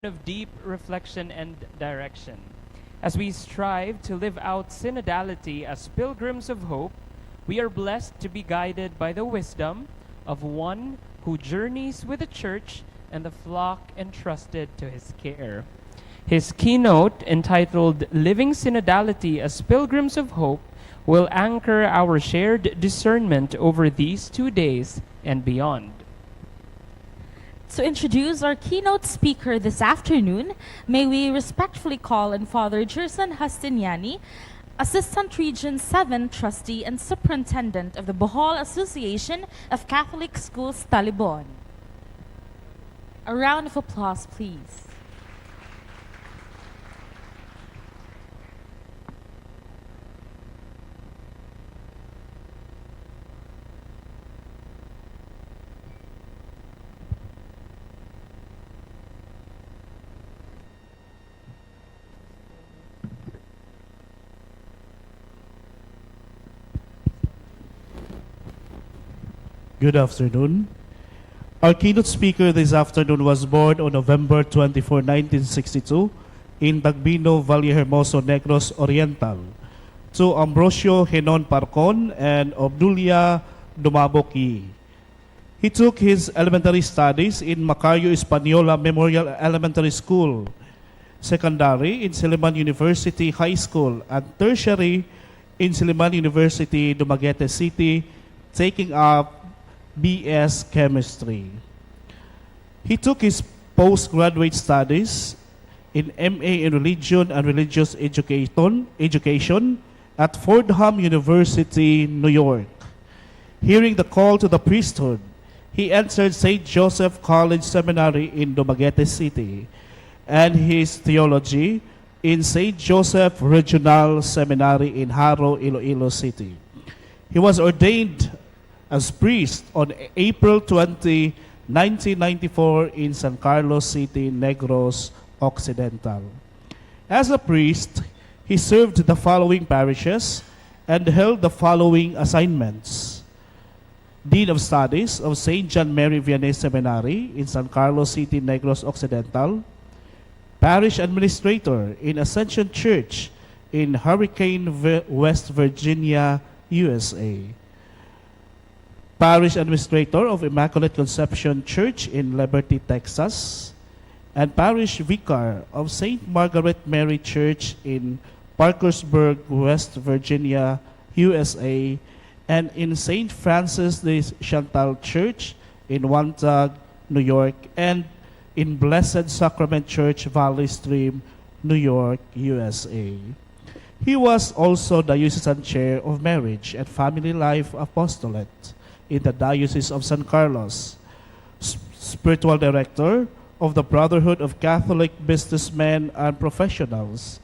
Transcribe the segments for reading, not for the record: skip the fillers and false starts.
of deep reflection and direction. As we strive to live out synodality as pilgrims of hope, we are blessed to be guided by the wisdom of one who journeys with the church and the flock entrusted to his care. His keynote, entitled Living Synodality as Pilgrims of Hope, will anchor our shared discernment over these 2 days and beyond. To introduce our keynote speaker this afternoon, may we respectfully call on Father Gerson Hastiniani, Assistant Region 7 Trustee and Superintendent of the Bohol Association of Catholic Schools, Talibon. A round of applause, please. Good afternoon. Our keynote speaker this afternoon was born on November 24, 1962 in Tagbino, Valle Hermoso, Negros Oriental to Ambrosio Henon Parcon and Obdulia Dumaboki. He took his elementary studies in Macario Española Memorial Elementary School, secondary in Silliman University High School, and tertiary in Silliman University, Dumaguete City, taking up BS Chemistry. He took his postgraduate studies in MA in Religion and Religious Education at Fordham University, New York. Hearing the call to the priesthood, he entered St. Joseph College Seminary in Dumaguete City and his theology in St. Joseph Regional Seminary in Haro, Iloilo City. He was ordained as priest on April 20, 1994 in San Carlos City, Negros Occidental. As a priest, he served the following parishes and held the following assignments: Dean of Studies of St. John Mary Vianney Seminary in San Carlos City, Negros Occidental, Parish Administrator in Ascension Church in Hurricane, West Virginia, USA, Parish Administrator of Immaculate Conception Church in Liberty, Texas, and Parish Vicar of St. Margaret Mary Church in Parkersburg, West Virginia, USA, and in St. Francis de Chantal Church in Wantagh, New York, and in Blessed Sacrament Church, Valley Stream, New York, USA. He was also Diocesan Chair of Marriage and Family Life Apostolate in the Diocese of San Carlos, Spiritual Director of the Brotherhood of Catholic Businessmen and Professionals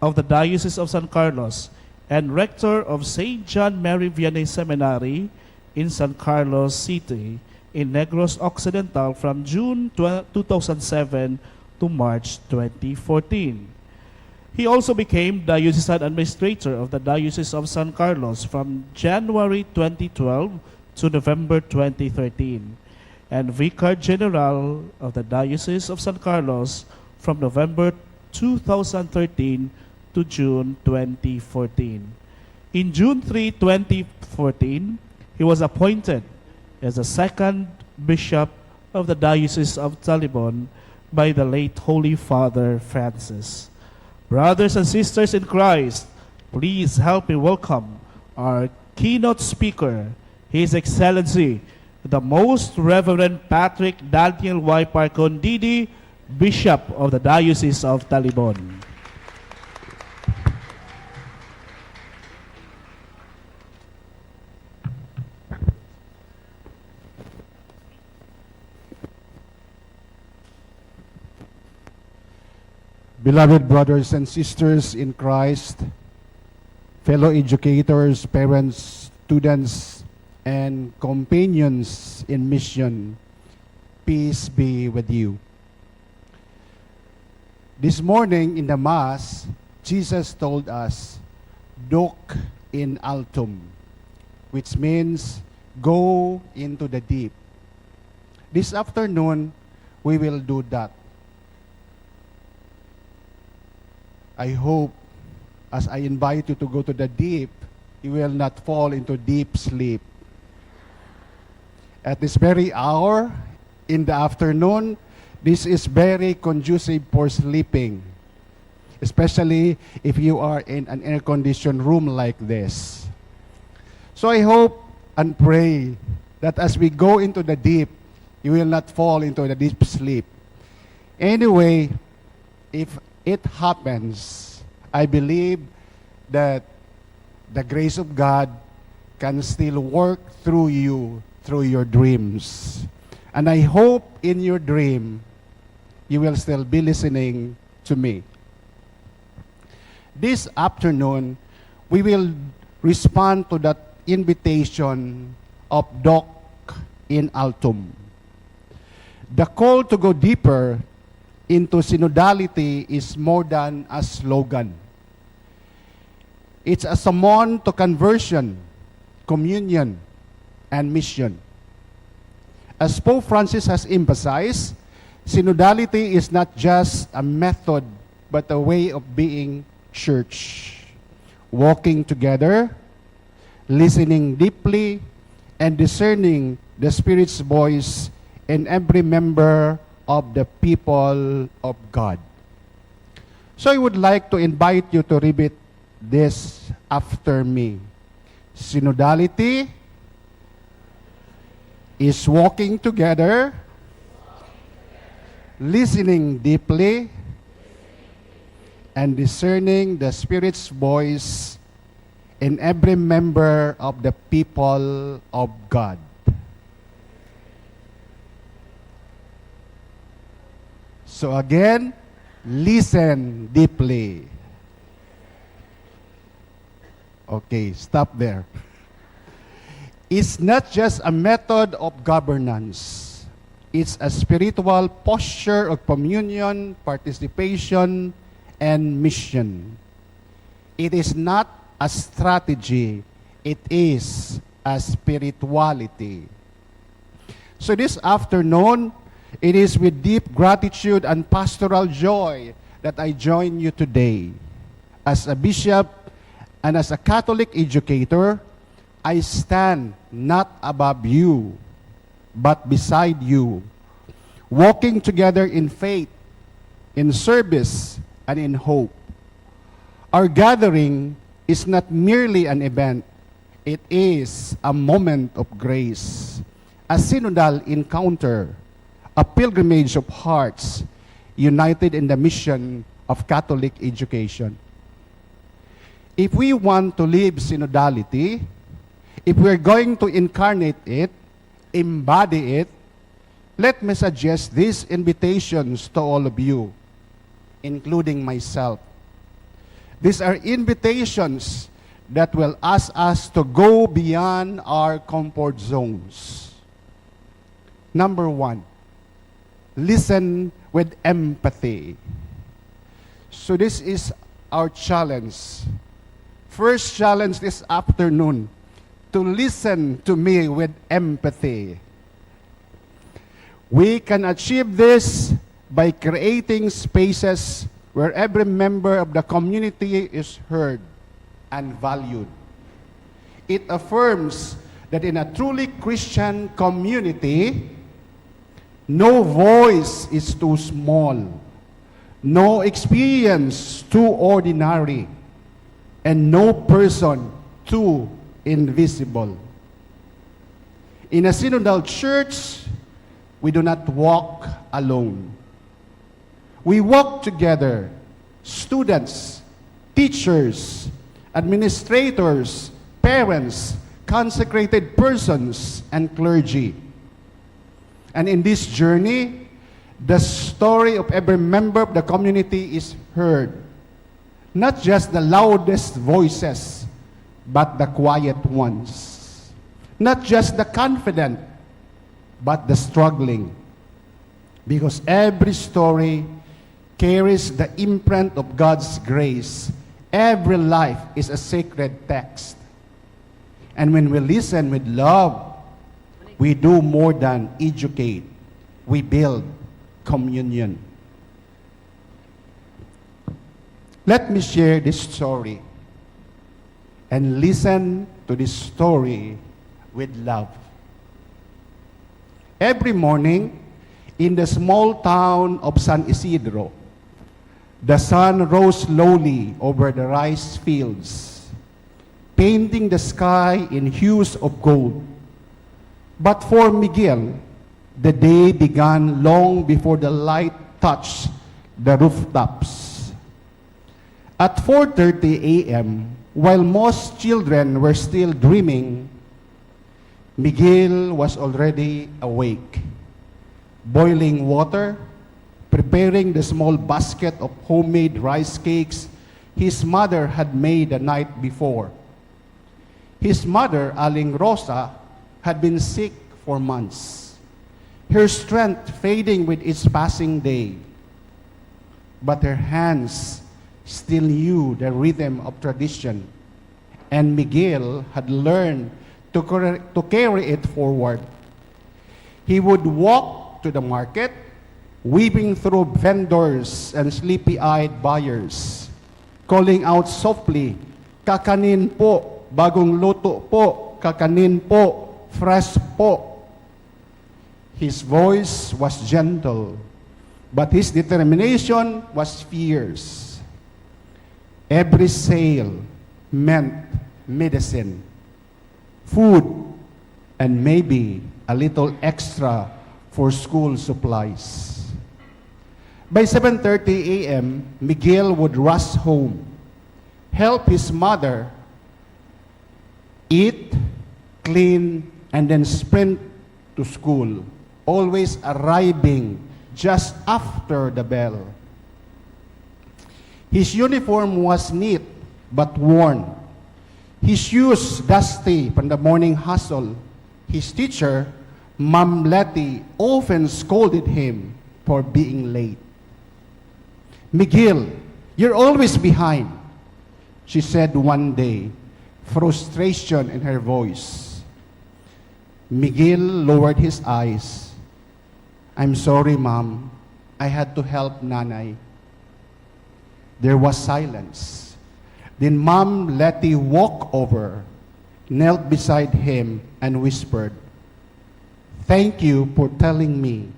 of the Diocese of San Carlos, and Rector of St. John Mary Vianney Seminary in San Carlos City in Negros Occidental from June 2007 to March 2014. He also became Diocesan Administrator of the Diocese of San Carlos from January 2012 to November 2013, and Vicar General of the Diocese of San Carlos from November 2013 to June 2014. In June 3, 2014, he was appointed as the second Bishop of the Diocese of Talibon by the late Holy Father Francis. Brothers and sisters in Christ, please help me welcome our keynote speaker, His Excellency, the Most Reverend Patrick Daniel Y. Parcon Didi, Bishop of the Diocese of Talibon. Beloved brothers and sisters in Christ, fellow educators, parents, students, and companions in mission, peace be with you. This morning in the Mass, Jesus told us, "Duc in altum," which means go into the deep. This afternoon, we will do that. I hope as I invite you to go to the deep, you will not fall into deep sleep. At this very hour, in the afternoon, this is very conducive for sleeping, especially if you are in an air-conditioned room like this. So I hope and pray that as we go into the deep, you will not fall into the deep sleep. Anyway, if it happens, I believe that the grace of God can still work through you, through your dreams. And I hope in your dream, you will still be listening to me. This afternoon, we will respond to that invitation of Doc in Altum. The call to go deeper into synodality is more than a slogan. It's a summon to conversion, communion, and mission. As Pope Francis has emphasized, synodality is not just a method, but a way of being church. Walking together, listening deeply, and discerning the Spirit's voice in every member of the people of God. So I would like to invite you to repeat this after me. Synodality is walking together, listening deeply, and discerning the Spirit's voice in every member of the people of God. So again, listen deeply. Okay, stop there. It's not just a method of governance. It's a spiritual posture of communion, participation, and mission. It is not a strategy. It is a spirituality. So this afternoon, it is with deep gratitude and pastoral joy that I join you today. As a bishop and as a Catholic educator, I stand not above you, but beside you, walking together in faith, in service, and in hope. Our gathering is not merely an event. It is a moment of grace, a synodal encounter, a pilgrimage of hearts united in the mission of Catholic education. If we want to live synodality, if we're going to incarnate it, embody it, let me suggest these invitations to all of you, including myself. These are invitations that will ask us to go beyond our comfort zones. Number one, listen with empathy. So this is our challenge. First challenge this afternoon, to listen to me with empathy. We can achieve this by creating spaces where every member of the community is heard and valued. It affirms that in a truly Christian community, no voice is too small, no experience too ordinary, and no person too invisible. In a synodal church, we do not walk alone. We walk together, students, teachers, administrators, parents, consecrated persons, and clergy. And in this journey, the story of every member of the community is heard. Not just the loudest voices, but the quiet ones. Not just the confident, but the struggling. Because every story carries the imprint of God's grace. Every life is a sacred text. And when we listen with love, we do more than educate. We build communion. Let me share this story and listen to this story with love. Every morning, in the small town of San Isidro, the sun rose slowly over the rice fields, painting the sky in hues of gold. But for Miguel, the day began long before the light touched the rooftops. At 4:30 a.m., while most children were still dreaming, Miguel was already awake, boiling water, preparing the small basket of homemade rice cakes his mother had made the night before. His mother, Aling Rosa, had been sick for months, her strength fading with each passing day. But her hands still knew the rhythm of tradition, and Miguel had learned to carry it forward. He would walk to the market, weaving through vendors and sleepy-eyed buyers, calling out softly, "Kakanin po, bagong luto po, kakanin po, fresh po." His voice was gentle, but his determination was fierce. Every sale meant medicine, food, and maybe a little extra for school supplies. By 7:30 a.m., Miguel would rush home, help his mother eat, clean, and then sprint to school, always arriving just after the bell. His uniform was neat but worn, his shoes dusty from the morning hustle. His teacher, Ma'am Letty, often scolded him for being late. "Miguel, you're always behind," she said one day, frustration in her voice. Miguel lowered his eyes. "I'm sorry, Mom. I had to help Nanay." There was silence. Then Mom Letty walked over, knelt beside him, and whispered, "Thank you for telling me.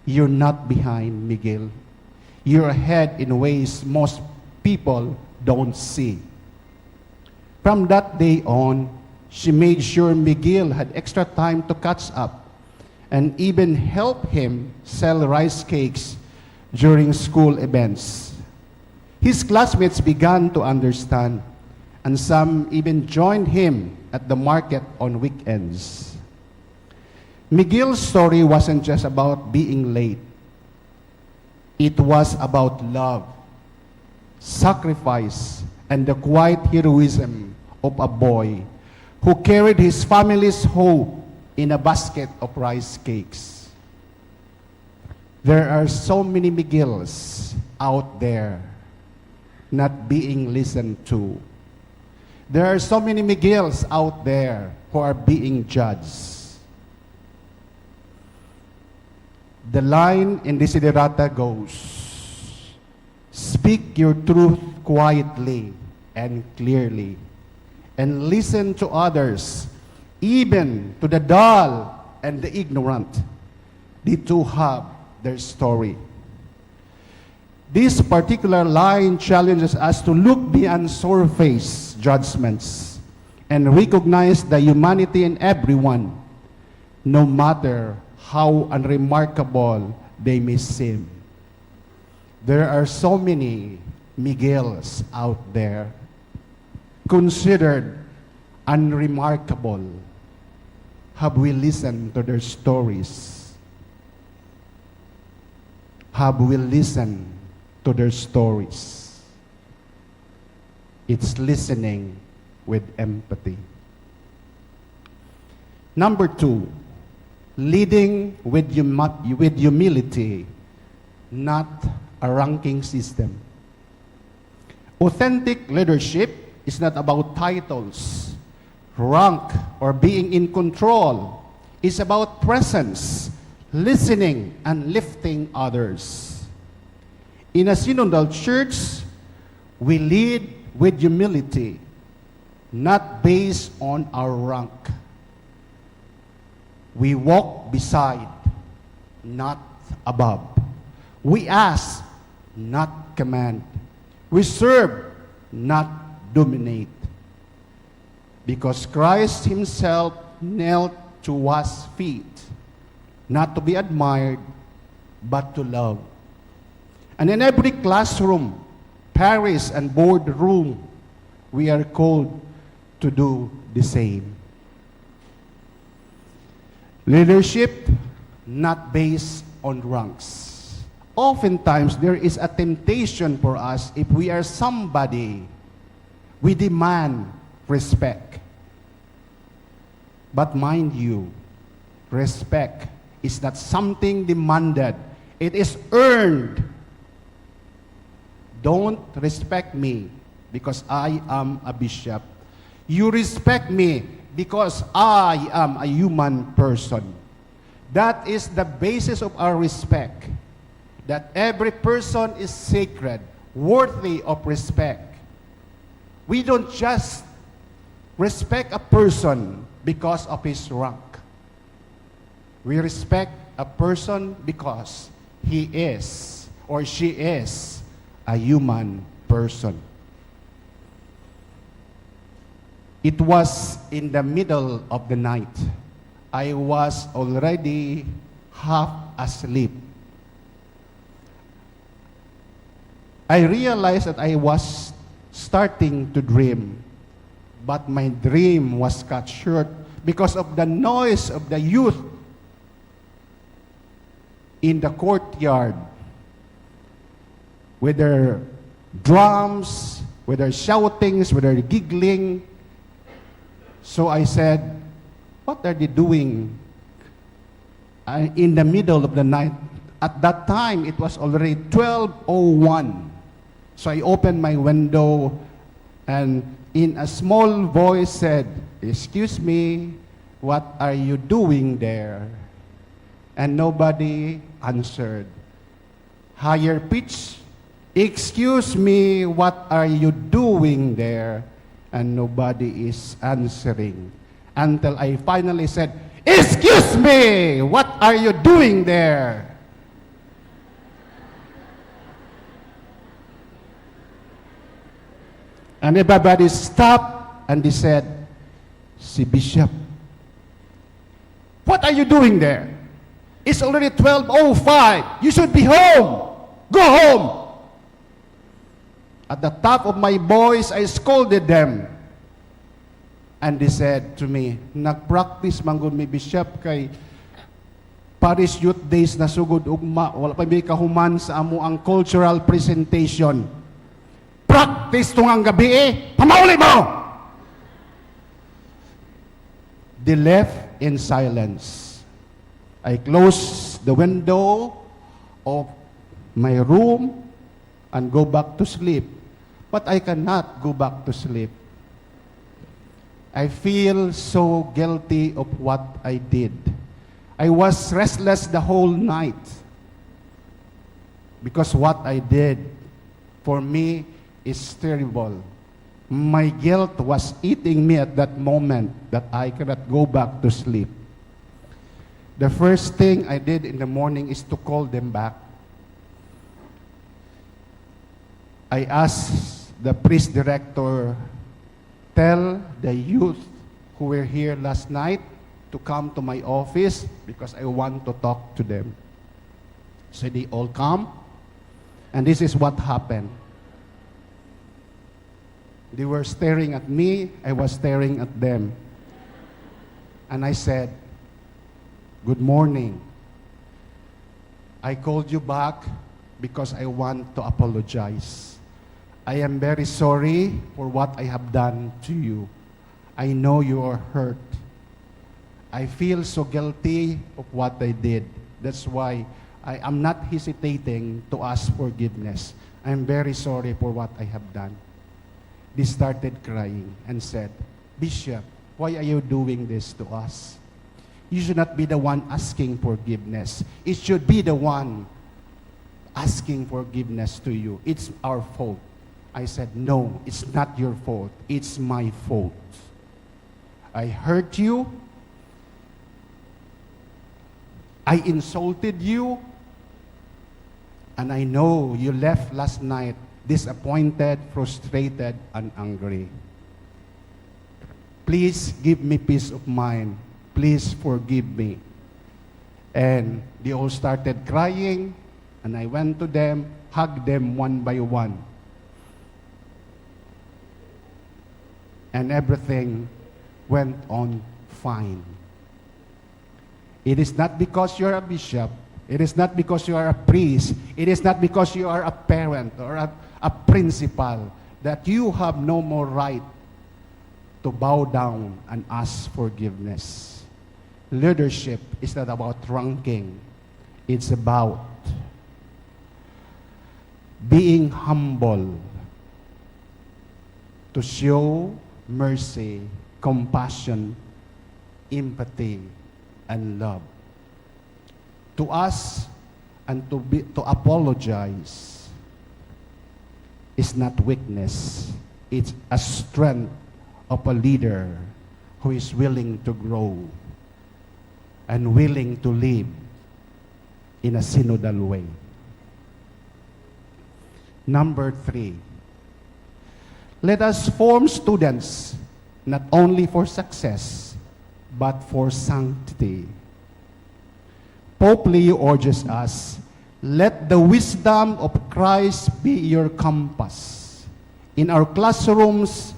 You're not behind, Miguel. You're ahead in ways most people don't see." From that day on, she made sure Miguel had extra time to catch up and even help him sell rice cakes during school events. His classmates began to understand, and some even joined him at the market on weekends. Miguel's story wasn't just about being late. It was about love, sacrifice, and the quiet heroism of a boy who carried his family's hope in a basket of rice cakes. There are so many Miguels out there not being listened to. There are so many Miguels out there who are being judged. The line in Desiderata goes, "Speak your truth quietly and clearly, and listen to others, even to the dull and the ignorant. They too have their story." This particular line challenges us to look beyond surface judgments and recognize the humanity in everyone, no matter how unremarkable they may seem. There are so many Miguels out there considered unremarkable. Have we listened to their stories? Have we listened to their stories? It's listening with empathy. Number 2, leading with humility, not a ranking system. Authentic leadership is not about titles, rank, or being in control. It's about presence, listening, and lifting others. In a synodal church, We lead with humility, not based on our rank. We walk beside, not above. We ask, not command. We serve, not dominate. Because Christ himself knelt to us feet, not to be admired, but to love. And in every classroom, parish, and boardroom, we are called to do the same. Leadership, not based on ranks. Oftentimes, there is a temptation for us, if we are somebody, we demand respect. But mind you, respect is not something demanded. It is earned. Don't respect me because I am a bishop. You respect me because I am a human person. That is the basis of our respect. That every person is sacred, worthy of respect. We don't just respect a person because of his rank. We respect a person because he is or she is a human person. It was in the middle of the night. I was already half asleep. I realized that I was starting to dream, but my dream was cut short because of the noise of the youth in the courtyard with their drums, with their shoutings, with their giggling. So I said, what are they doing in the middle of the night? At that time, it was already 12:01. So I opened my window and in a small voice said, "Excuse me, what are you doing there?" And nobody answered. Higher pitch, "Excuse me, what are you doing there?" And nobody is answering. Until I finally said, "Excuse me, what are you doing there?" And everybody stopped and they said, "Si Bishop, what are you doing there? It's already 12:05. You should be home. Go home." At the top of my voice, I scolded them. And they said to me, "Nag-practice manggod mi Bishop kay Paris Youth Days na sugod ugma, wala pa may kahuman sa amo ang cultural presentation. Practice tungang gabi pamauli mo!" They left in silence. I closed the window of my room and go back to sleep. But I cannot go back to sleep. I feel so guilty of what I did. I was restless the whole night because what I did for me is terrible. My guilt was eating me at that moment that I cannot go back to sleep. The first thing I did in the morning is to call them back. I asked the priest director, "Tell the youth who were here last night to come to my office because I want to talk to them." So they all come, and this is what happened. They were staring at me, I was staring at them. And I said, "Good morning. I called you back because I want to apologize. I am very sorry for what I have done to you. I know you are hurt. I feel so guilty of what I did. That's why I am not hesitating to ask forgiveness. I'm very sorry for what I have done." They started crying and said, "Bishop, why are you doing this to us? You should not be the one asking forgiveness. It should be the one asking forgiveness to you. It's our fault. I said, no, it's not your fault. It's my fault. I hurt you. I insulted you. And I know you left last night disappointed, frustrated, and angry. Please give me peace of mind. Please forgive me. And they all started crying, and I went to them, hugged them one by one. And everything went on fine. It is not because you're a bishop. It is not because you are a priest. It is not because you are a parent or a principal that you have no more right to bow down and ask forgiveness. Leadership is not about ranking. It's about being humble to show mercy, compassion, empathy, and love. To us, and to apologize is not weakness. It's a strength of a leader who is willing to grow and willing to live in a synodal way. Number 3, let us form students not only for success, but for sanctity. Pope Leo urges us, let the wisdom of Christ be your compass. In our classrooms,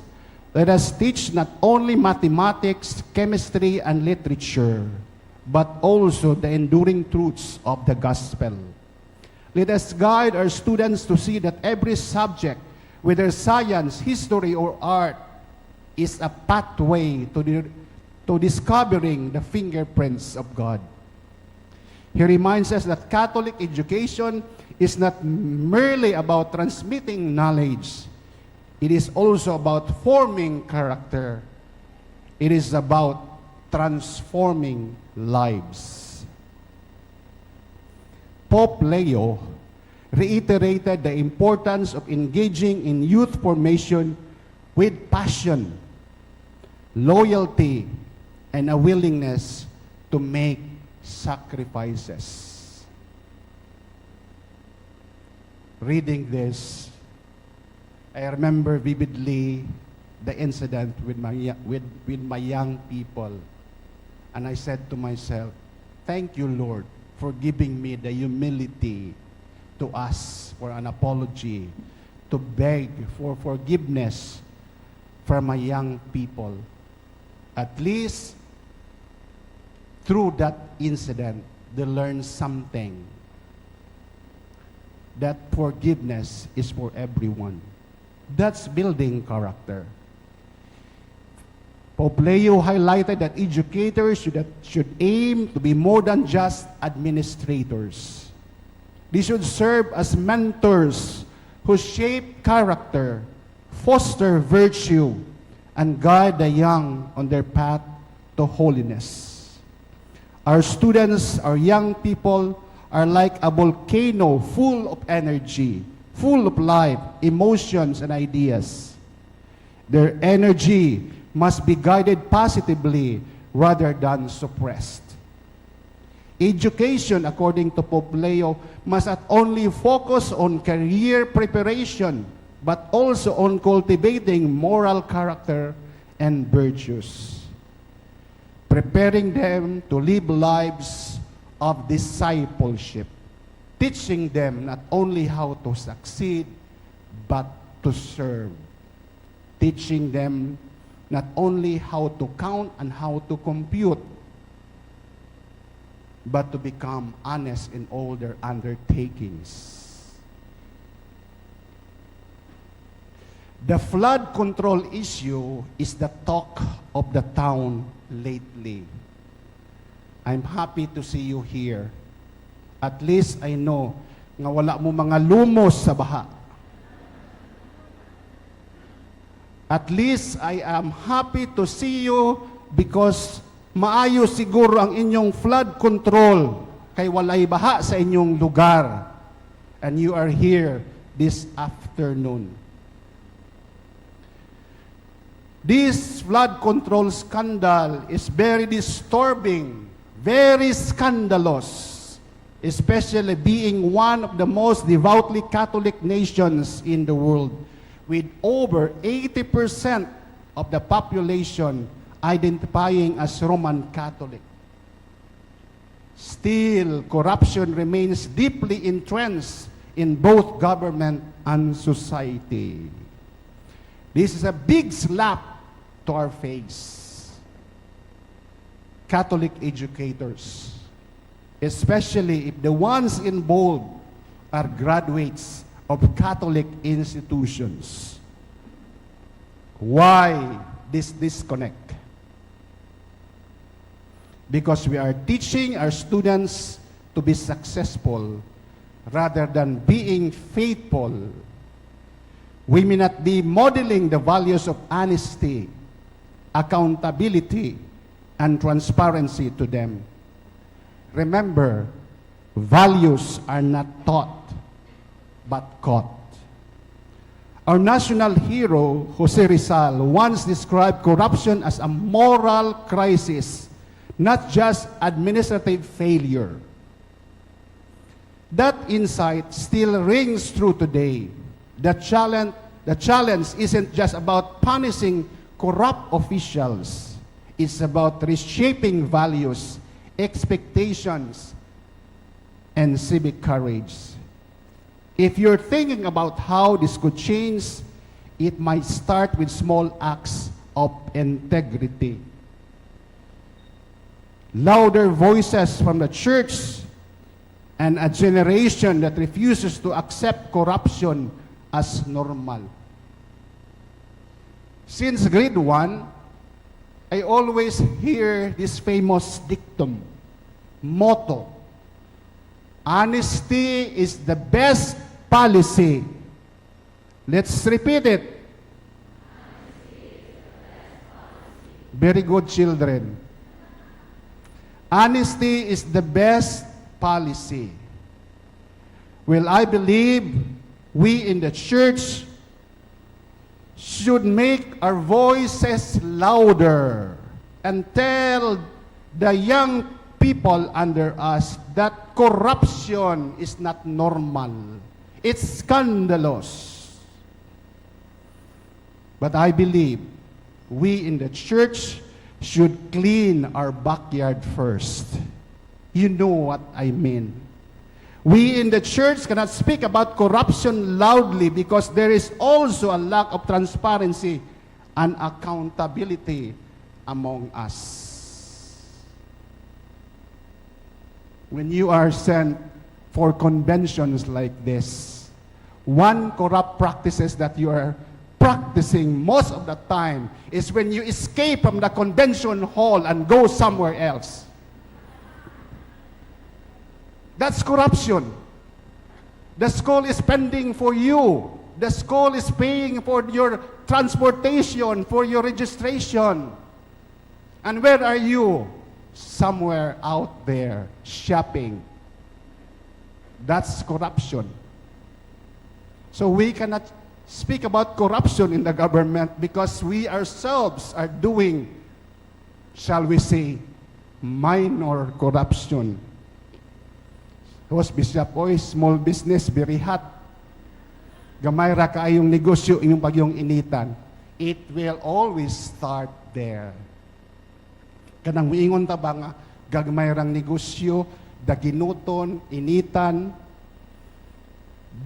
let us teach not only mathematics, chemistry, and literature, but also the enduring truths of the gospel. Let us guide our students to see that every subject, whether science, history, or art, is a pathway to discovering the fingerprints of God. He reminds us that Catholic education is not merely about transmitting knowledge. It is also about forming character. It is about transforming lives. Pope Leo reiterated the importance of engaging in youth formation with passion, loyalty, and a willingness to make sacrifices. Reading this, I remember vividly the incident with my young people. And I said to myself, thank you, Lord, for giving me the humility to ask for an apology, to beg for forgiveness from my young people. At least through that incident, they learned something. That forgiveness is for everyone. That's building character. Pope Leo highlighted that educators should aim to be more than just administrators. They should serve as mentors who shape character, foster virtue, and guide the young on their path to holiness. Our students, our young people, are like a volcano full of energy, full of life, emotions, and ideas. Their energy must be guided positively rather than suppressed. Education, according to Pope Leo, must not only focus on career preparation, but also on cultivating moral character and virtues, preparing them to live lives of discipleship, teaching them not only how to succeed, but to serve, teaching them not only how to count and how to compute, but to become honest in all their undertakings. The flood control issue is the talk of the town lately. I'm happy to see you here. At least I know nga wala mo mga lumos sa baha. At least I am happy to see you because maayo siguro ang inyong flood control kay walay baha sa inyong lugar. And you are here this afternoon. This flood control scandal is very disturbing, very scandalous, especially being one of the most devoutly Catholic nations in the world, with over 80% of the population identifying as Roman Catholic. Still, corruption remains deeply entrenched in both government and society. This is a big slap to our face. Catholic educators, especially if the ones involved are graduates of Catholic institutions. Why this disconnect? Because we are teaching our students to be successful rather than being faithful. We may not be modeling the values of honesty, accountability, and transparency to them. Remember, values are not taught, but caught. Our national hero, Jose Rizal, once described corruption as a moral crisis, not just administrative failure. That insight still rings true today. The challenge isn't just about punishing corrupt officials. It's about reshaping values, expectations, and civic courage. If you're thinking about how this could change, it might start with small acts of integrity. Louder voices from the church and a generation that refuses to accept corruption as normal. Since grade 1, I always hear this famous dictum, motto: honesty is the best policy. Let's repeat it. Very good, children. Honesty is the best policy. Well, I believe we in the church should make our voices louder and tell the young people under us that corruption is not normal. It's scandalous. But I believe we in the church should clean our backyard first. You know what I mean. We in the church cannot speak about corruption loudly because there is also a lack of transparency and accountability among us. When you are sent for conventions like this, one corrupt practices that you are practicing most of the time is when you escape from the convention hall and go somewhere else. That's corruption. The school is spending for you. The school is paying for your transportation, for your registration. And where are you? Somewhere out there shopping. That's corruption. So we cannot speak about corruption in the government because we ourselves are doing, shall we say, minor corruption. Host Bishop, oy, small business, very hot. Gamay ra kaayong negosyo inyong pagyong initan. It will always start there. Kanang miingon ta ba nga, gagmay rang negosyo, daginuton, initan.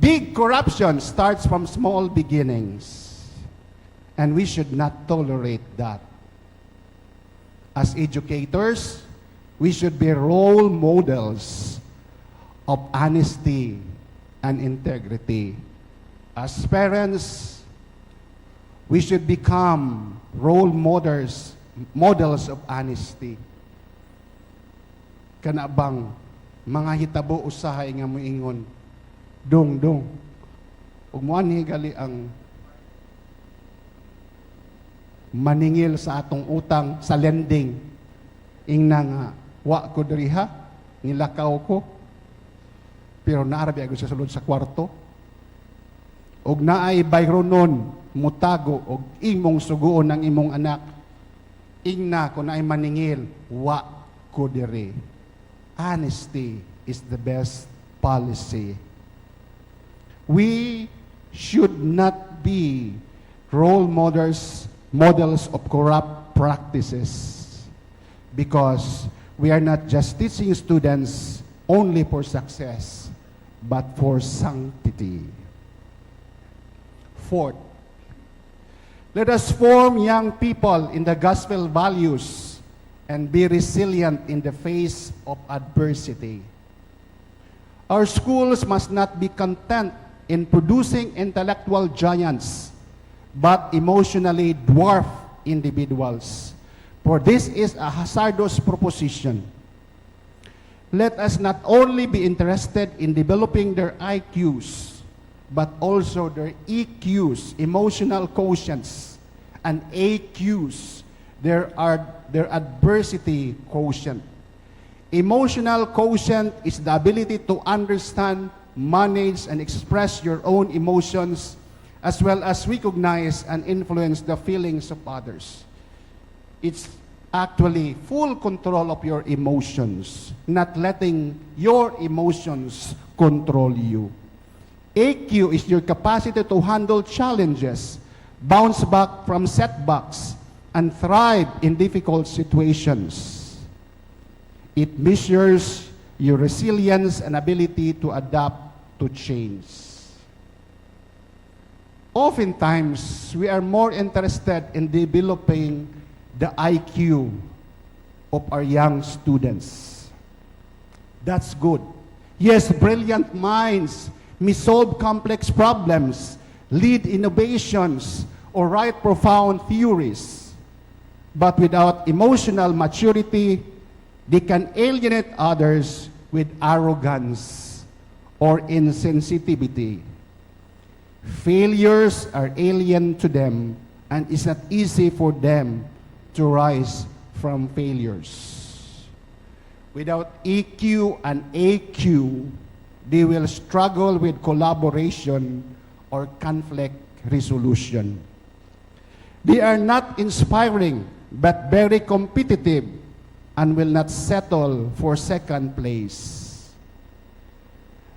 Big corruption starts from small beginnings. And we should not tolerate that. As educators, we should be role models of honesty and integrity. As parents, we should become role models of honesty. Kana bang mga hitabo usahay nga moingon, dong, ug moan higali ang maningil sa atong utang sa lending, ingna nga wa ko diriha, nilakaw ko, pero naarabi ako sa sulod sa kwarto. og naay bayronon mutago og imong suguon ang imong anak, ingna kung naay maningil, wa ko diri. Honesty is the best policy. We should not be role models of corrupt practices, because we are not just teaching students only for success, but for sanctity. Fourth, let us form young people in the gospel values and be resilient in the face of adversity. Our schools must not be content in producing intellectual giants, but emotionally dwarf individuals. For this is a hazardous proposition. Let us not only be interested in developing their IQs, but also their EQs, emotional quotients, and AQs, their adversity quotient. Emotional quotient is the ability to understand, manage, and express your own emotions, as well as recognize and influence the feelings of others. It's actually full control of your emotions, not letting your emotions control you. AQ is your capacity to handle challenges, bounce back from setbacks, and thrive in difficult situations. It measures your resilience and ability to adapt to change. Oftentimes, we are more interested in developing the IQ of our young students. That's good. Yes, brilliant minds may solve complex problems, lead innovations, or write profound theories. But without emotional maturity, they can alienate others with arrogance or insensitivity. Failures are alien to them, and it's not easy for them to rise from failures. Without EQ and AQ, they will struggle with collaboration or conflict resolution. They are not inspiring, but very competitive, and will not settle for second place.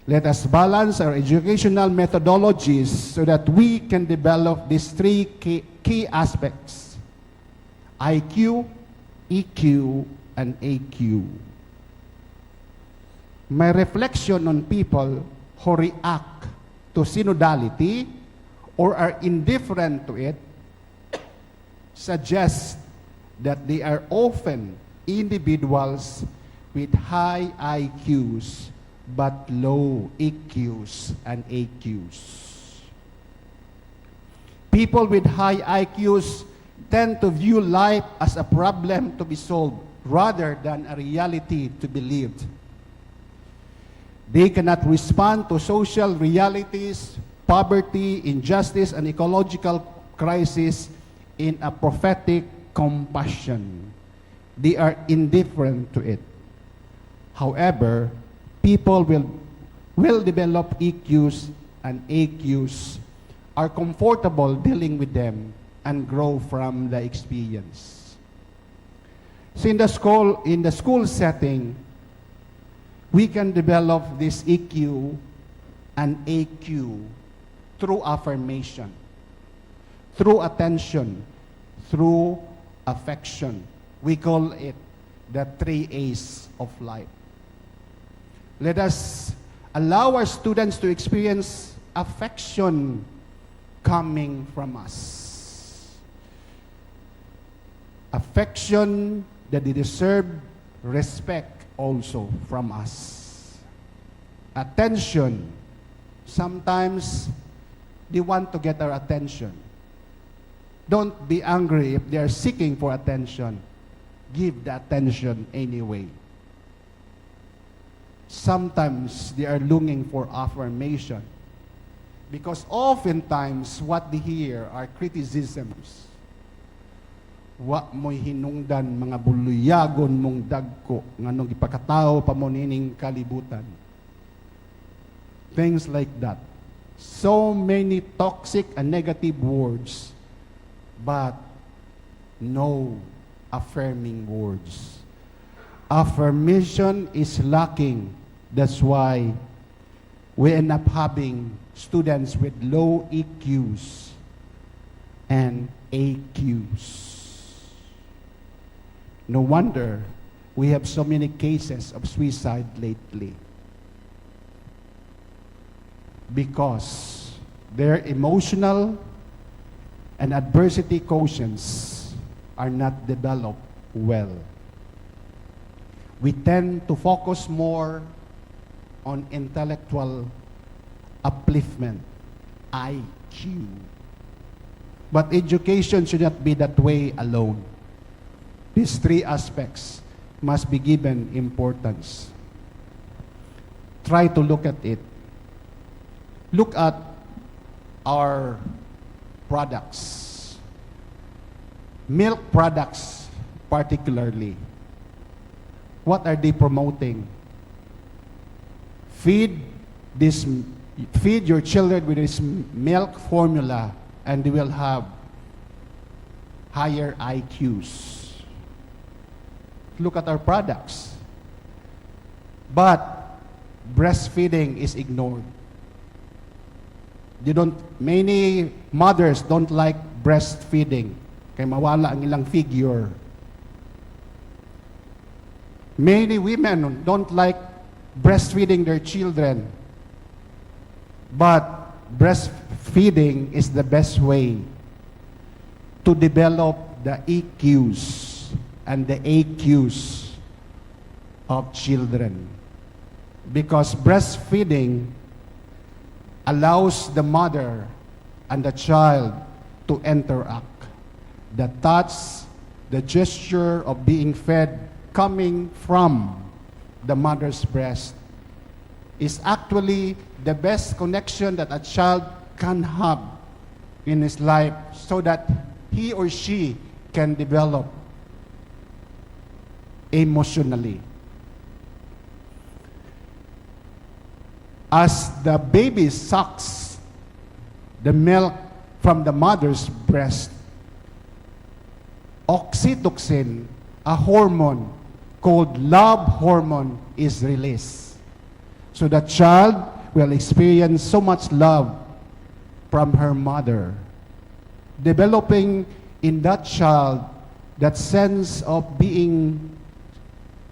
Let us balance our educational methodologies so that we can develop these three key aspects: IQ, EQ, and AQ. My reflection on people who react to synodality or are indifferent to it suggests that they are often individuals with high IQs but low EQs and AQs. People with high IQs tend to view life as a problem to be solved rather than a reality to be lived. They cannot respond to social realities, poverty, injustice, and ecological crisis in a prophetic compassion. They are indifferent to it. However, people will develop EQs and AQs, are comfortable dealing with them, and grow from the experience. So in the school setting, we can develop this EQ and AQ through affirmation, through attention, through affection. We call it the 3 A's of life. Let us allow our students to experience affection coming from us. Affection that they deserve, respect also from us. Attention. Sometimes they want to get our attention. Don't be angry if they are seeking for attention. Give the attention anyway. Sometimes they are longing for affirmation, because oftentimes what they hear are criticisms. Wa mo'y hinungdan mga buluyagon mong dagko nganong ipakatao pa mo nining kalibutan. Things like that. So many toxic and negative words, but no affirming words. Affirmation is lacking. That's why we end up having students with low EQs and AQs. No wonder we have so many cases of suicide lately, because their emotional and adversity quotients are not developed well. We tend to focus more on intellectual upliftment, IQ. But education should not be that way alone. These three aspects must be given importance. Try to look at it. Look at our products. Milk products particularly. What are they promoting? Feed your children with this milk formula and they will have higher IQs. Look at our products. But breastfeeding is ignored. Many mothers don't like breastfeeding. Kaya mawala ang ilang figure. Many women don't like breastfeeding their children. But breastfeeding is the best way to develop the EQs and the AQs of children. Because breastfeeding allows the mother and the child to interact. The touch, the gesture of being fed coming from the mother's breast is actually the best connection that a child can have in his life so that he or she can develop emotionally. As the baby sucks the milk from the mother's breast, oxytocin, a hormone called love hormone, is released. So the child will experience so much love from her mother, developing in that child that sense of being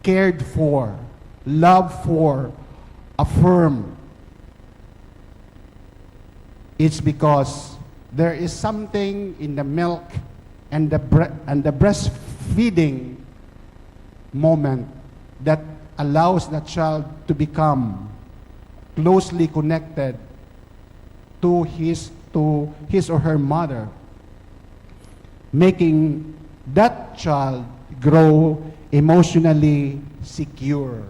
cared for, loved for, affirmed. It's because there is something in the milk and the breastfeeding moment that allows the child to become closely connected to his or her mother, making that child grow emotionally secure.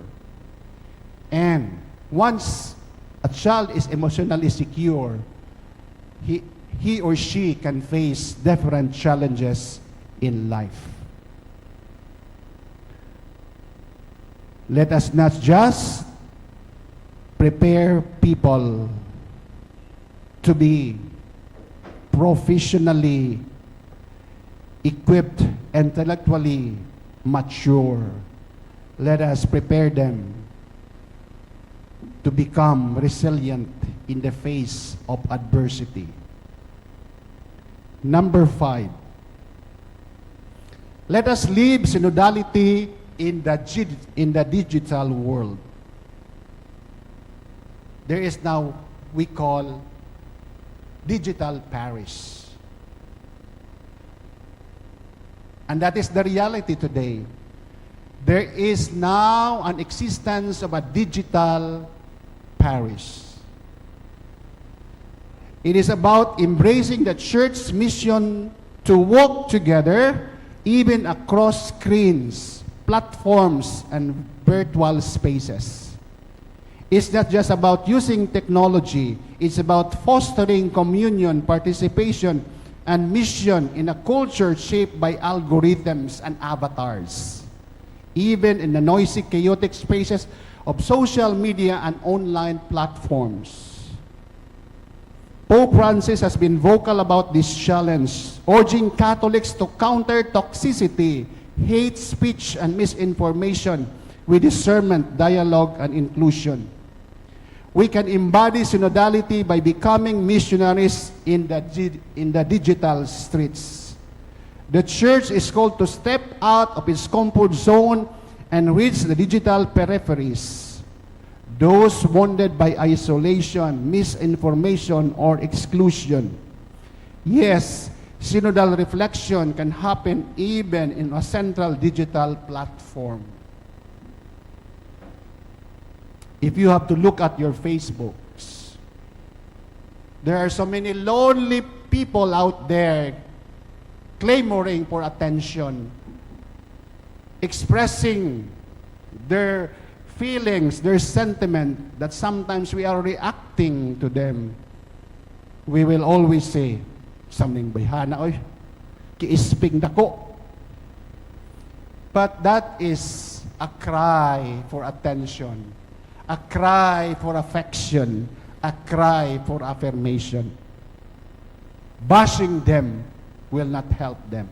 And once a child is emotionally secure, he or she can face different challenges in life. Let us not just prepare people to be professionally equipped, intellectually mature. Let us prepare them to become resilient in the face of adversity. Number 5, let us live synodality in the digital world. There is now, we call, digital parish. And that is the reality today. There is now an existence of a digital parish. It is about embracing the church's mission to work together, even across screens, platforms, and virtual spaces. It's not just about using technology. It's about fostering communion, participation, and mission in a culture shaped by algorithms and avatars, even in the noisy, chaotic spaces of social media and online platforms. Pope Francis has been vocal about this challenge, urging Catholics to counter toxicity, hate speech, and misinformation with discernment, dialogue, and inclusion. We can embody synodality by becoming missionaries in the digital streets. The Church is called to step out of its comfort zone and reach the digital peripheries. Those wounded by isolation, misinformation, or exclusion. Yes, synodal reflection can happen even in a central digital platform. If you have to look at your Facebooks, there are so many lonely people out there clamoring for attention, expressing their feelings, their sentiment, that sometimes we are reacting to them. We will always say, "Samning bayhana oy, kiisping dako." But that is a cry for attention, a cry for affection, a cry for affirmation. Bashing them will not help them.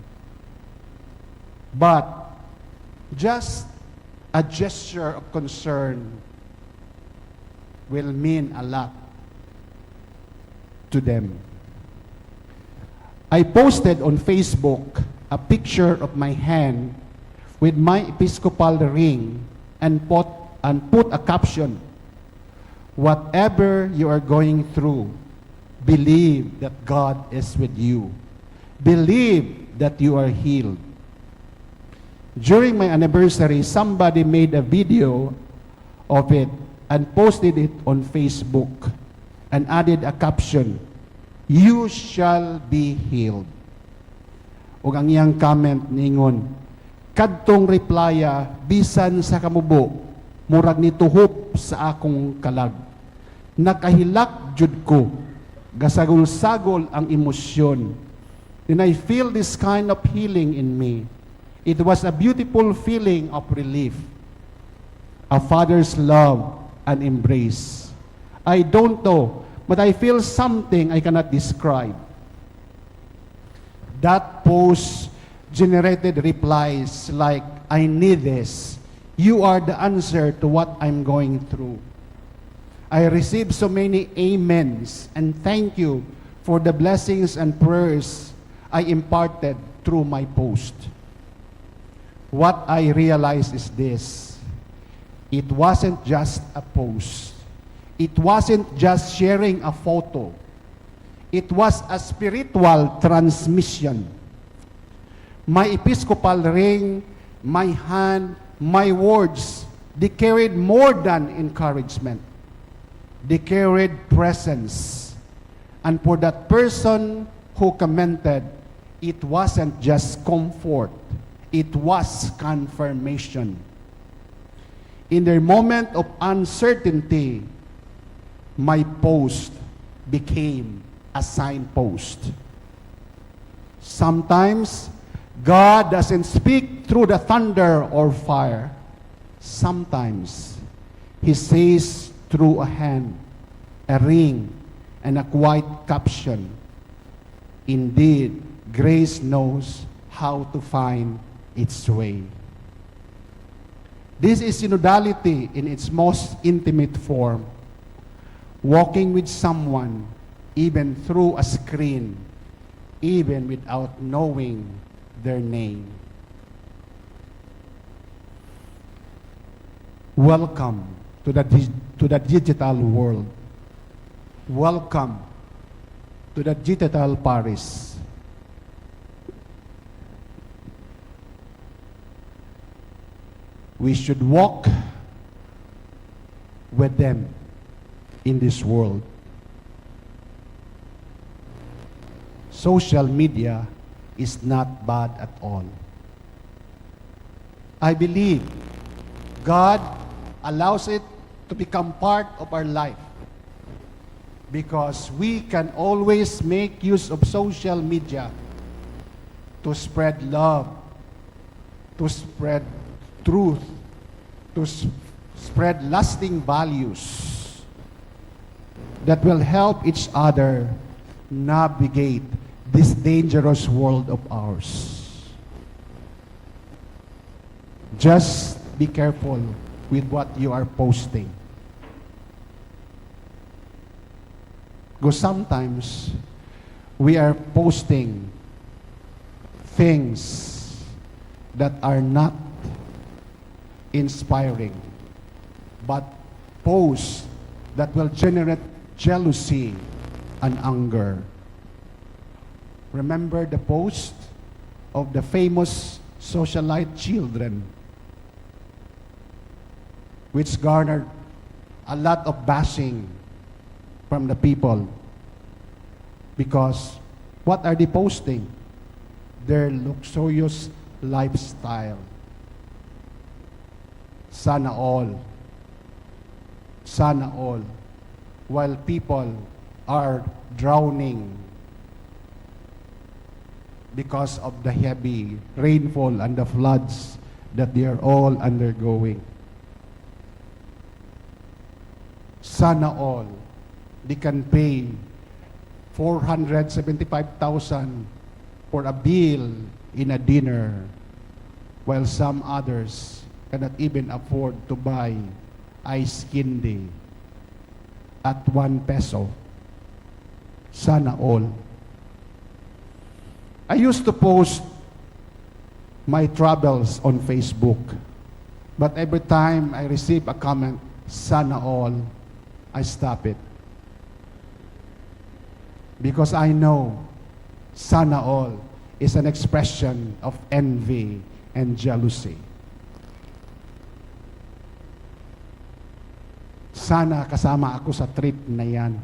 But just a gesture of concern will mean a lot to them. I posted on Facebook a picture of my hand with my Episcopal ring and put a caption, "Whatever you are going through, believe that God is with you. Believe that you are healed." During my anniversary, somebody made a video of it and posted it on Facebook and added a caption, "You shall be healed." Ug ang iyang comment ningon, "Kadtong replya bisan sa kamubo, murag ni tuhop sa akong kalag. Nakahilak jud ko, gasagol-sagol ang emosyon. And I feel this kind of healing in me. It was a beautiful feeling of relief, a father's love and embrace. I don't know, but I feel something I cannot describe." That post generated replies like, "I need this. You are the answer to what I'm going through." I received so many amens and thank you for the blessings and prayers I imparted through my post. What I realized is this: it wasn't just a post. It wasn't just sharing a photo. It was a spiritual transmission. My Episcopal ring, my hand, my words, they carried more than encouragement. They carried presence. And for that person who commented, it wasn't just comfort. It was confirmation. In their moment of uncertainty, my post became a signpost. Sometimes, God doesn't speak through the thunder or fire. Sometimes, He says through a hand, a ring, and a quiet caption. Indeed, grace knows how to find its way. This is synodality in its most intimate form. Walking with someone, even through a screen, even without knowing their name. Welcome to the digital world. Welcome to the digital Paris. We should walk with them in this world. Social media is not bad at all. I believe God allows it to become part of our life because we can always make use of social media to spread love, to spread truth, to spread lasting values that will help each other navigate this dangerous world of ours. Just be careful with what you are posting. Because sometimes we are posting things that are not inspiring, but posts that will generate jealousy and anger. Remember the post of the famous socialite children, which garnered a lot of bashing from the people. Because what are they posting? Their luxurious lifestyle. Sana all. Sana all. While people are drowning because of the heavy rainfall and the floods that they are all undergoing. Sana all, they can pay 475,000 for a bill in a dinner, while some others cannot even afford to buy ice candy at 1 peso. Sana all. I used to post my travels on Facebook, but every time I receive a comment, sana all, I stop it. Because I know sana all is an expression of envy and jealousy. Sana kasama ako sa trip na yan.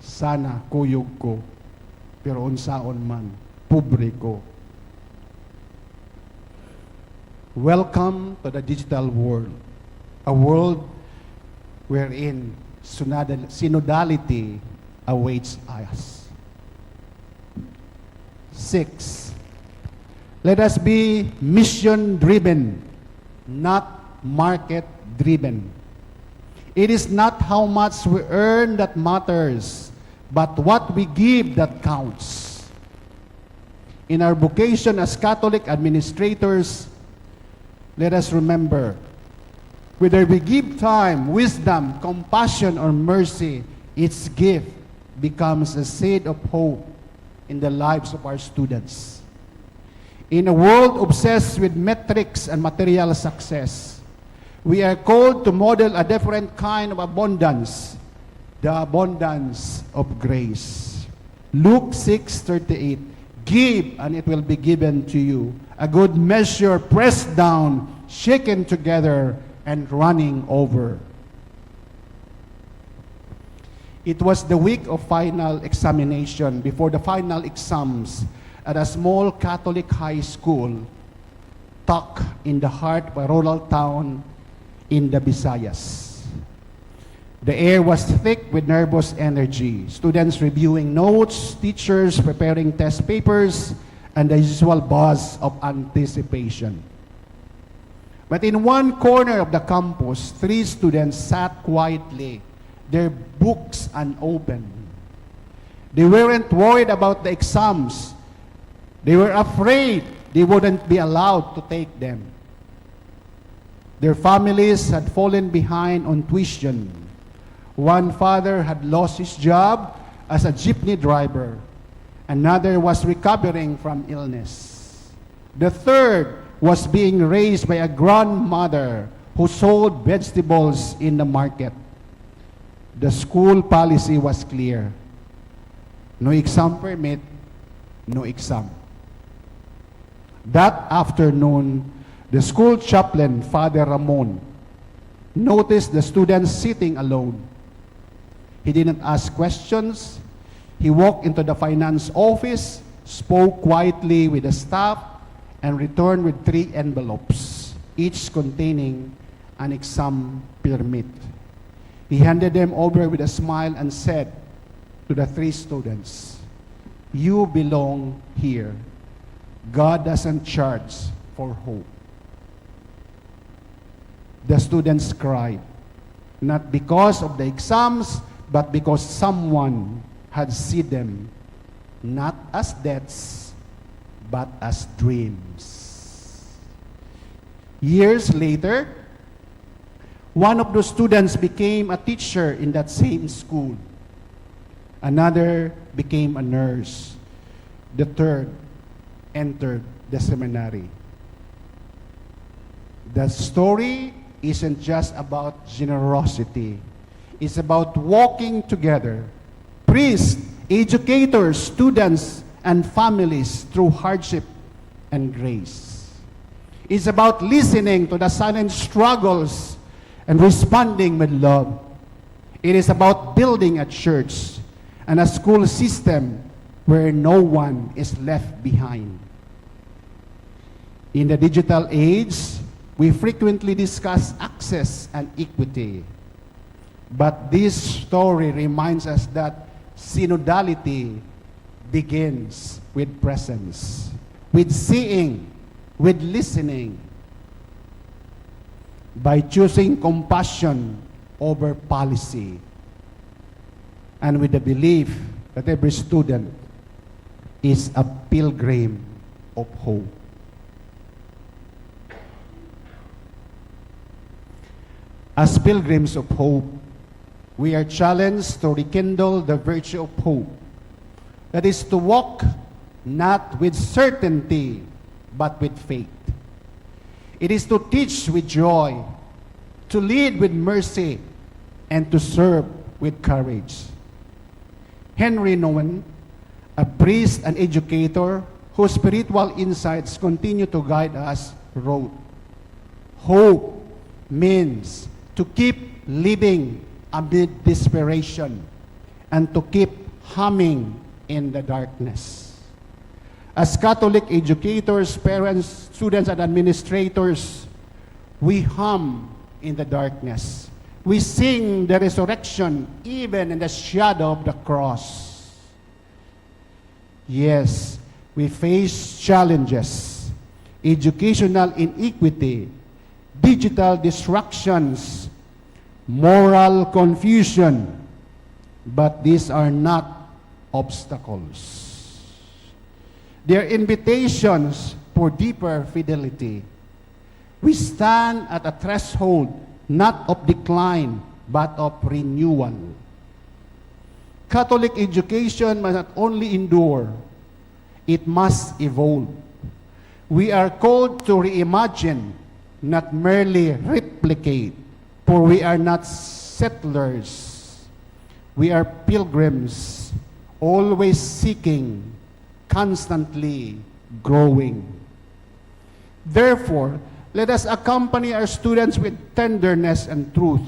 Sana kuyog ko, pero unsaon man, pobre ko. Welcome to the digital world, a world wherein synodality awaits us. 6. Let us be mission-driven, not market-driven. It is not how much we earn that matters, but what we give that counts. In our vocation as Catholic administrators, let us remember, whether we give time, wisdom, compassion, or mercy, its gift becomes a seed of hope in the lives of our students. In a world obsessed with metrics and material success, we are called to model a different kind of abundance, the abundance of grace. Luke 6:38, give and it will be given to you, a good measure pressed down, shaken together, and running over. It was the week of final examination before the final exams at a small Catholic high school tucked in the heart of a rural town in the Visayas. The air was thick with nervous energy, students reviewing notes, teachers preparing test papers, and the usual buzz of anticipation. But in one corner of the campus, 3 students sat quietly, their books unopened. They weren't worried about the exams. They were afraid they wouldn't be allowed to take them. Their families had fallen behind on tuition. One father had lost his job as a jeepney driver. Another was recovering from illness. The third was being raised by a grandmother who sold vegetables in the market. The school policy was clear. No exam permit, no exam. That afternoon, the school chaplain, Father Ramon, noticed the students sitting alone. He didn't ask questions. He walked into the finance office, spoke quietly with the staff, and returned with 3 envelopes, each containing an exam permit. He handed them over with a smile and said to the 3 students, "You belong here. God doesn't charge for hope." The students cried, not because of the exams, but because someone had seen them not as deaths, but as dreams. Years later, one of those students became a teacher in that same school. Another became a nurse. The third entered the seminary. The story isn't just about generosity. It's about walking together, priests, educators, students, and families through hardship and grace. It's about listening to the silent struggles and responding with love. It is about building a church and a school system where no one is left behind. In the digital age, we frequently discuss access and equity. But this story reminds us that synodality begins with presence, with seeing, with listening. By choosing compassion over policy, and with the belief that every student is a pilgrim of hope. As pilgrims of hope, we are challenged to rekindle the virtue of hope. That is to walk not with certainty, but with faith. It is to teach with joy, to lead with mercy, and to serve with courage. Henry Nouwen, a priest and educator whose spiritual insights continue to guide us, wrote, "Hope means to keep living amid desperation and to keep humming in the darkness." As Catholic educators, parents, students, and administrators, we hum in the darkness. We sing the resurrection even in the shadow of the cross. Yes, we face challenges, educational inequity, digital distractions, moral confusion, but these are not obstacles. They are invitations for deeper fidelity. We stand at a threshold not of decline, but of renewal. Catholic education must not only endure, it must evolve. We are called to reimagine, not merely replicate, for we are not settlers. We are pilgrims, always seeking, constantly growing. Therefore, let us accompany our students with tenderness and truth.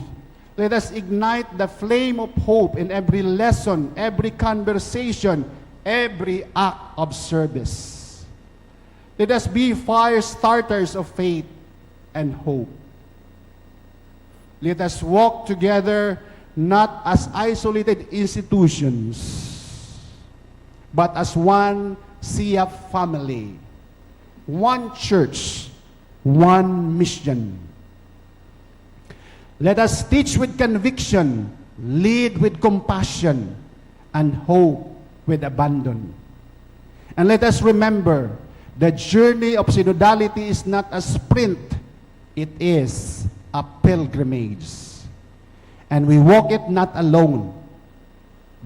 Let us ignite the flame of hope in every lesson, every conversation, every act of service. Let us be fire starters of faith and hope. Let us walk together not as isolated institutions, but as one CEAP family, one church, one mission. Let us teach with conviction, lead with compassion, and hope with abandon. And let us remember, the journey of synodality is not a sprint, it is a pilgrimage. And we walk it not alone,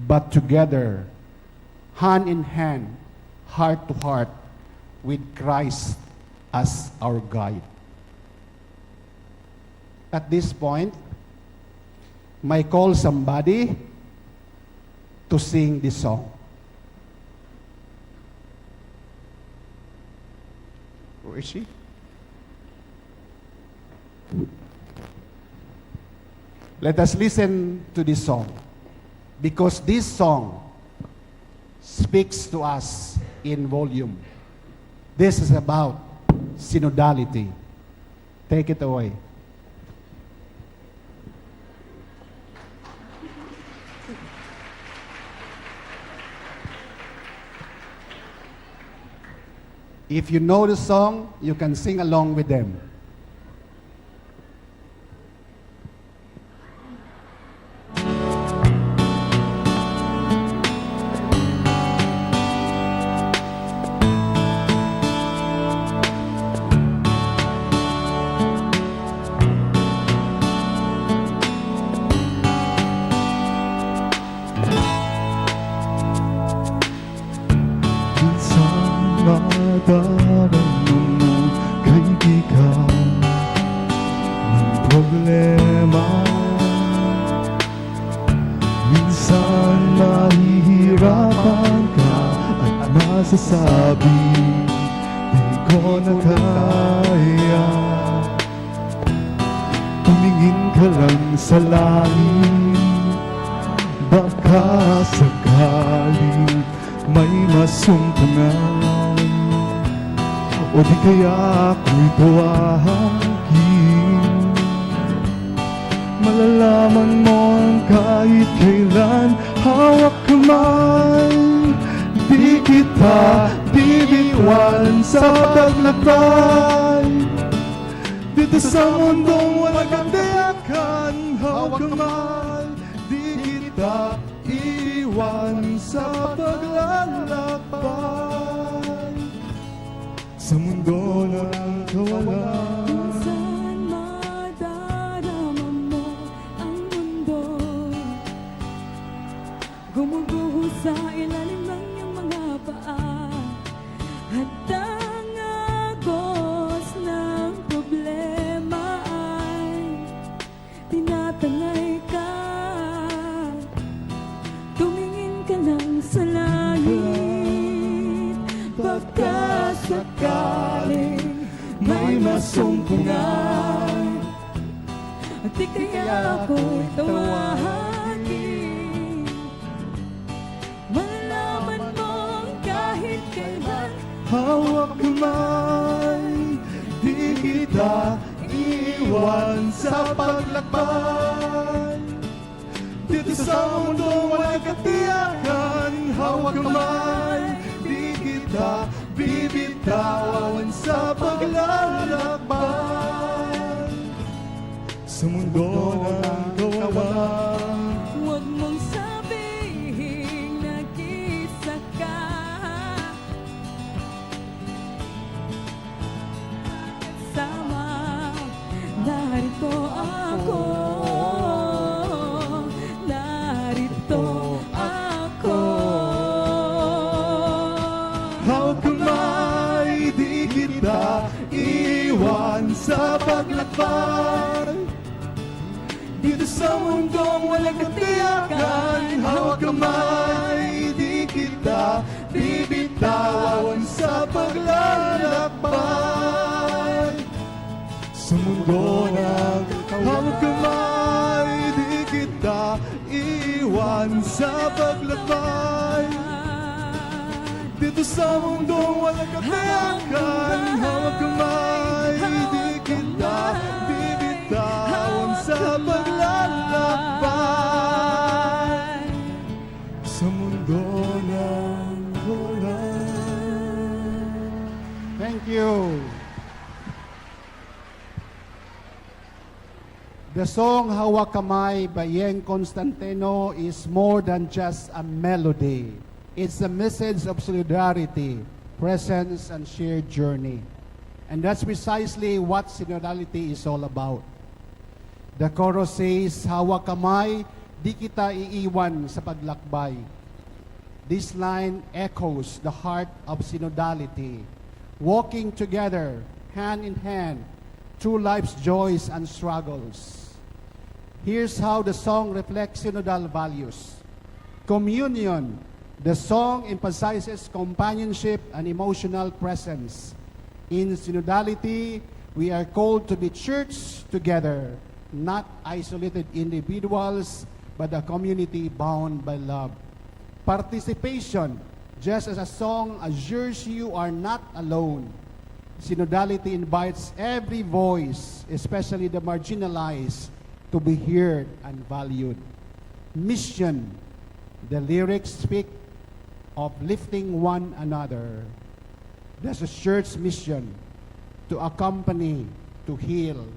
but together, hand in hand, heart to heart, with Christ as our guide. At this point, may call somebody to sing this song. Where is she? Let us listen to this song, because this song speaks to us in volume. This is about synodality. Take it away. If you know the song, you can sing along with them. man. Minsan mahihirapan ka at nasasabi, di ko na kaya. Tumingin ka lang sa langit, baka sakaling may masumpungan, o di kaya ako'y tuwagin. Malalaman mo ang kahit kailan hawak kamay, di kita bibitawan sa paglakbay. Dito sa mundong walang katiyakan, hawak kamay, di kita iwan sa paglalakbay. Sa mundo ng kawalan, minsan madarama mo ang mundo, gumuguho sa ilalim ng iyong mga paa, at ang agos ng problema ay tinatangay ka. Tumingin ka lang sa langit, baka sakaling may masumpungan, at di kaya ako'y tawagin. Malalaman mo kahit kailan hawak kamay, di kita iwan sa paglakbay. Dito sa mundo walang katiyakan, hawak kamay, di kita bibitawan sa paglalakbay. Sa mundo ng kawalan, huwag mong sabihin nag-isa ka. Kasama, narito ako. Narito ako. hawak kamay, di kita iwan sa paglakbay. Dito sa mundong walang katiyakan, hawak kamay, di kita bibitawan sa paglalakbay. Sa mundo ng hawak kamay, di kita iwan sa paglakbay. Dito sa mundong walang katiyakan, hawak kamay, di kita bibitawan sa paglalakbay. Sa mundo ng kawalan. Thank you. The song Hawak Kamay by Yeng Constantino is more than just a melody. It's a message of solidarity, presence, and shared journey. And that's precisely what synodality is all about. The chorus says, hawak kamay, di kita iiwan sa paglakbay. This line echoes the heart of synodality, walking together, hand in hand, through life's joys and struggles. Here's how the song reflects synodal values. Communion. The song emphasizes companionship and emotional presence. In synodality, we are called to be church together, not isolated individuals, but a community bound by love. Participation, just as a song assures you are not alone. Synodality invites every voice, especially the marginalized, to be heard and valued. Mission, the lyrics speak of lifting one another. There's a church mission to accompany, to heal,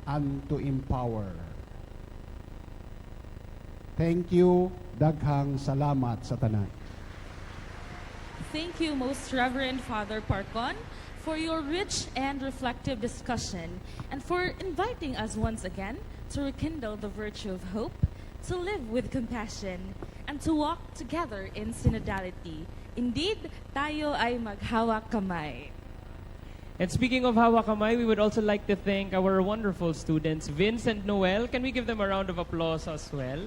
and to empower. Thank you. Daghang salamat sa tanan. Thank you, Most Reverend Father Parcon, for your rich and reflective discussion and for inviting us once again to rekindle the virtue of hope, to live with compassion, and to walk together in synodality. Indeed, tayo ay maghawak kamay. And speaking of Hawak Kamay, we would also like to thank our wonderful students, Vince and Noel. Can we give them a round of applause as well?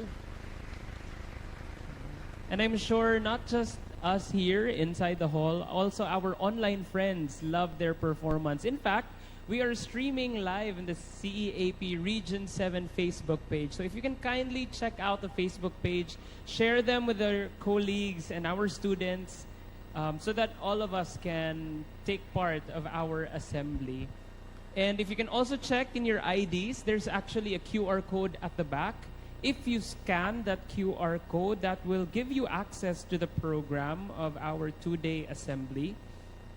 And I'm sure not just us here inside the hall, also our online friends love their performance. In fact, we are streaming live in the CEAP Region 7 Facebook page. So if you can kindly check out the Facebook page, share them with our colleagues and our students, so that all of us can take part of our assembly. And if you can also check in your IDs, there's actually a QR code at the back. If you scan that QR code, that will give you access to the program of our two-day assembly.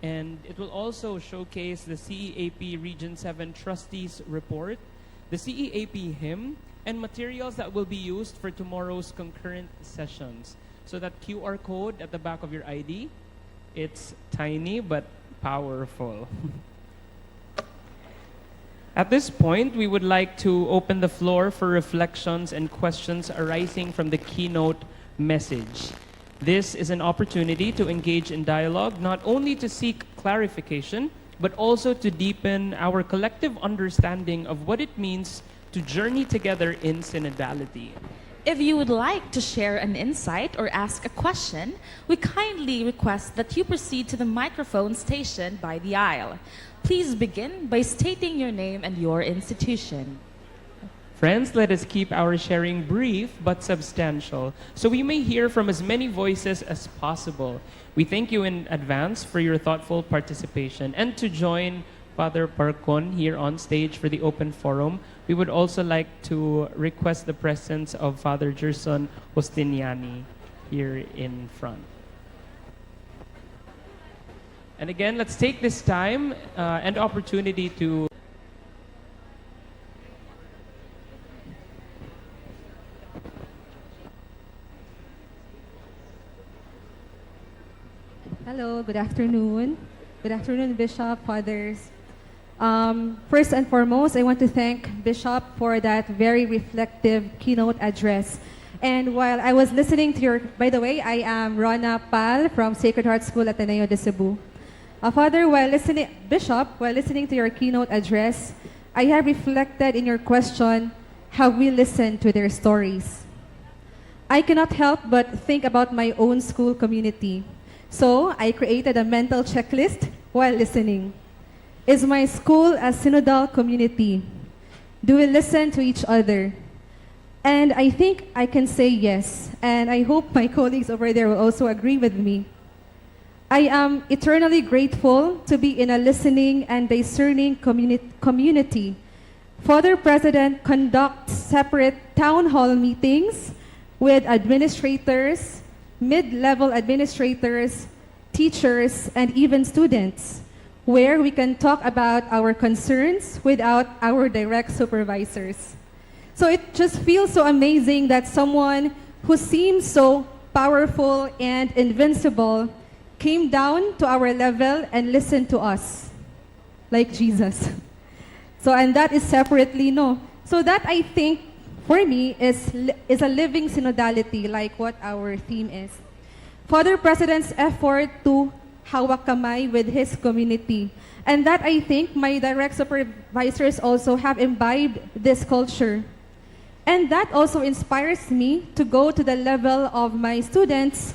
And it will also showcase the CEAP Region 7 Trustees Report, the CEAP hymn, and materials that will be used for tomorrow's concurrent sessions. So that QR code at the back of your ID, it's tiny but powerful. At this point, we would like to open the floor for reflections and questions arising from the keynote message. This is an opportunity to engage in dialogue, not only to seek clarification, but also to deepen our collective understanding of what it means to journey together in synodality. If you would like to share an insight or ask a question, we kindly request that you proceed to the microphone stationed by the aisle. Please begin by stating your name and your institution. Friends, let us keep our sharing brief but substantial, so we may hear from as many voices as possible. We thank you in advance for your thoughtful participation. And to join Father Parcon here on stage for the open forum, we would also like to request the presence of Father Gerson Ostiniani here in front. And again, let's take this time and opportunity to Hello, good afternoon. Good afternoon, Bishop, Fathers. First and foremost, I want to thank Bishop for that very reflective keynote address. And while I was listening to your, by the way, I am Rona Pal from Sacred Heart School at Ateneo de Cebu. Father, Bishop, while listening to your keynote address, I have reflected in your question how we listen to their stories. I cannot help but think about my own school community. So I created a mental checklist while listening. Is my school a synodal community? Do we listen to each other? And I think I can say yes, and I hope my colleagues over there will also agree with me. I am eternally grateful to be in a listening and discerning community. Father President conducts separate town hall meetings with administrators, mid-level administrators, teachers, and even students, where we can talk about our concerns without our direct supervisors. So it just feels so amazing that someone who seems so powerful and invincible came down to our level and listened to us, like Jesus. So, and that is separately, no. So that, I think, for me, is a living synodality, like what our theme is. Father President's effort to hawak kamay with his community. And that, I think, my direct supervisors also have imbibed this culture. And that also inspires me to go to the level of my students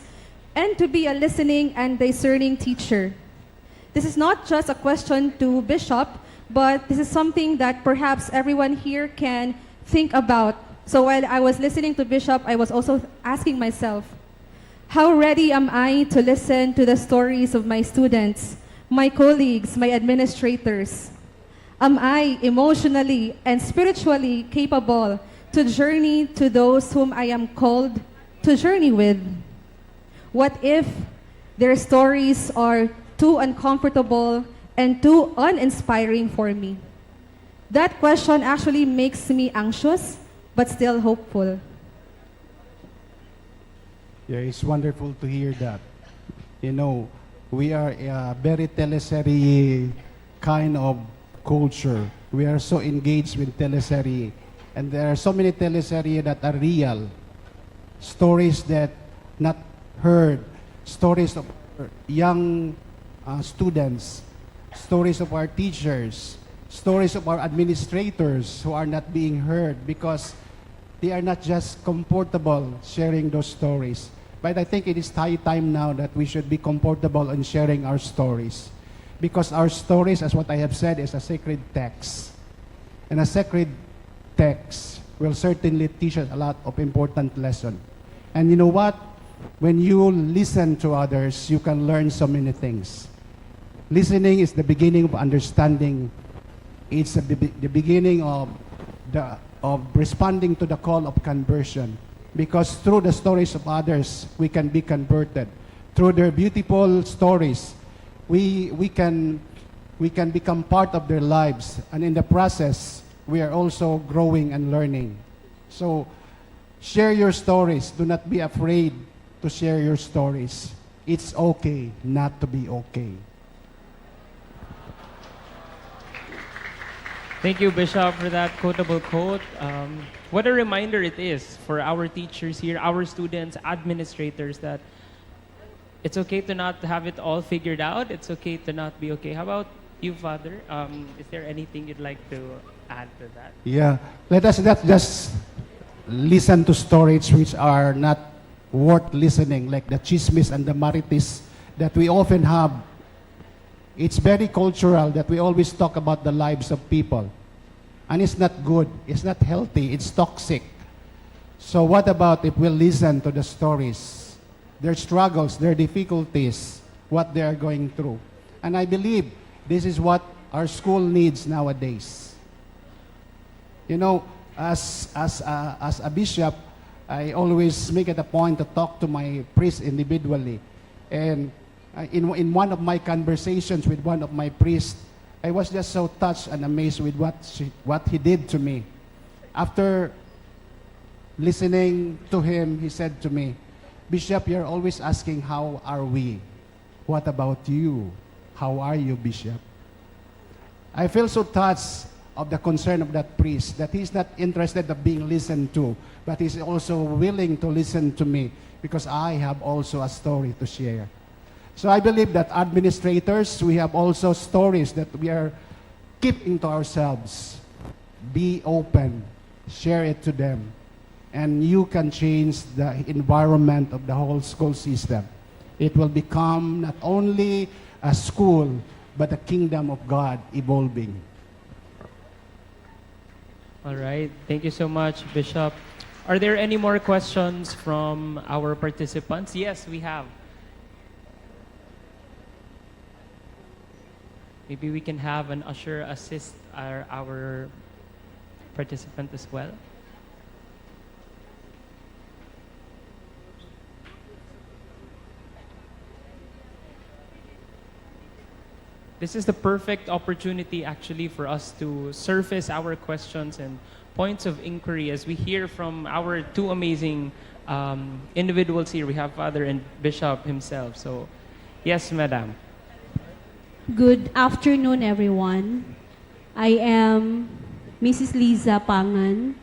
and to be a listening and discerning teacher. This is not just a question to Bishop, but this is something that perhaps everyone here can think about. So while I was listening to Bishop, I was also asking myself, how ready am I to listen to the stories of my students, my colleagues, my administrators? Am I emotionally and spiritually capable to journey to those whom I am called to journey with? What if their stories are too uncomfortable and too uninspiring for me? That question actually makes me anxious, but still hopeful. Yeah, it's wonderful to hear that. You know, we are a very teleserie kind of culture. We are so engaged with teleserie. And there are so many teleserie that are real. Stories that not heard. Stories of young students stories of our teachers, stories of our administrators who are not being heard because they are not just comfortable sharing those stories. But I think it is high time now that we should be comfortable in sharing our stories. Because our stories, as what I have said, is a sacred text. And a sacred text will certainly teach us a lot of important lessons. And you know what? When you listen to others, you can learn so many things. Listening is the beginning of understanding. It's the beginning of responding to the call of conversion. Because through the stories of others, we can be converted. Through their beautiful stories, we can become part of their lives. And in the process, we are also growing and learning. So, share your stories. Do not be afraid to share your stories. It's okay not to be okay. Thank you, Bishop, for that quotable quote. What a reminder it is for our teachers here, our students, administrators, that it's okay to not have it all figured out. It's okay to not be okay. How about you, Father? Is there anything you'd like to add to that? Yeah. Let us not just listen to stories which are not worth listening, like the chismis and the marites that we often have. It's very cultural that we always talk about the lives of people. And it's not good, it's not healthy, it's toxic. So what about if we listen to the stories, their struggles, their difficulties, what they are going through? And I believe this is what our school needs nowadays. You know, as a bishop, I always make it a point to talk to my priest individually. And in one of my conversations with one of my priests, I was just so touched and amazed with what he did to me. After listening to him, he said to me, "Bishop, you're always asking, how are we? What about you? How are you, Bishop?" I feel so touched of the concern of that priest, that he's not interested of being listened to, but he's also willing to listen to me because I have also a story to share. So I believe that administrators, we have also stories that we are keeping to ourselves. Be open, share it to them, and you can change the environment of the whole school system. It will become not only a school, but a kingdom of God evolving. All right. Thank you so much, Bishop. Are there any more questions from our participants? Yes, we have. Maybe we can have an usher assist our participant as well. This is the perfect opportunity actually for us to surface our questions and points of inquiry as we hear from our two amazing individuals here. We have Father and Bishop himself. So, yes, Madam. Good afternoon, everyone. I am Mrs. Liza Pangan,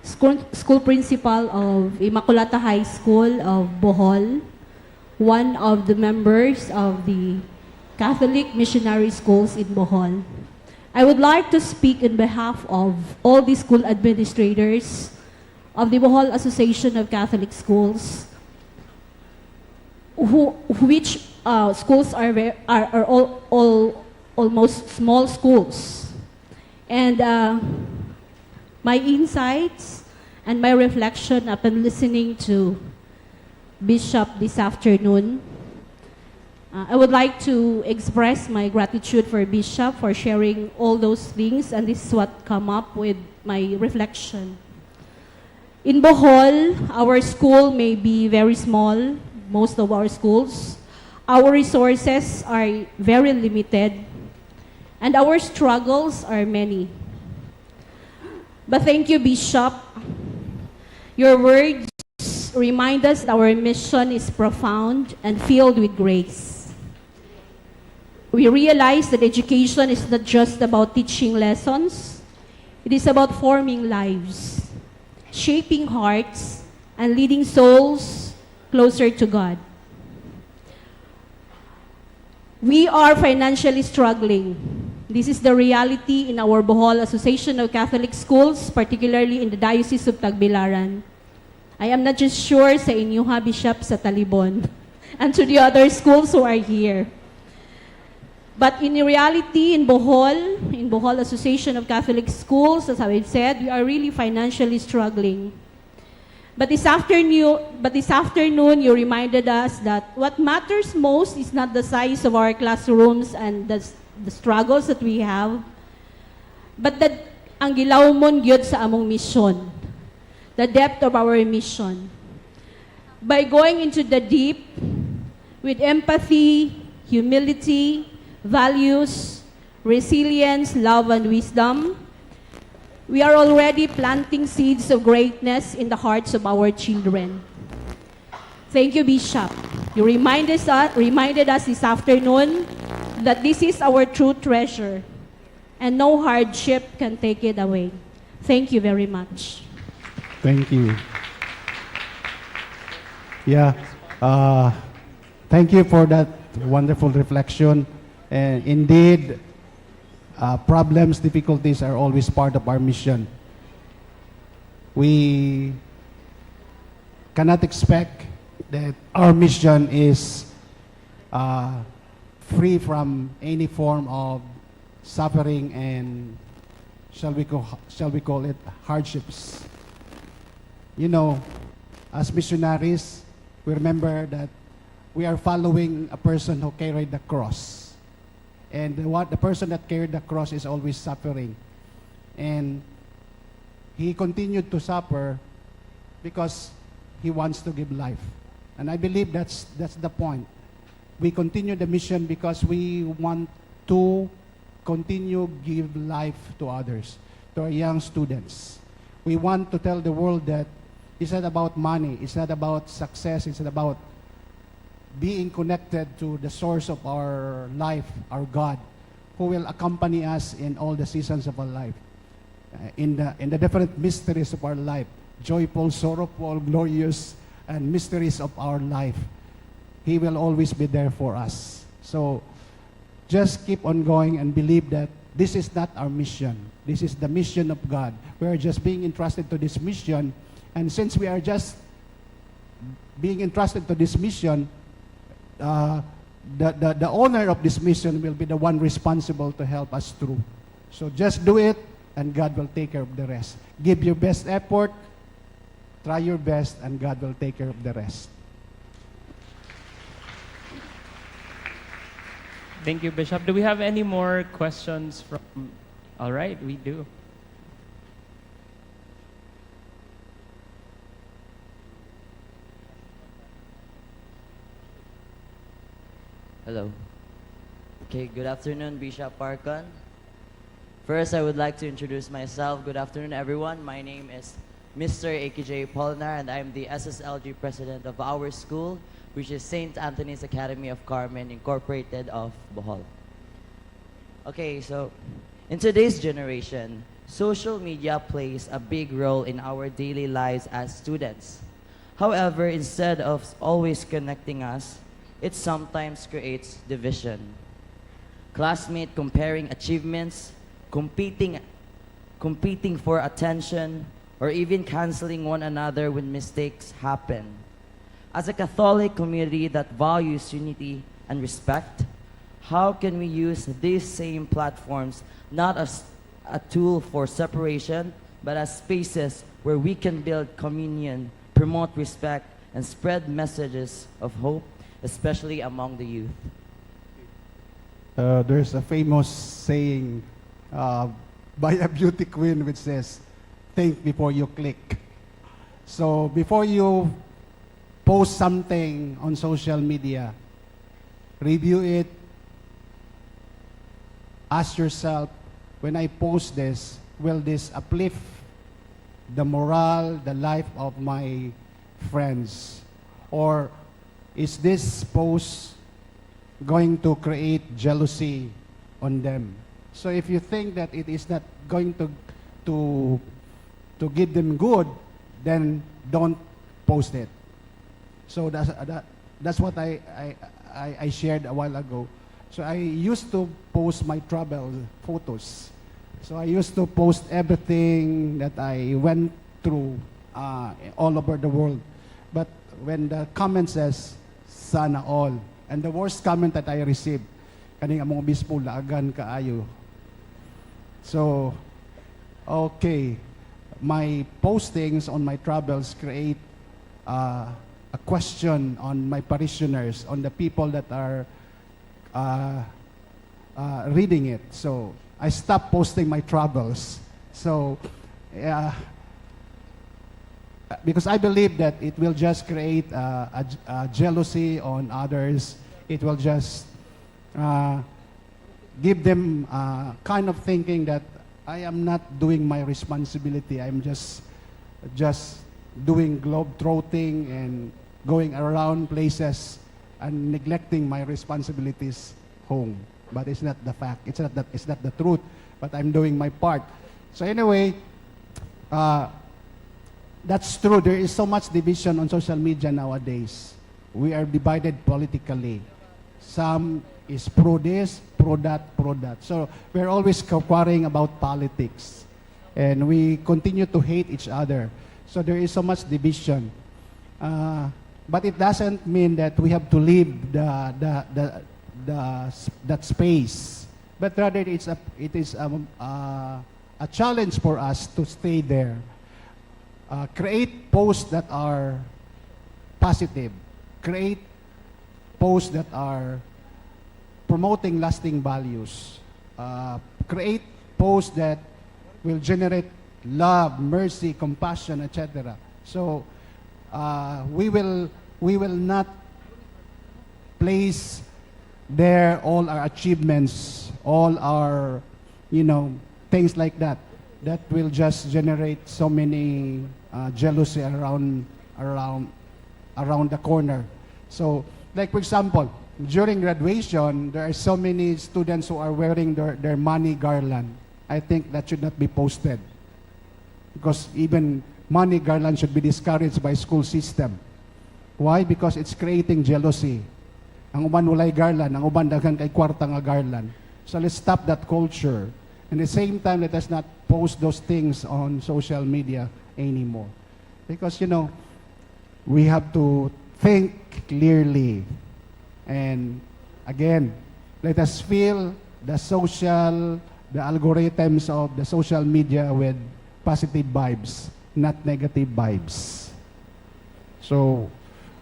school principal of Immaculata High School of Bohol, one of the members of the Catholic Missionary Schools in Bohol. I would like to speak in behalf of all the school administrators of the Bohol Association of Catholic Schools, which schools are all almost small schools. And my insights and my reflection upon listening to Bishop this afternoon, I would like to express my gratitude for Bishop for sharing all those things, and this is what come up with my reflection. In Bohol, our school may be very small, most of our schools. Our resources are very limited, and our struggles are many. But thank you, Bishop. Your words remind us that our mission is profound and filled with grace. We realize that education is not just about teaching lessons. It is about forming lives, shaping hearts, and leading souls closer to God. We are financially struggling. This is the reality in our Bohol Association of Catholic Schools, particularly in the Diocese of Tagbilaran. I am not just sure sa inyo ha, Bishop, sa Talibon, and to the other schools who are here. But in reality, in Bohol Association of Catholic Schools, as I've said, we are really financially struggling. But this afternoon, you reminded us that what matters most is not the size of our classrooms and the struggles that we have, but that ang gilawmon gyud sa among mission, the depth of our mission. By going into the deep with empathy, humility, values, resilience, love, and wisdom, we are already planting seeds of greatness in the hearts of our children. Thank you, Bishop. You reminded us this afternoon that this is our true treasure, and no hardship can take it away. Thank you very much. Thank you. Yeah. Thank you for that wonderful reflection. And indeed, problems, difficulties are always part of our mission. We cannot expect that our mission is free from any form of suffering and shall we call it hardships. You know, as missionaries, we remember that we are following a person who carried the cross. And the person that carried the cross is always suffering. And he continued to suffer because he wants to give life. And I believe that's the point. We continue the mission because we want to continue give life to others, to our young students. We want to tell the world that it's not about money, it's not about success, it's not about being connected to the source of our life, our God, who will accompany us in all the seasons of our life, in the different mysteries of our life, joyful, sorrowful, glorious, and mysteries of our life. He will always be there for us. So just keep on going and believe that this is not our mission. This is the mission of God. We are just being entrusted to this mission. And since we are just being entrusted to this mission, the owner of this mission will be the one responsible to help us through. So just do it, and God will take care of the rest. Give your best effort, try your best, and God will take care of the rest. Thank you, Bishop. Do we have any more questions from... All right, we do. Hello. Okay, good afternoon, Bishop Parkon. First, I would like to introduce myself. Good afternoon, everyone. My name is Mr. AKJ Polinar, and I'm the SSLG president of our school, which is St. Anthony's Academy of Carmen, Incorporated of Bohol. Okay, so in today's generation, social media plays a big role in our daily lives as students. However, instead of always connecting us, it sometimes creates division. Classmates comparing achievements, competing for attention, or even canceling one another when mistakes happen. As a Catholic community that values unity and respect, how can we use these same platforms not as a tool for separation, but as spaces where we can build communion, promote respect, and spread messages of hope, especially among the youth? There's a famous saying by a beauty queen which says, think before you click. So before you post something on social media, review it, ask yourself, when I post this, will this uplift the morale, the life of my friends? Or is this post going to create jealousy on them? So if you think that it is not going to give them good, then don't post it. So that's what I shared a while ago. So I used to post my travel photos. So I used to post everything that I went through all over the world. But when the comment says, sana all, and the worst comment that I received, kaning among obispo, laagan kaayo. So, okay, my postings on my travels create a question on my parishioners, on the people that are reading it. So I stopped posting my travels. So because I believe that it will just create a jealousy on others. It will just give them kind of thinking that I am not doing my responsibility. I'm just doing globe-trotting and going around places and neglecting my responsibilities home. But it's not the fact. It's not the truth. But I'm doing my part. So anyway, that's true. There is so much division on social media nowadays. We are divided politically. Some is pro this, pro that, pro that. So we're always quarreling about politics. And we continue to hate each other. So there is so much division. But it doesn't mean that we have to leave that space. But rather it is a challenge for us to stay there. Create posts that are positive. Create posts that are promoting lasting values. Create posts that will generate love, mercy, compassion, etc. So we will not place there all our achievements, all our things like that. That will just generate so many jealousy around the corner. So, like for example, during graduation, there are so many students who are wearing their money garland. I think that should not be posted. Because even money garland should be discouraged by school system. Why? Because it's creating jealousy. Ang uban walay garland, ang uban daghan kay kwarta nga garland. So let's stop that culture. And at the same time, let us not post those things on social media anymore. Because, we have to think clearly. And again, let us fill the algorithms of the social media with positive vibes, not negative vibes. So,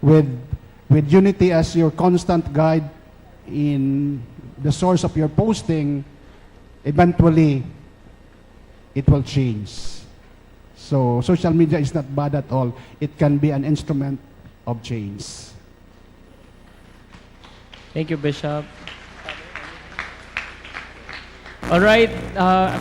with unity as your constant guide in the source of your posting, eventually, it will change. So, social media is not bad at all. It can be an instrument of change. Thank you, Bishop. All right,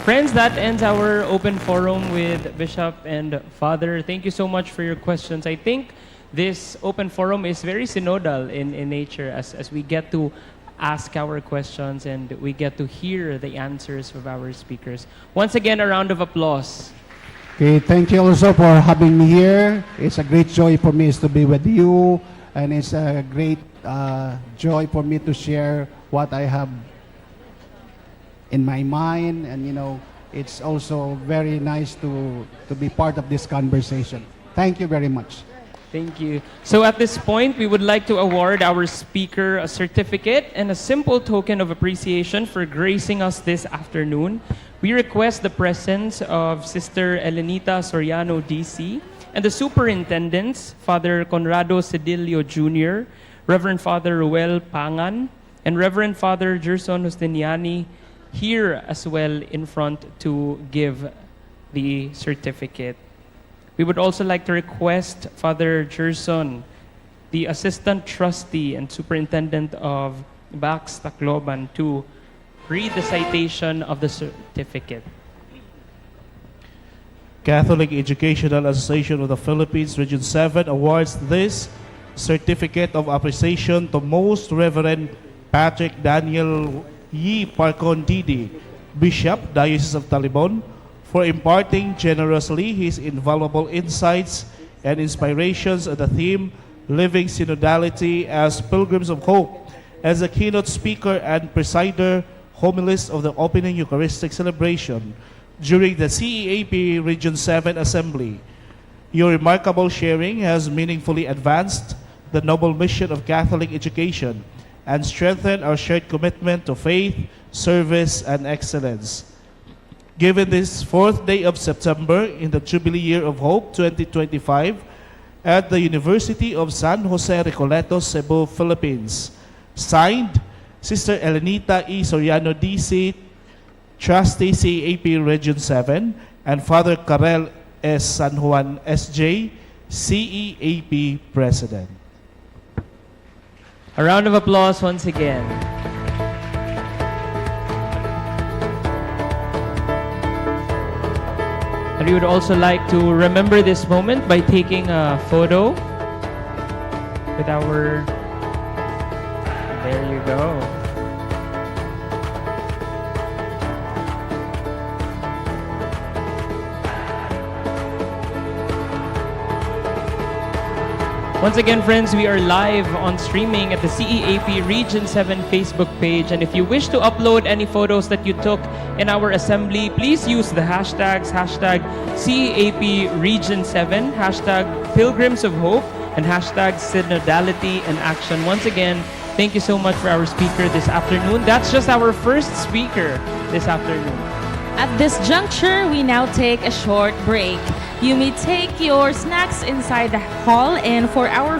friends, that ends our open forum with Bishop and Father. Thank you so much for your questions. I think this open forum is very synodal in nature as we get to ask our questions and we get to hear the answers of our speakers. Once again, a round of applause. Okay, thank you also for having me here. It's a great joy for me to be with you, and it's a great joy for me to share what I have in my mind, and it's also very nice to be part of this conversation. Thank you very much. Thank you. So at this point, we would like to award our speaker a certificate and a simple token of appreciation for gracing us this afternoon. We request the presence of Sister Elenita Soriano, DC, and the superintendents, Father Conrado Cedillo Jr., Reverend Father Ruel Pangan, and Reverend Father Gerson Justiniani, here as well in front to give the certificate. We would also like to request Father Gerson, the Assistant Trustee and Superintendent of Bax Tacloban, to read the citation of the certificate. Catholic Educational Association of the Philippines, Region 7, awards this certificate of appreciation to Most Reverend Patrick Daniel Yi Parcon Didi, Bishop, Diocese of Talibon, for imparting generously his invaluable insights and inspirations on the theme Living Synodality as Pilgrims of Hope as the keynote speaker and presider homilist of the opening Eucharistic celebration during the CEAP Region 7 Assembly. Your remarkable sharing has meaningfully advanced the noble mission of Catholic education and strengthened our shared commitment to faith, service, and excellence. Given this 4th day of September in the Jubilee Year of Hope 2025 at the University of San Jose Recoletos, Cebu, Philippines. Signed, Sister Elenita E. Soriano, D.C., Trustee CEAP Region 7, and Father Karel S. San Juan, S.J., CEAP President. A round of applause once again. And we would also like to remember this moment by taking a photo with our... There you go. Once again, friends, we are live on streaming at the CEAP Region 7 Facebook page. And if you wish to upload any photos that you took in our assembly, please use the hashtags, hashtag CEAP Region 7, hashtag Pilgrims of Hope, and hashtag Synodality in Action. Once again, thank you so much for our speaker this afternoon. That's just our first speaker this afternoon. At this juncture, we now take a short break. You may take your snacks inside the hall, and for our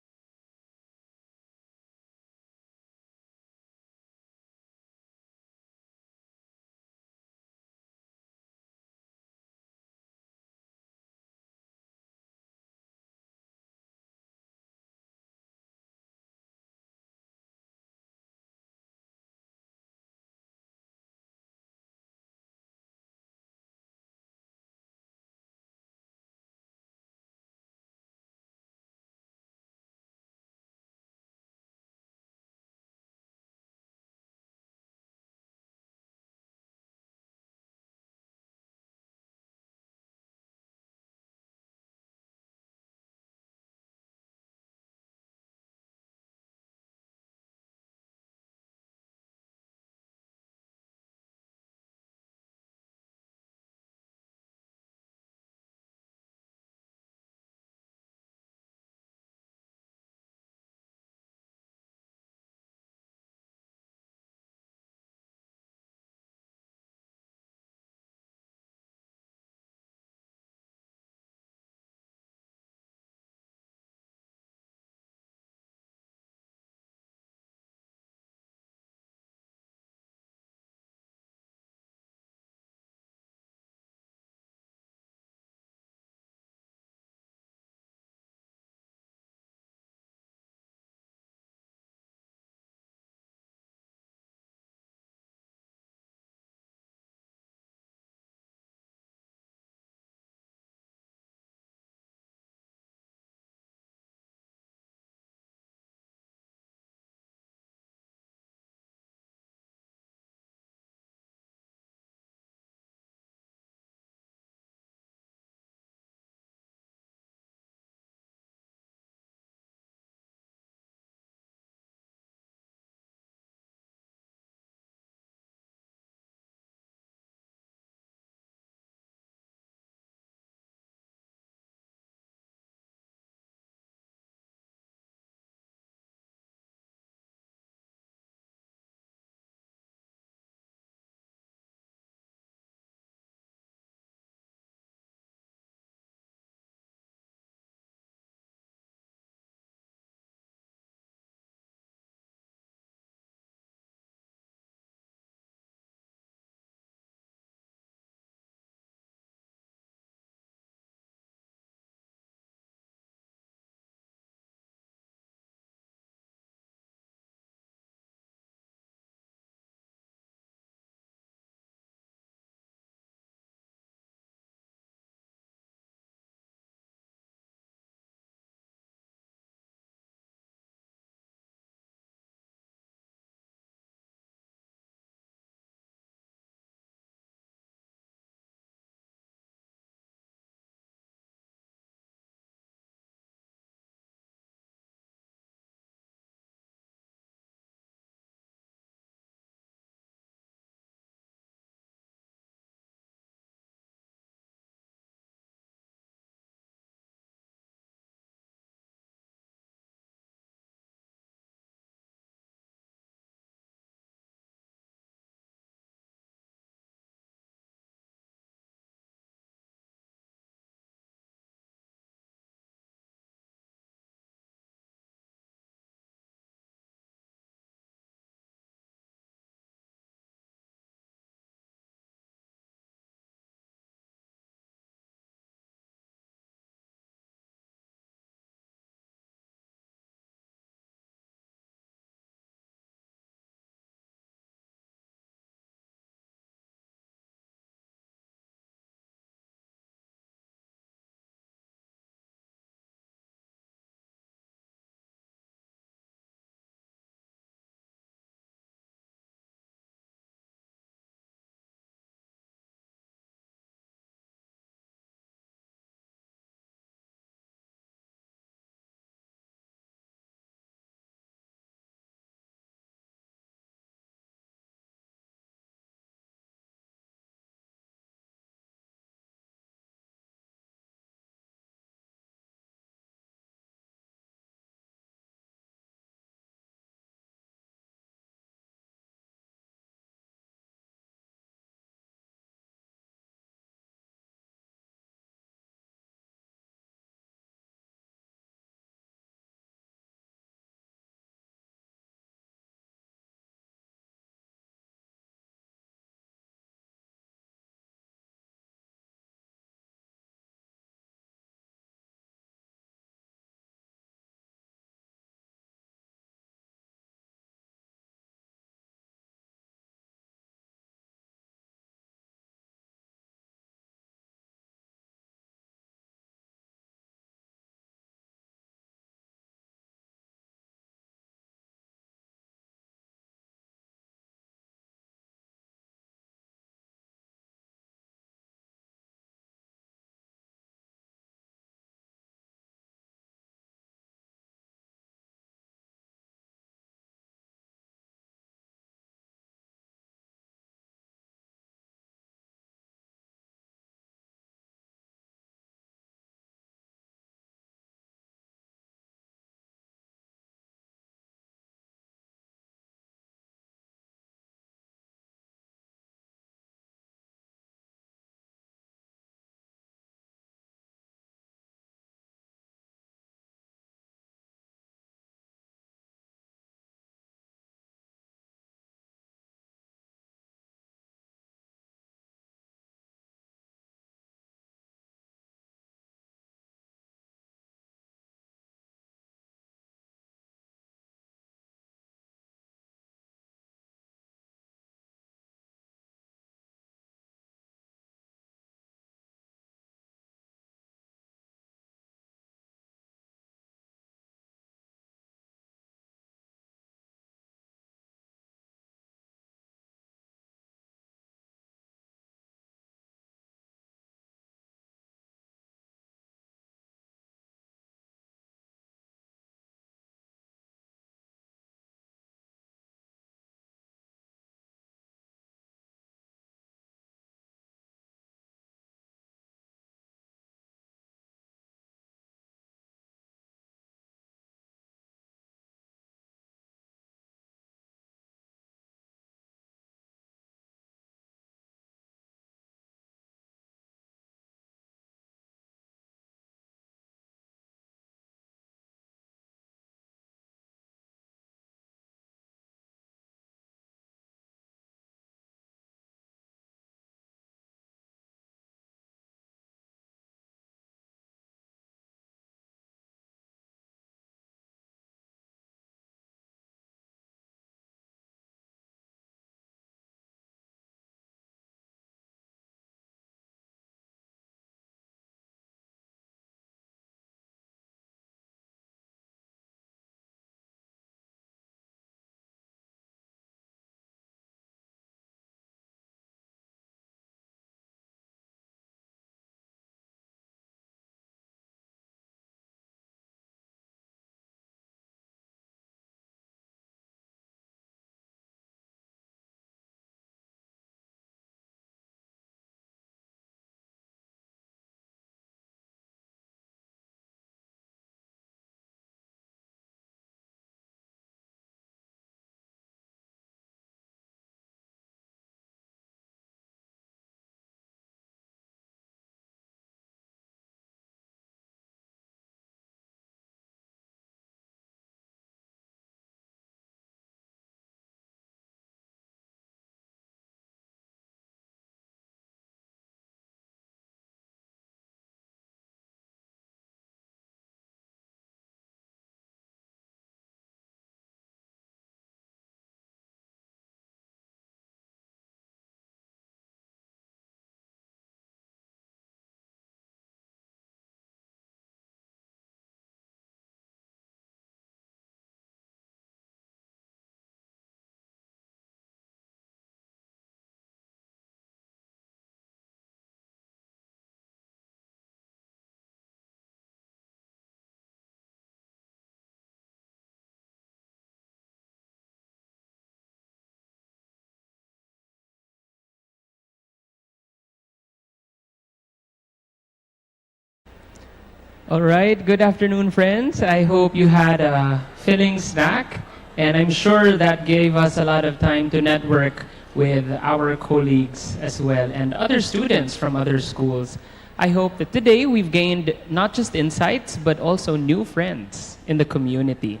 All right, good afternoon, friends. I hope you had a filling snack, and I'm sure that gave us a lot of time to network with our colleagues as well and other students from other schools. I hope that today we've gained not just insights, but also new friends in the community.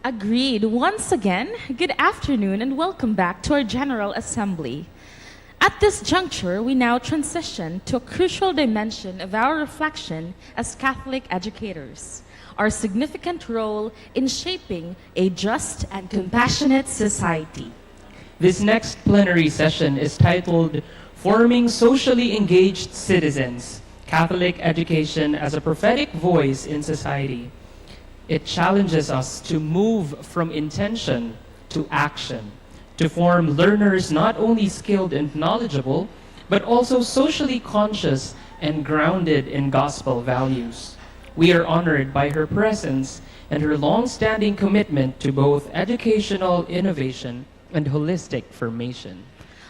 Agreed. Once again, good afternoon and welcome back to our General Assembly. At this juncture, we now transition to a crucial dimension of our reflection as Catholic educators, our significant role in shaping a just and compassionate society. This next plenary session is titled Forming Socially Engaged Citizens, Catholic Education as a Prophetic Voice in Society. It challenges us to move from intention to action, to form learners not only skilled and knowledgeable, but also socially conscious and grounded in gospel values. We are honored by her presence and her long-standing commitment to both educational innovation and holistic formation.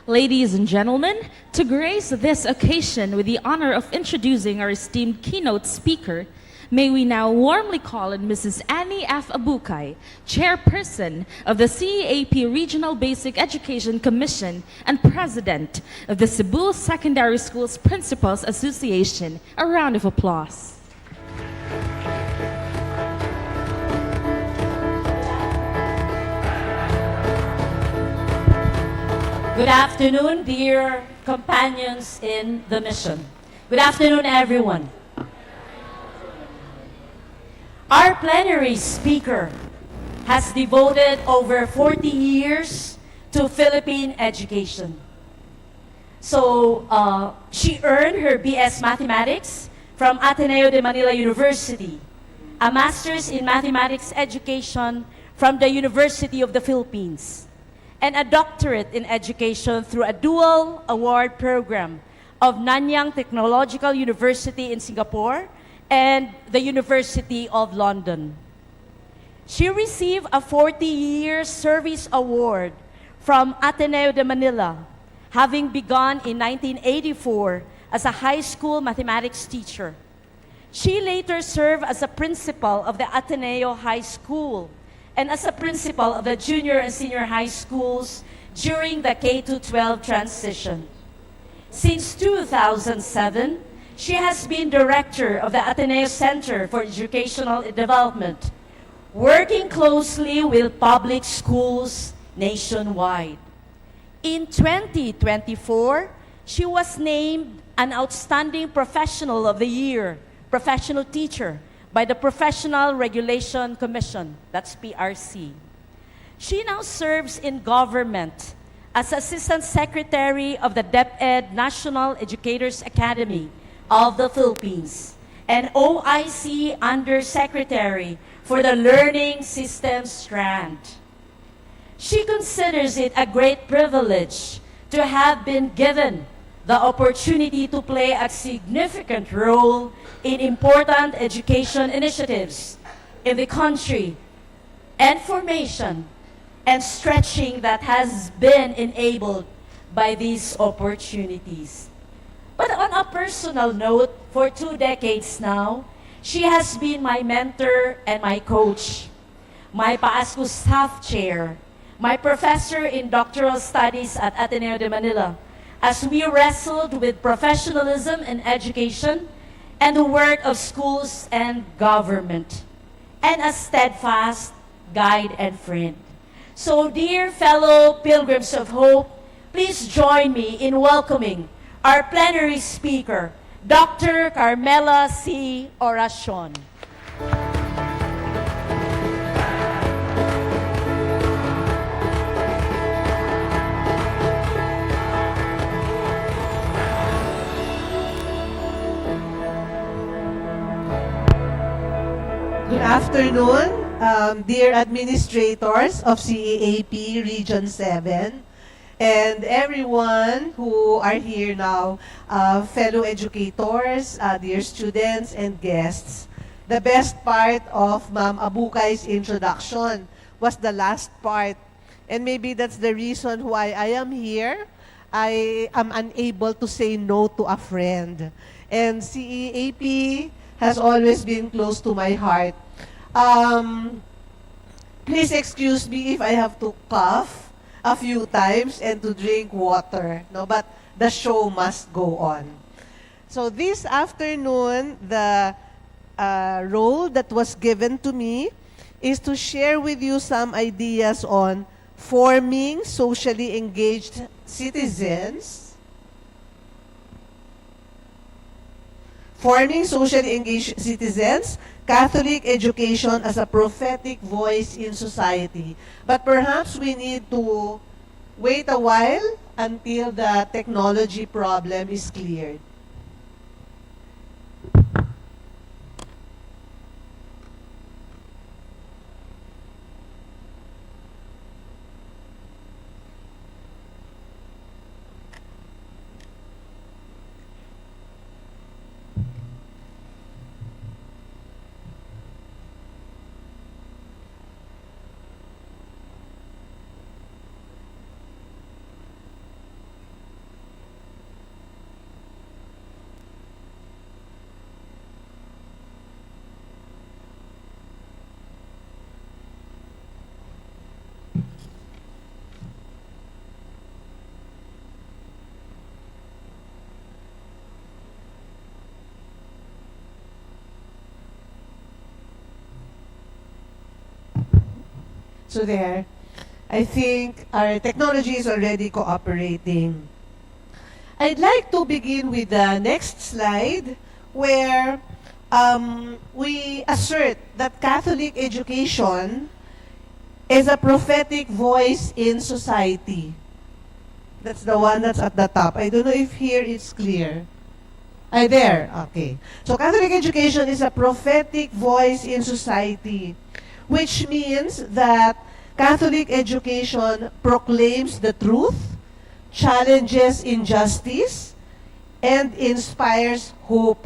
Ladies and gentlemen, to grace this occasion with the honor of introducing our esteemed keynote speaker, may we now warmly call on Mrs. Annie F. Abukay, Chairperson of the CEAP Regional Basic Education Commission and President of the Cebu Secondary Schools Principals Association. A round of applause. Good afternoon, dear companions in the mission. Good afternoon, everyone. Our plenary speaker has devoted over 40 years to Philippine education. So she earned her BS Mathematics from Ateneo de Manila University, a Master's in Mathematics Education from the University of the Philippines, and a doctorate in education through a dual award program of Nanyang Technological University in Singapore and the University of London. She received a 40-year service award from Ateneo de Manila, having begun in 1984 as a high school mathematics teacher. She later served as a principal of the Ateneo High School and as a principal of the junior and senior high schools during the K-12 transition. Since 2007, she has been director of the Recoletos Center for Educational Development, working closely with public schools nationwide. In 2024, she was named an Outstanding Professional of the Year, Professional Teacher, by the Professional Regulation Commission, that's PRC. She now serves in government as Assistant Secretary of the DepEd National Educators Academy of the Philippines and OIC Undersecretary for the Learning Systems Strand. She considers it a great privilege to have been given the opportunity to play a significant role in important education initiatives in the country and formation and stretching that has been enabled by these opportunities. But on a personal note, for 2 decades now, she has been my mentor and my coach, my PASCO staff chair, my professor in doctoral studies at Ateneo de Manila, as we wrestled with professionalism in education and the work of schools and government, and a steadfast guide and friend. So, dear fellow Pilgrims of Hope, please join me in welcoming our plenary speaker, Dr. Carmela C. Oracion. Good afternoon, dear administrators of CEAP Region 7, and everyone who are here now, fellow educators, dear students and guests. The best part of Ma'am Abukay's introduction was the last part, and maybe that's the reason why I am here. I am unable to say no to a friend. And CEAP has always been close to my heart. Please excuse me if I have to cough a few times and to drink water, no? But the show must go on. So this afternoon, the role that was given to me is to share with you some ideas on forming socially engaged citizens, Catholic education as a prophetic voice in society. But perhaps we need to wait a while until the technology problem is cleared. So there, I think our technology is already cooperating. I'd like to begin with the next slide where we assert that Catholic education is a prophetic voice in society. That's the one that's at the top. I don't know if here it's clear. There. Okay. So Catholic education is a prophetic voice in society, which means that Catholic education proclaims the truth, challenges injustice, and inspires hope.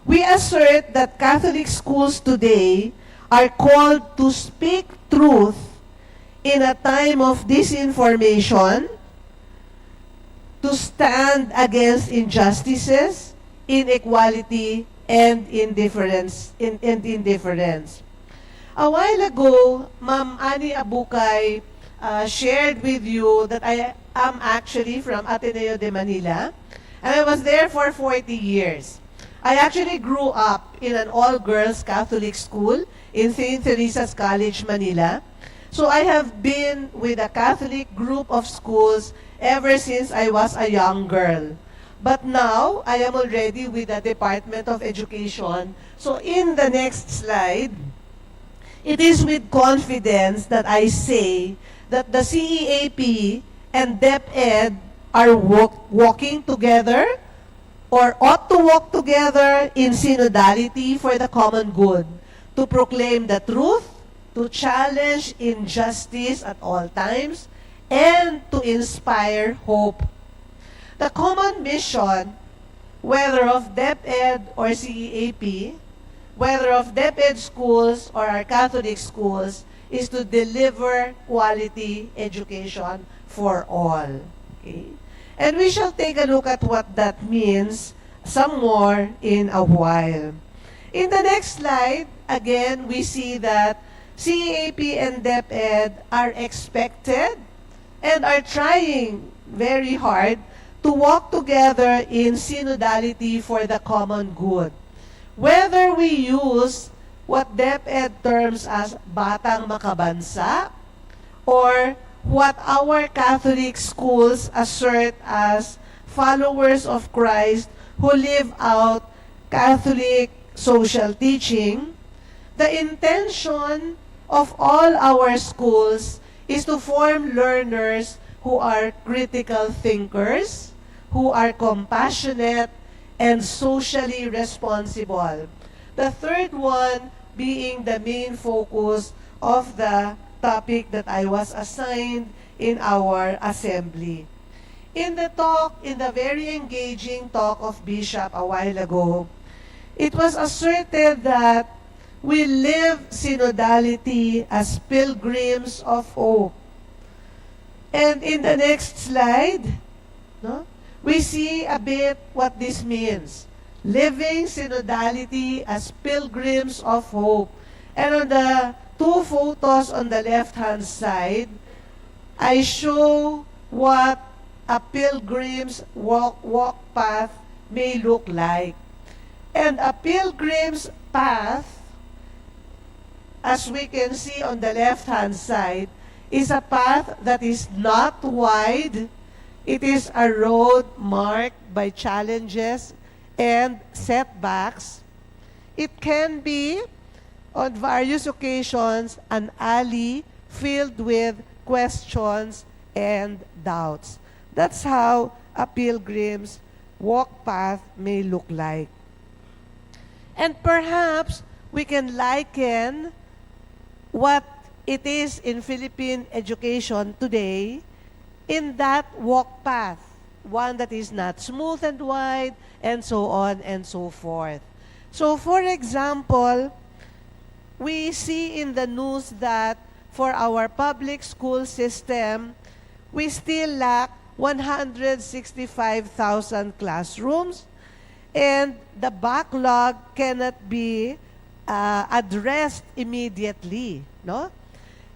We assert that Catholic schools today are called to speak truth in a time of disinformation, to stand against injustices, inequality, and indifference. A while ago, Ma'am Annie Abukay shared with you that I am actually from Ateneo de Manila, and I was there for 40 years. I actually grew up in an all-girls Catholic school in St. Teresa's College, Manila. So I have been with a Catholic group of schools ever since I was a young girl. But now, I am already with the Department of Education. So in the next slide, it is with confidence that I say that the CEAP and DepEd are walking together or ought to walk together in synodality for the common good, to proclaim the truth, to challenge injustice at all times, and to inspire hope. The common mission, whether of DepEd or CEAP, whether of DepEd schools or our Catholic schools, is to deliver quality education for all. Okay? And we shall take a look at what that means some more in a while. In the next slide, again, we see that CEAP and DepEd are expected and are trying very hard to walk together in synodality for the common good. Whether we use what DepEd terms as batang makabansa or what our Catholic schools assert as followers of Christ who live out Catholic social teaching, the intention of all our schools is to form learners who are critical thinkers, who are compassionate, and socially responsible. The third one being the main focus of the topic that I was assigned in our assembly. In the very engaging talk of Bishop a while ago, it was asserted that we live synodality as pilgrims of hope. And in the next slide, we see a bit what this means. Living Synodality as Pilgrims of Hope. And on the two photos on the left-hand side, I show what a pilgrim's walk path may look like. And a pilgrim's path, as we can see on the left-hand side, is a path that is not wide. It is a road marked by challenges and setbacks. It can be, on various occasions, an alley filled with questions and doubts. That's how a pilgrim's walk path may look like. And perhaps we can liken what it is in Philippine education today in that walk path, one that is not smooth and wide, and so on and so forth. So, for example, we see in the news that for our public school system, we still lack 165,000 classrooms, and the backlog cannot be addressed immediately, no?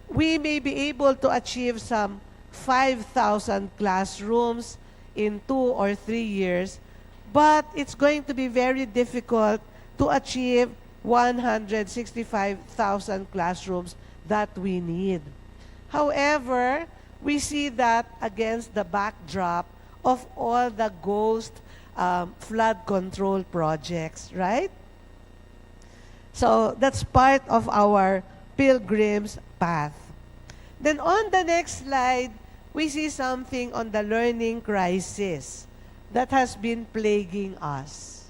We may be able to achieve some 5,000 classrooms in 2 or 3 years, but it's going to be very difficult to achieve 165,000 classrooms that we need. However, we see that against the backdrop of all the ghost flood control projects, right? So that's part of our pilgrim's path. Then on the next slide, we see something on the learning crisis that has been plaguing us.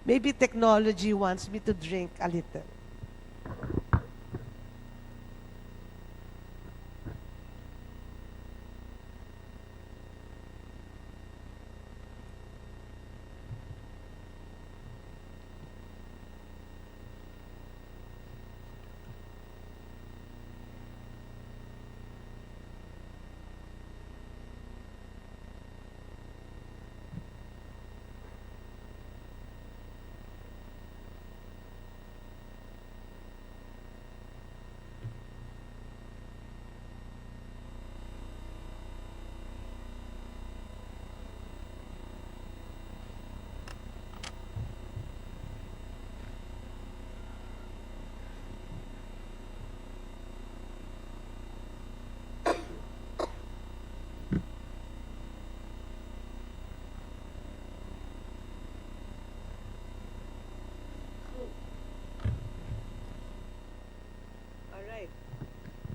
Maybe technology wants me to drink a little.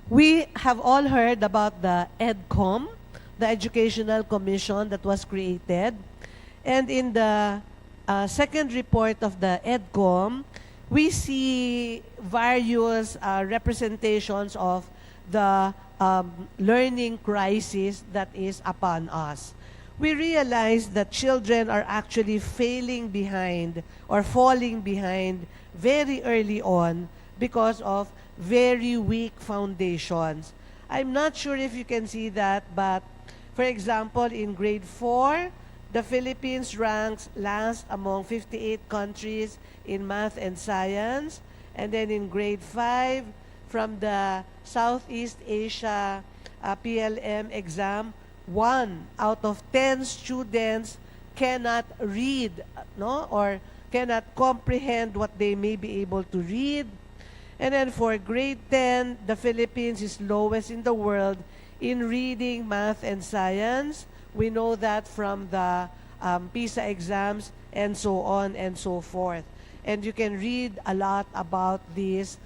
We have all heard about the EDCOM, the Educational Commission that was created. And in the second report of the EDCOM, we see various representations of the learning crisis that is upon us. We realize that children are actually failing behind or falling behind very early on because of very weak foundations. I'm not sure if you can see that, but for example, in grade 4, the Philippines ranks last among 58 countries in math and science. And then in grade 5, from the Southeast Asia PLM exam, 1 out of 10 students cannot read, no, or cannot comprehend what they may be able to read. And then for grade 10, the Philippines is lowest in the world in reading, math, and science. We know that from the PISA exams and so on and so forth. And you can read a lot about this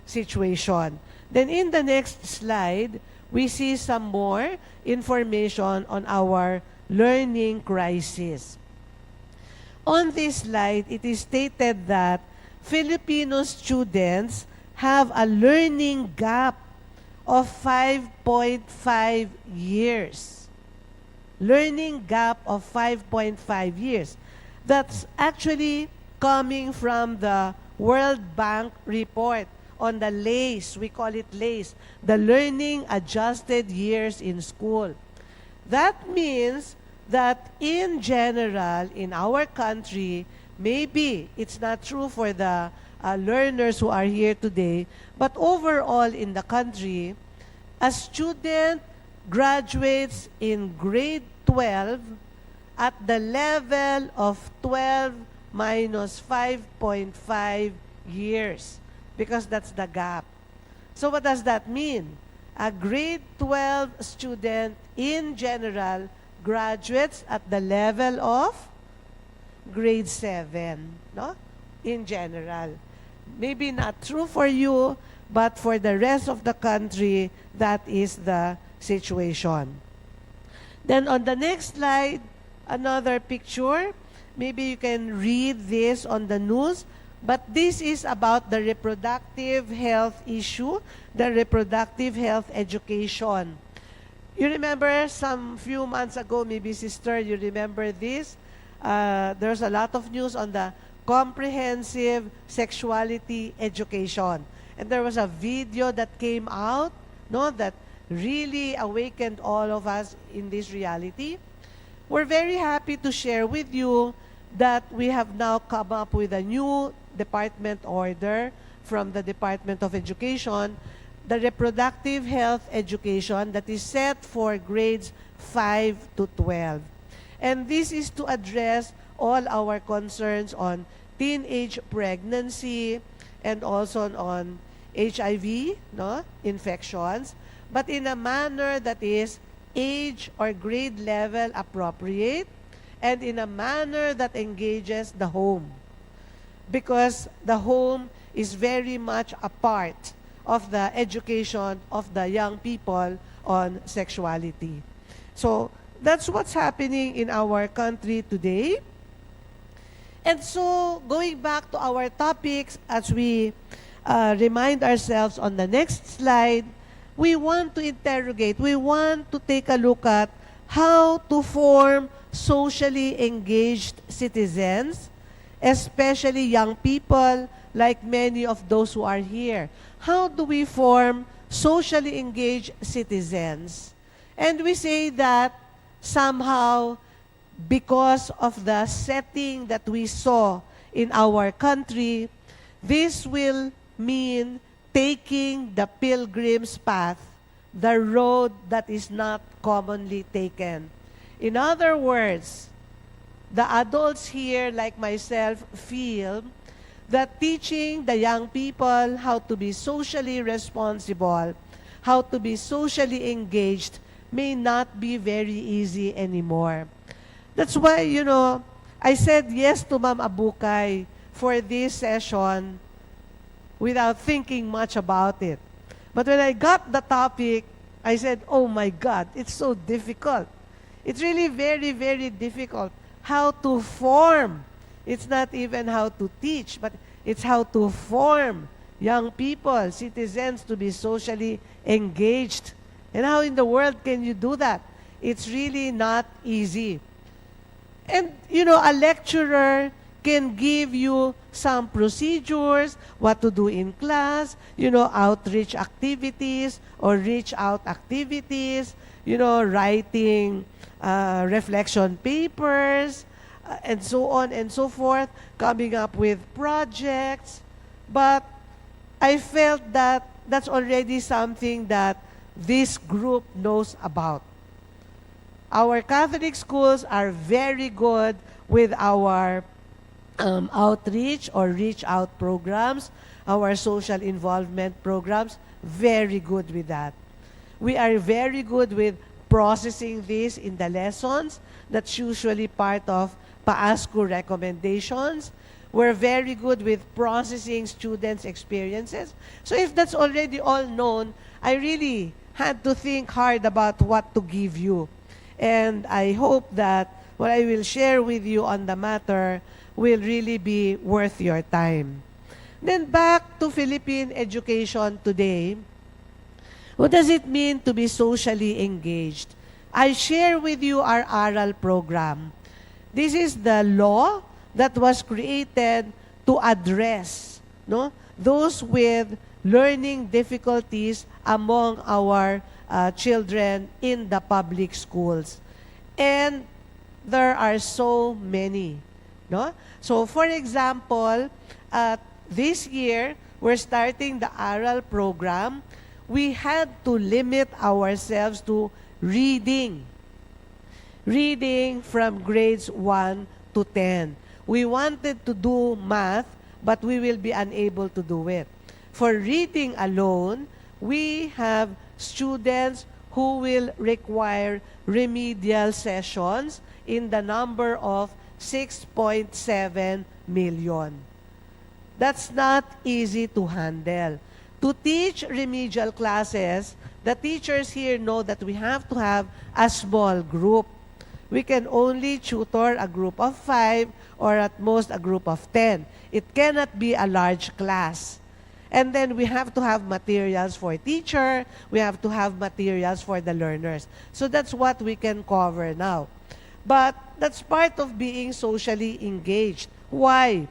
situation. Then in the next slide, we see some more information on our learning crisis. On this slide, it is stated that Filipino students have a learning gap of 5.5 years. Learning gap of 5.5 years. That's actually coming from the World Bank report on the LACE. We call it LACE, the Learning Adjusted Years in School. That means that in general, in our country, maybe it's not true for the learners who are here today, but overall in the country, a student graduates in grade 12 at the level of 12 minus 5.5 years, because that's the gap. So what does that mean? A grade 12 student in general graduates at the level of grade 7, no? In general. Maybe not true for you, but for the rest of the country, that is the situation. Then on the next slide, another picture. Maybe you can read this on the news, but this is about the reproductive health issue, the reproductive health education. You remember some few months ago, maybe sister, you remember this? There's a lot of news on the comprehensive sexuality education. And there was a video that came out, no, that really awakened all of us in this reality. We're very happy to share with you that we have now come up with a new department order from the Department of Education, the reproductive health education that is set for grades 5 to 12. And this is to address all our concerns on teenage pregnancy and also on HIV, no, infections, but in a manner that is age or grade level appropriate and in a manner that engages the home. Because the home is very much a part of the education of the young people on sexuality. So that's what's happening in our country today. And so going back to our topics, as we remind ourselves on the next slide, we want to interrogate, we want to take a look at how to form socially engaged citizens, especially young people like many of those who are here. How do we form socially engaged citizens? And we say that somehow because of the setting that we saw in our country, this will mean taking the pilgrim's path, the road that is not commonly taken. In other words, the adults here, like myself, feel that teaching the young people how to be socially responsible, how to be socially engaged, may not be very easy anymore. That's why, I said yes to Ma'am Abukay for this session without thinking much about it. But when I got the topic, I said, oh my God, it's so difficult. It's really very, very difficult how to form. It's not even how to teach, but it's how to form young people, citizens, to be socially engaged. And how in the world can you do that? It's really not easy. And, a lecturer can give you some procedures, what to do in class, outreach activities or reach out activities, writing reflection papers, and so on and so forth, coming up with projects. But I felt that that's already something that this group knows about. Our Catholic schools are very good with our outreach or reach out programs, our social involvement programs, very good with that. We are very good with processing this in the lessons. That's usually part of PAASCO recommendations. We're very good with processing students' experiences. So if that's already all known, I really had to think hard about what to give you. And I hope that what I will share with you on the matter will really be worth your time. Then back to Philippine education today. What does it mean to be socially engaged? I share with you our ARAL program. This is the law that was created to address those with learning difficulties among our children in the public schools. And there are so many. No? So for example, this year, we're starting the ARAL program. We had to limit ourselves to reading. Reading from grades 1 to 10. We wanted to do math, but we will be unable to do it. For reading alone, we have students who will require remedial sessions in the number of 6.7 million. That's not easy to handle. To teach remedial classes, the teachers here know that we have to have a small group. We can only tutor a group of 5 or at most a group of 10. It cannot be a large class. And then we have to have materials for teacher, we have to have materials for the learners. So that's what we can cover now. But that's part of being socially engaged. Why?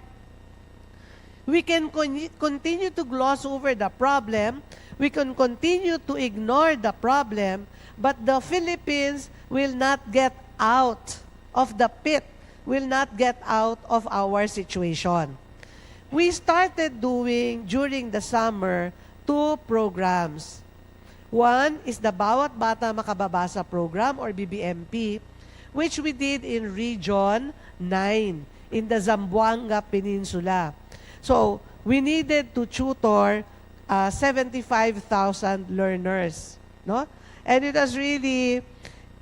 We can continue to gloss over the problem, we can continue to ignore the problem, but the Philippines will not get out of the pit, will not get out of our situation. We started doing, during the summer, 2 programs. One is the Bawat Bata Makababasa program or BBMP, which we did in Region 9 in the Zamboanga Peninsula. So, we needed to tutor 75,000 learners. No? And it was really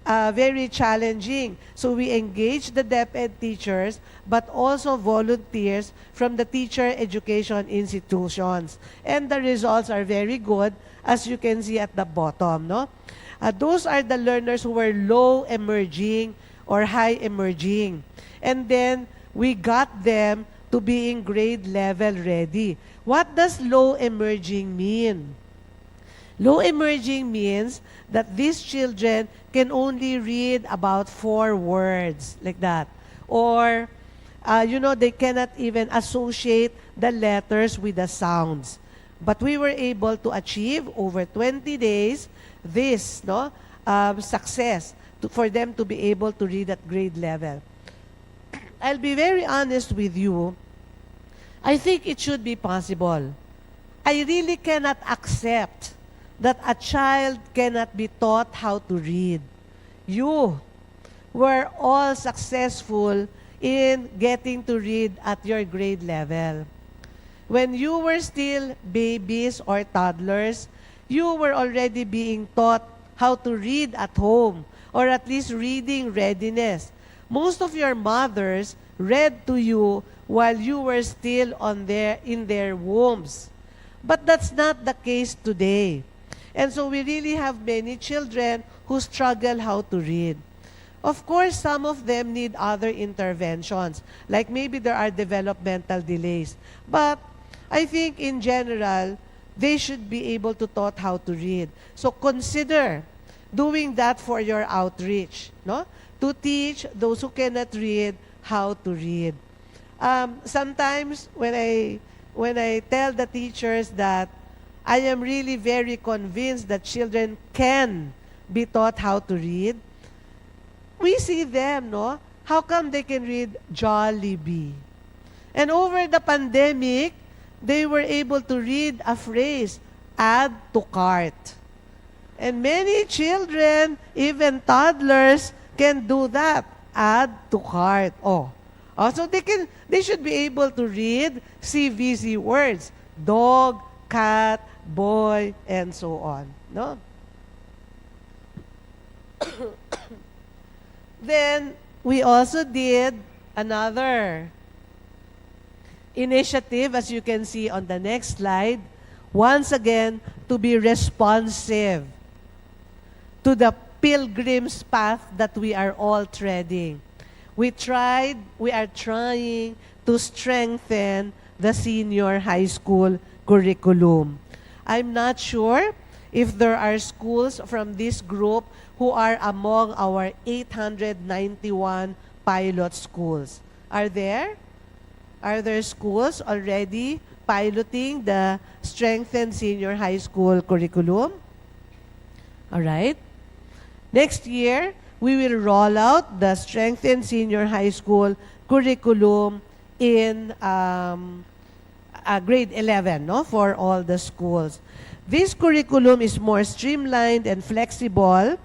very challenging. So we engaged the DepEd teachers, but also volunteers from the teacher education institutions. And the results are very good, as you can see at the bottom. No? Those are the learners who were low emerging or high emerging. And then we got them to being grade level ready. What does low emerging mean? Low emerging means that these children can only read about 4 words, like that. Or, they cannot even associate the letters with the sounds. But we were able to achieve over 20 days this success for them to be able to read at grade level. I'll be very honest with you. I think it should be possible. I really cannot accept that a child cannot be taught how to read. You were all successful in getting to read at your grade level. When you were still babies or toddlers, you were already being taught how to read at home, or at least reading readiness. Most of your mothers read to you while you were still in their wombs. But that's not the case today. And so we really have many children who struggle how to read. Of course, some of them need other interventions, like maybe there are developmental delays. But I think in general, they should be able to taught how to read. So consider doing that for your outreach, no? To teach those who cannot read how to read. Sometimes when I tell the teachers that I am really very convinced that children can be taught how to read, we see them, no? How come they can read Jollibee? And over the pandemic, they were able to read a phrase, add to cart. And many children, even toddlers, can do that, add to cart. So they should be able to read CVC words, dog, cat, boy, and so on. No? Then, we also did another initiative, as you can see on the next slide, once again, to be responsive to the pilgrim's path that we are all treading. We are trying to strengthen the senior high school curriculum. I'm not sure if there are schools from this group who are among our 891 pilot schools. Are there? Are there schools already piloting the strengthened senior high school curriculum? All right. Next year, we will roll out the strengthened senior high school curriculum in grade 11, no, for all the schools. This curriculum is more streamlined and flexible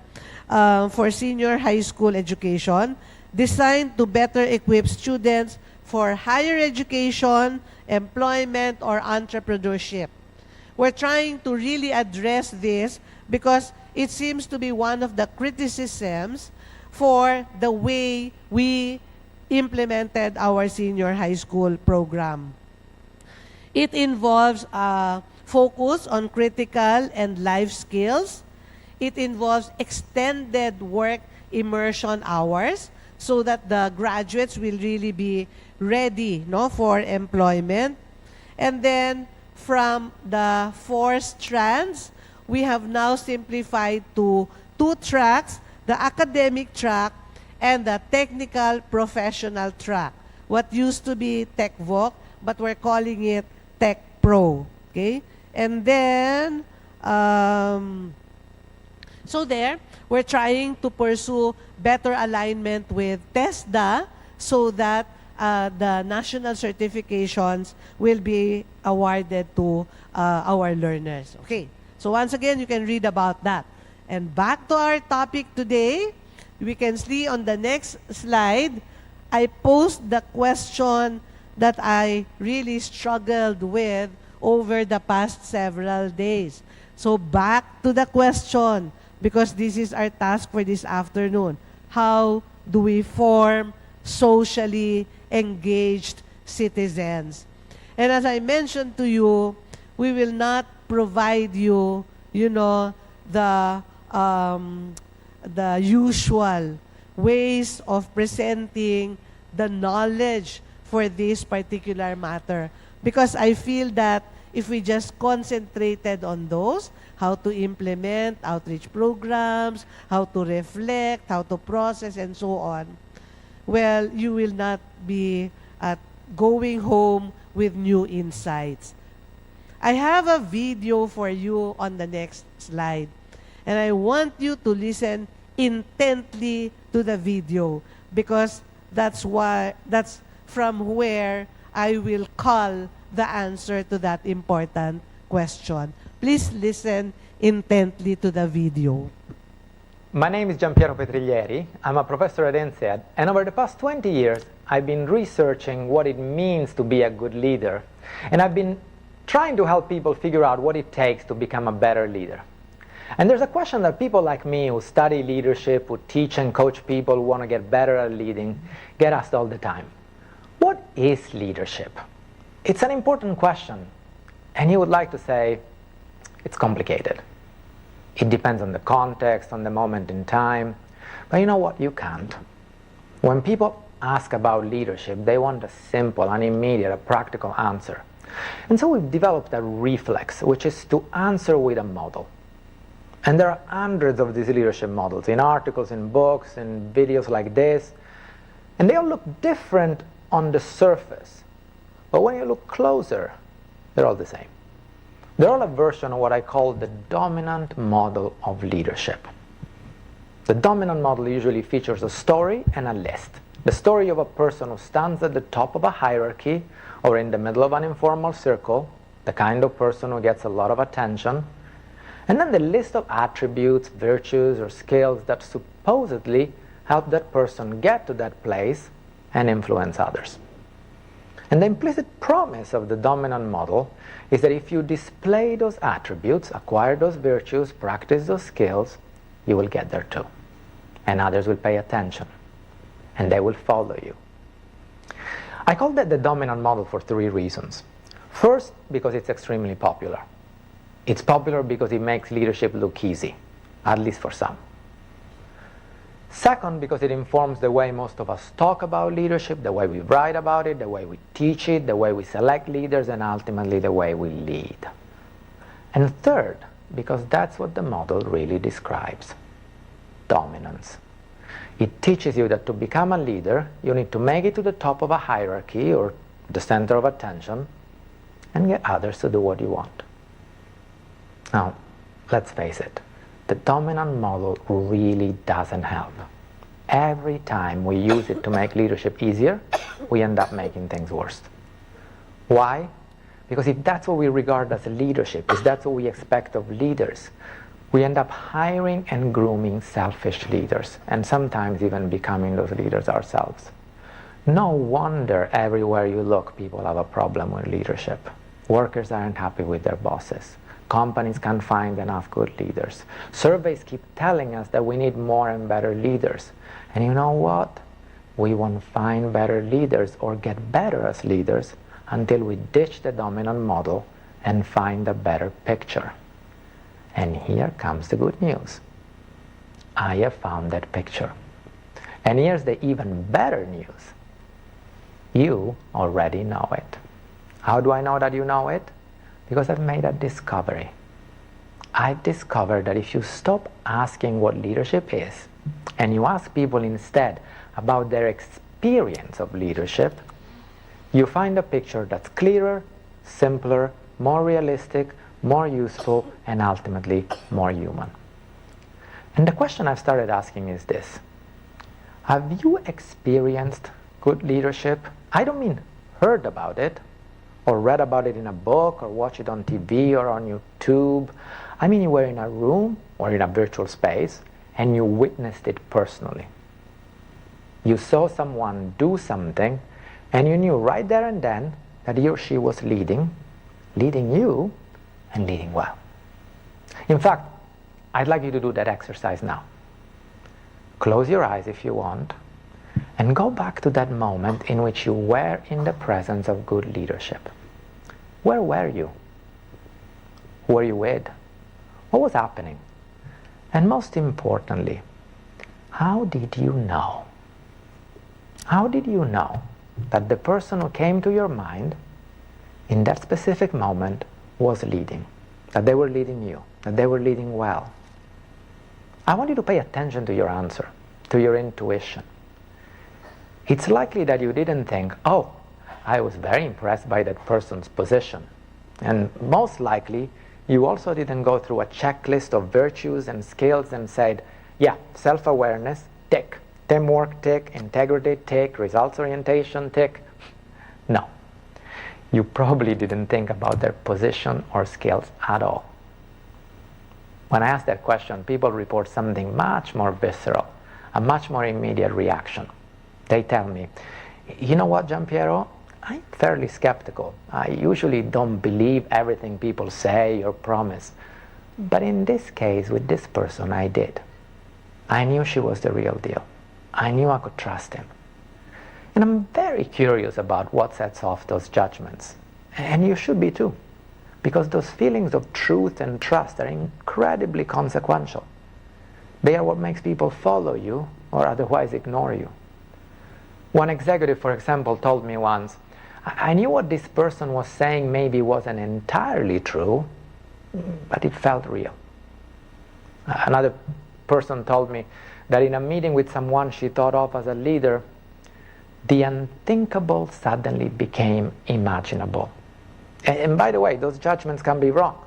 for senior high school education, designed to better equip students for higher education, employment, or entrepreneurship. We're trying to really address this because it seems to be one of the criticisms for the way we implemented our senior high school program. It involves a focus on critical and life skills. It involves extended work immersion hours so that the graduates will really be ready, no, for employment. And then from the 4 strands, we have now simplified to 2 tracks, the academic track and the technical professional track. What used to be Tech Voc, but we're calling it Tech Pro. Okay? And then, so there, we're trying to pursue better alignment with TESDA so that the national certifications will be awarded to our learners. Okay, so once again, you can read about that. And back to our topic today, we can see on the next slide, I posed the question that I really struggled with over the past several days. So back to the question, because this is our task for this afternoon. How do we form socially engaged citizens? And as I mentioned to you, we will not provide you, the usual ways of presenting the knowledge for this particular matter. Because I feel that if we just concentrated on those, how to implement outreach programs, how to reflect, how to process, and so on, well, you will not be going home with new insights. I have a video for you on the next slide, and I want you to listen intently to the video because that's from where I will call the answer to that important question. Please listen intently to the video. My name is Giampiero Petriglieri. I'm a professor at INSEAD, and over the past 20 years, I've been researching what it means to be a good leader. And I've been trying to help people figure out what it takes to become a better leader. And there's a question that people like me who study leadership, who teach and coach people who want to get better at leading, get asked all the time. What is leadership? It's an important question. And you would like to say, it's complicated. It depends on the context, on the moment in time. But you know what? You can't. When people ask about leadership, they want a simple, an immediate, a practical answer. And so we've developed a reflex, which is to answer with a model. And there are hundreds of these leadership models in articles, in books, in videos like this. And they all look different on the surface. But when you look closer, they're all the same. They're all a version of what I call the dominant model of leadership. The dominant model usually features a story and a list. The story of a person who stands at the top of a hierarchy or in the middle of an informal circle, the kind of person who gets a lot of attention. And then the list of attributes, virtues, or skills that supposedly help that person get to that place and influence others. And the implicit promise of the dominant model is that if you display those attributes, acquire those virtues, practice those skills, you will get there too. And others will pay attention. And they will follow you. I call that the dominant model for 3 reasons. First, because it's extremely popular. It's popular because it makes leadership look easy, at least for some. Second, because it informs the way most of us talk about leadership, the way we write about it, the way we teach it, the way we select leaders, and ultimately the way we lead. And third, because that's what the model really describes: dominance. It teaches you that to become a leader, you need to make it to the top of a hierarchy or the center of attention and get others to do what you want. Now, let's face it, the dominant model really doesn't help. every time we use it to make leadership easier, we end up making things worse. Why? Because if that's what we regard as leadership, if that's what we expect of leaders, we end up hiring and grooming selfish leaders, and sometimes even becoming those leaders ourselves. No wonder everywhere you look, people have a problem with leadership. Workers aren't happy with their bosses. Companies can't find enough good leaders. Surveys keep telling us that we need more and better leaders. And you know what? We won't find better leaders or get better as leaders until we ditch the dominant model and find a better picture. And here comes the good news. I have found that picture. And here's the even better news. You already know it. How do I know that you know it? Because I've made a discovery. I've discovered that if you stop asking what leadership is, and you ask people instead about their experience of leadership, you find a picture that's clearer, simpler, more realistic, more useful, and ultimately more human. And the question I've started asking is this. Have you experienced good leadership? I don't mean heard about it, or read about it in a book, or watch it on TV or on YouTube. I mean you were in a room or in a virtual space and you witnessed it personally. You saw someone do something and you knew right there and then that he or she was leading you, and leading well. In fact, I'd like you to do that exercise now. Close your eyes if you want, and go back to that moment in which you were in the presence of good leadership. Where were you? Who were you with? What was happening? And most importantly, how did you know? How did you know that the person who came to your mind in that specific moment was leading? That they were leading you, that they were leading well? I want you to pay attention to your answer, to your intuition. It's likely that you didn't think, oh, I was very impressed by that person's position. And most likely, you also didn't go through a checklist of virtues and skills and said, yeah, self-awareness, tick. Teamwork, tick. Integrity, tick. Results orientation, tick. No. You probably didn't think about their position or skills at all. When I ask that question, people report something much more visceral, a much more immediate reaction. They tell me, you know what, Giampiero? I'm fairly skeptical. I usually don't believe everything people say or promise. But in this case, with this person, I did. I knew she was the real deal. I knew I could trust him. And I'm very curious about what sets off those judgments. And you should be too. Because those feelings of truth and trust are incredibly consequential. They are what makes people follow you or otherwise ignore you. One executive, for example, told me once, I knew what this person was saying maybe wasn't entirely true, but it felt real. Another person told me that in a meeting with someone she thought of as a leader, the unthinkable suddenly became imaginable. And by the way, those judgments can be wrong.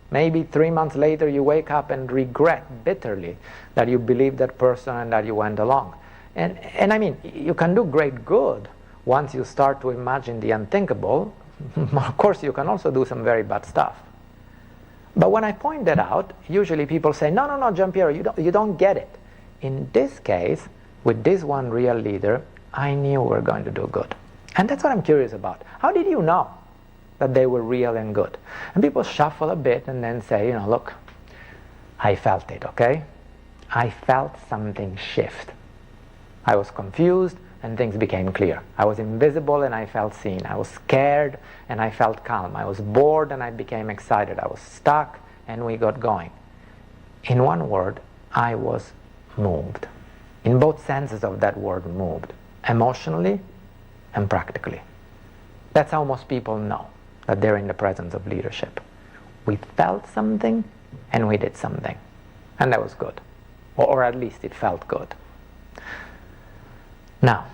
Maybe 3 months later you wake up and regret bitterly that you believed that person and that you went along. And I mean, you can do great good once you start to imagine the unthinkable. Of course, you can also do some very bad stuff. But when I point that out, usually people say, no, Giampiero, you don't get it. In this case, with this one real leader, I knew we were going to do good. And that's what I'm curious about. How did you know that they were real and good? And people shuffle a bit and then say, look, I felt it, okay? I felt something shift. I was confused and things became clear. I was invisible and I felt seen. I was scared and I felt calm. I was bored and I became excited. I was stuck and we got going. In one word, I was moved. In both senses of that word, moved. Emotionally and practically. That's how most people know that they're in the presence of leadership. We felt something and we did something. And that was good. Or at least it felt good. Now,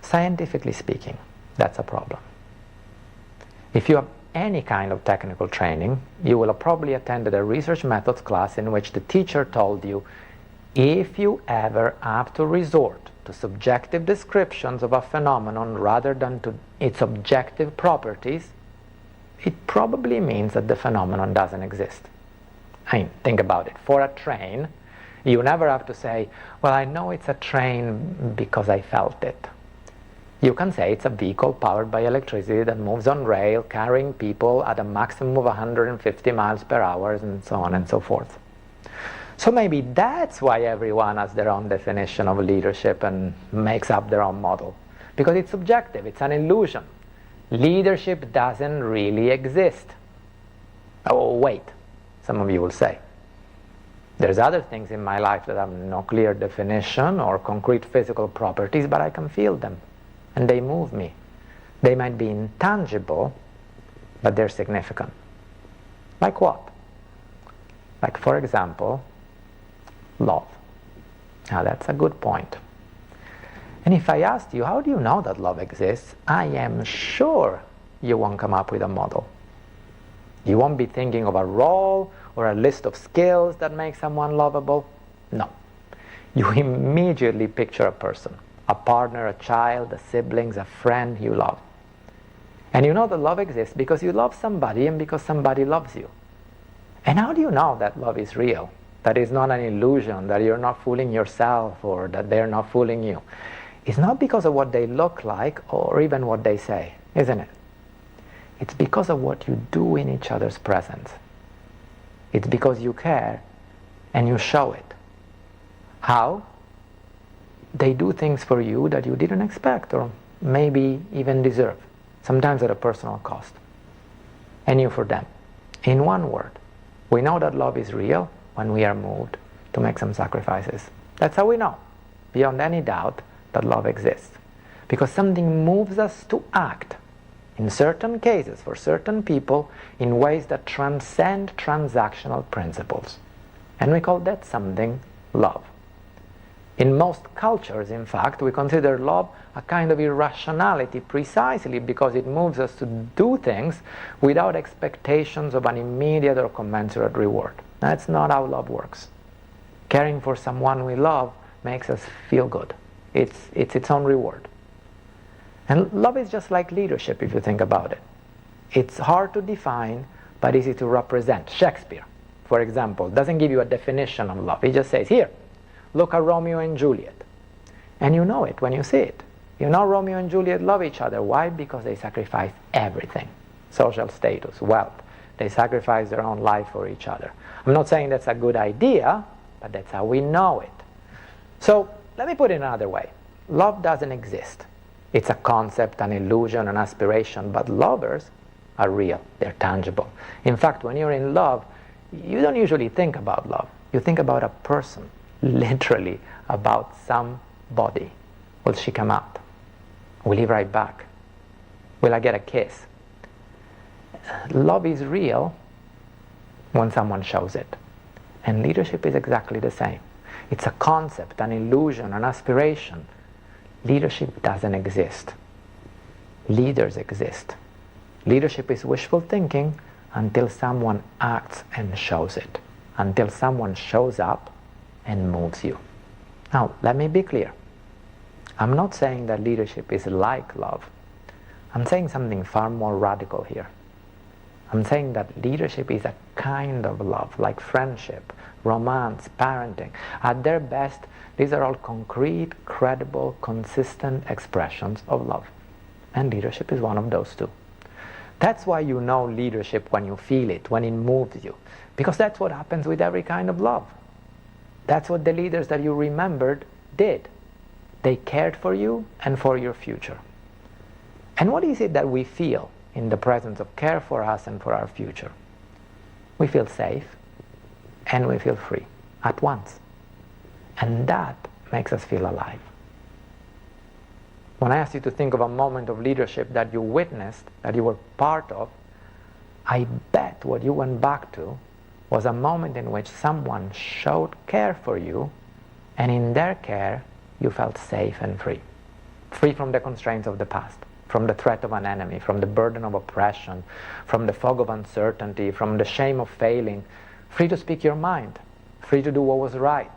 scientifically speaking, that's a problem. If you have any kind of technical training, you will have probably attended a research methods class in which the teacher told you, If you ever have to resort to subjective descriptions of a phenomenon rather than to its objective properties, it probably means that the phenomenon doesn't exist. I mean, think about it. For a train, you never have to say, well, I know it's a train because I felt it. You can say it's a vehicle powered by electricity that moves on rail, carrying people at a maximum of 150 miles per hour, and so on and so forth. So maybe that's why everyone has their own definition of leadership and makes up their own model. Because it's subjective, it's an illusion. Leadership doesn't really exist. Oh, wait, some of you will say. There's other things in my life that have no clear definition or concrete physical properties, but I can feel them, and they move me. They might be intangible, but they're significant. Like what? Like, for example, love. Now, that's a good point. And if I asked you, how do you know that love exists? I am sure you won't come up with a model. You won't be thinking of a role or a list of skills that make someone lovable. No. You immediately picture a person, a partner, a child, a siblings, a friend you love. And you know that love exists because you love somebody and because somebody loves you. And how do you know that love is real? That it's not an illusion, that you're not fooling yourself or that they're not fooling you? It's not because of what they look like or even what they say, isn't it? It's because of what you do in each other's presence. It's because you care and you show it. How? They do things for you that you didn't expect or maybe even deserve, sometimes at a personal cost. And you for them. In one word, we know that love is real when we are moved to make some sacrifices. That's how we know, beyond any doubt, that love exists. Because something moves us to act, in certain cases, for certain people, in ways that transcend transactional principles. And we call that something love. In most cultures, in fact, we consider love a kind of irrationality precisely because it moves us to do things without expectations of an immediate or commensurate reward. That's not how love works. Caring for someone we love makes us feel good. It's its own reward. And love is just like leadership if you think about it. It's hard to define, but easy to represent. Shakespeare, for example, doesn't give you a definition of love. He just says, here, look at Romeo and Juliet. And you know it when you see it. You know Romeo and Juliet love each other. Why? Because they sacrifice everything. Social status, wealth. They sacrifice their own life for each other. I'm not saying that's a good idea, but that's how we know it. So, let me put it another way. Love doesn't exist. It's a concept, an illusion, an aspiration, but lovers are real. They're tangible. In fact, when you're in love, you don't usually think about love. You think about a person, literally about somebody. Will she come out? Will he write back? Will I get a kiss? Love is real when someone shows it. And leadership is exactly the same. It's a concept, an illusion, an aspiration. Leadership doesn't exist. Leaders exist. Leadership is wishful thinking until someone acts and shows it. Until someone shows up and moves you. Now, let me be clear. I'm not saying that leadership is like love. I'm saying something far more radical here. I'm saying that leadership is a kind of love, like friendship, romance, parenting. At their best, these are all concrete, credible, consistent expressions of love. And leadership is one of those too. That's why you know leadership when you feel it, when it moves you. Because that's what happens with every kind of love. That's what the leaders that you remembered did. They cared for you and for your future. And what is it that we feel in the presence of care for us and for our future? We feel safe and we feel free at once. And that makes us feel alive. When I asked you to think of a moment of leadership that you witnessed, that you were part of, I bet what you went back to was a moment in which someone showed care for you, and in their care, you felt safe and free. Free from the constraints of the past, from the threat of an enemy, from the burden of oppression, from the fog of uncertainty, from the shame of failing, free to speak your mind, free to do what was right,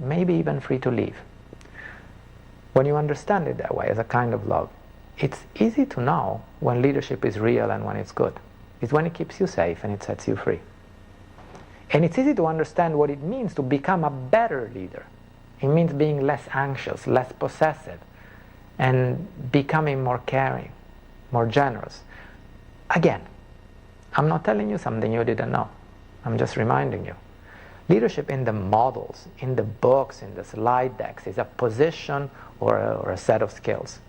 maybe even free to leave. When you understand it that way, as a kind of love, it's easy to know when leadership is real and when it's good. It's when it keeps you safe and it sets you free. And it's easy to understand what it means to become a better leader. It means being less anxious, less possessive, and becoming more caring, more generous. Again, I'm not telling you something you didn't know. I'm just reminding you. Leadership in the models, in the books, in the slide decks is a position or a set of skills.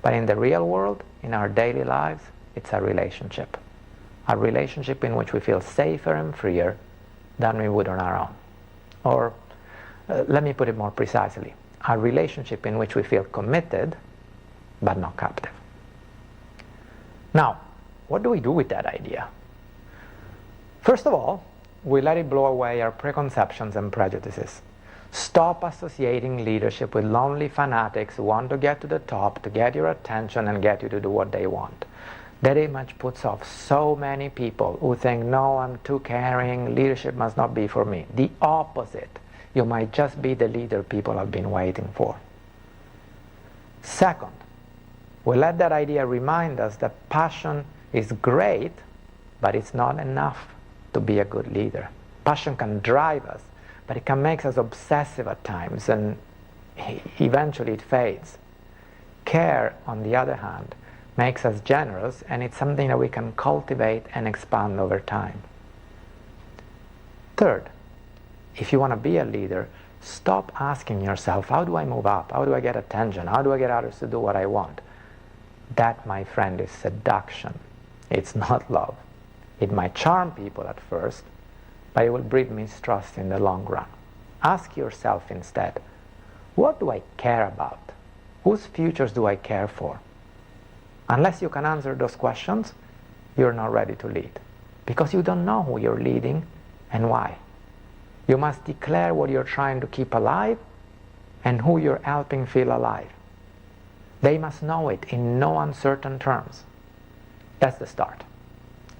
But in the real world, in our daily lives, it's a relationship. A relationship in which we feel safer and freer than we would on our own. Or, let me put it more precisely, a relationship in which we feel committed, but not captive. Now, what do we do with that idea? First of all, we let it blow away our preconceptions and prejudices. Stop associating leadership with lonely fanatics who want to get to the top, to get your attention and get you to do what they want. That image puts off so many people who think, no, I'm too caring, leadership must not be for me. The opposite. You might just be the leader people have been waiting for. Second, we let that idea remind us that passion is great, but it's not enough to be a good leader. Passion can drive us, but it can make us obsessive at times, and eventually it fades. Care, on the other hand, makes us generous, and it's something that we can cultivate and expand over time. Third, if you want to be a leader, stop asking yourself, how do I move up? How do I get attention? How do I get others to do what I want? That, my friend, is seduction. It's not love. It might charm people at first, but it will breed mistrust in the long run. Ask yourself instead, what do I care about? Whose futures do I care for? Unless you can answer those questions, you're not ready to lead, because you don't know who you're leading and why. You must declare what you're trying to keep alive and who you're helping feel alive. They must know it in no uncertain terms. That's the start.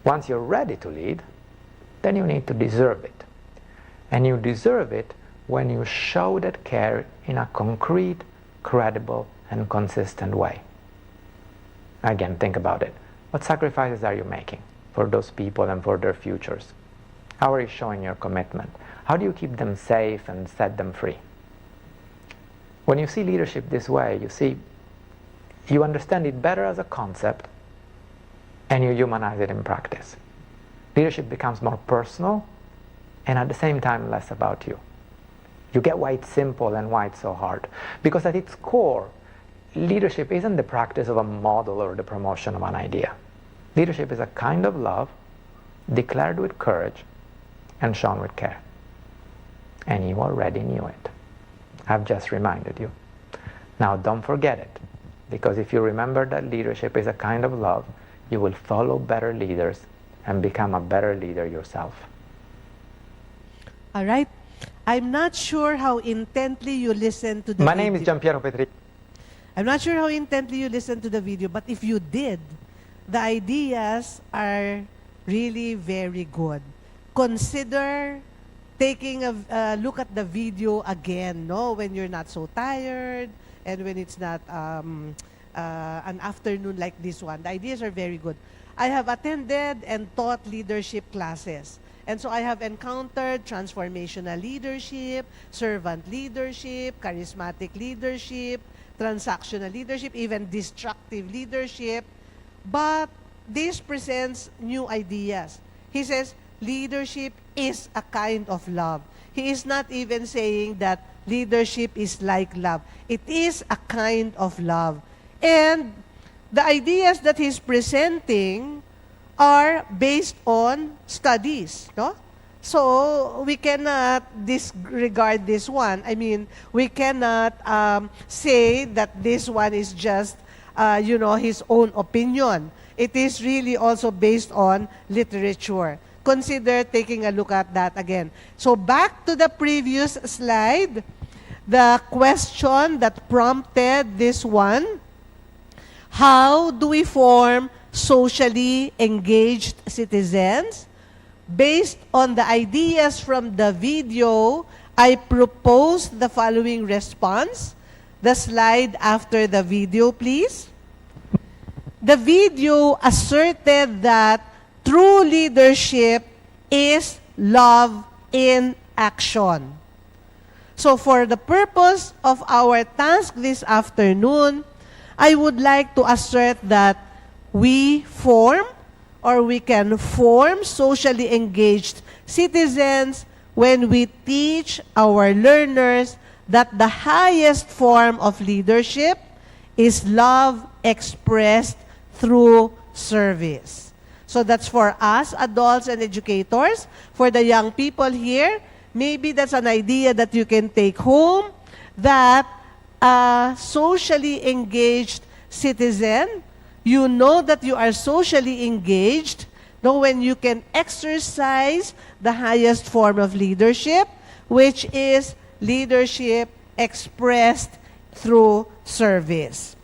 Once you're ready to lead, then you need to deserve it. And you deserve it when you show that care in a concrete, credible, and consistent way. Again, think about it. What sacrifices are you making for those people and for their futures? How are you showing your commitment? How do you keep them safe and set them free? When you see leadership this way, you understand it better as a concept, and you humanize it in practice. Leadership becomes more personal and at the same time less about you. You get why it's simple and why it's so hard. Because at its core, leadership isn't the practice of a model or the promotion of an idea. Leadership is a kind of love declared with courage and shown with care. And you already knew it. I've just reminded you. Now don't forget it, because if you remember that leadership is a kind of love, you will follow better leaders and become a better leader yourself. All right. I'm not sure how intently you listened to the My video. name is Giampiero Petri. I'm not sure how intently you listened to the video, but if you did, the ideas are really very good. Consider taking a look at the video again, no? When you're not so tired and when it's not an afternoon like this one. The ideas are very good. I have attended and taught leadership classes. And so I have encountered transformational leadership, servant leadership, charismatic leadership, transactional leadership, even destructive leadership. But this presents new ideas. He says, leadership is a kind of love. He is not even saying that leadership is like love. It is a kind of love. And the ideas that he's presenting are based on studies, no? So we cannot disregard this one. I mean, we cannot say that this one is just, his own opinion. It is really also based on literature. Consider taking a look at that again. So back to the previous slide, the question that prompted this one: how do we form socially engaged citizens? Based on the ideas from the video, I propose the following response. The slide after the video, please. The video asserted that true leadership is love in action. So for the purpose of our task this afternoon, I would like to assert that we can form socially engaged citizens when we teach our learners that the highest form of leadership is love expressed through service. So that's for us, adults and educators. For the young people here, maybe that's an idea that you can take home, that a socially engaged citizen, you know that you are socially engaged, when you can exercise the highest form of leadership, which is leadership expressed through service.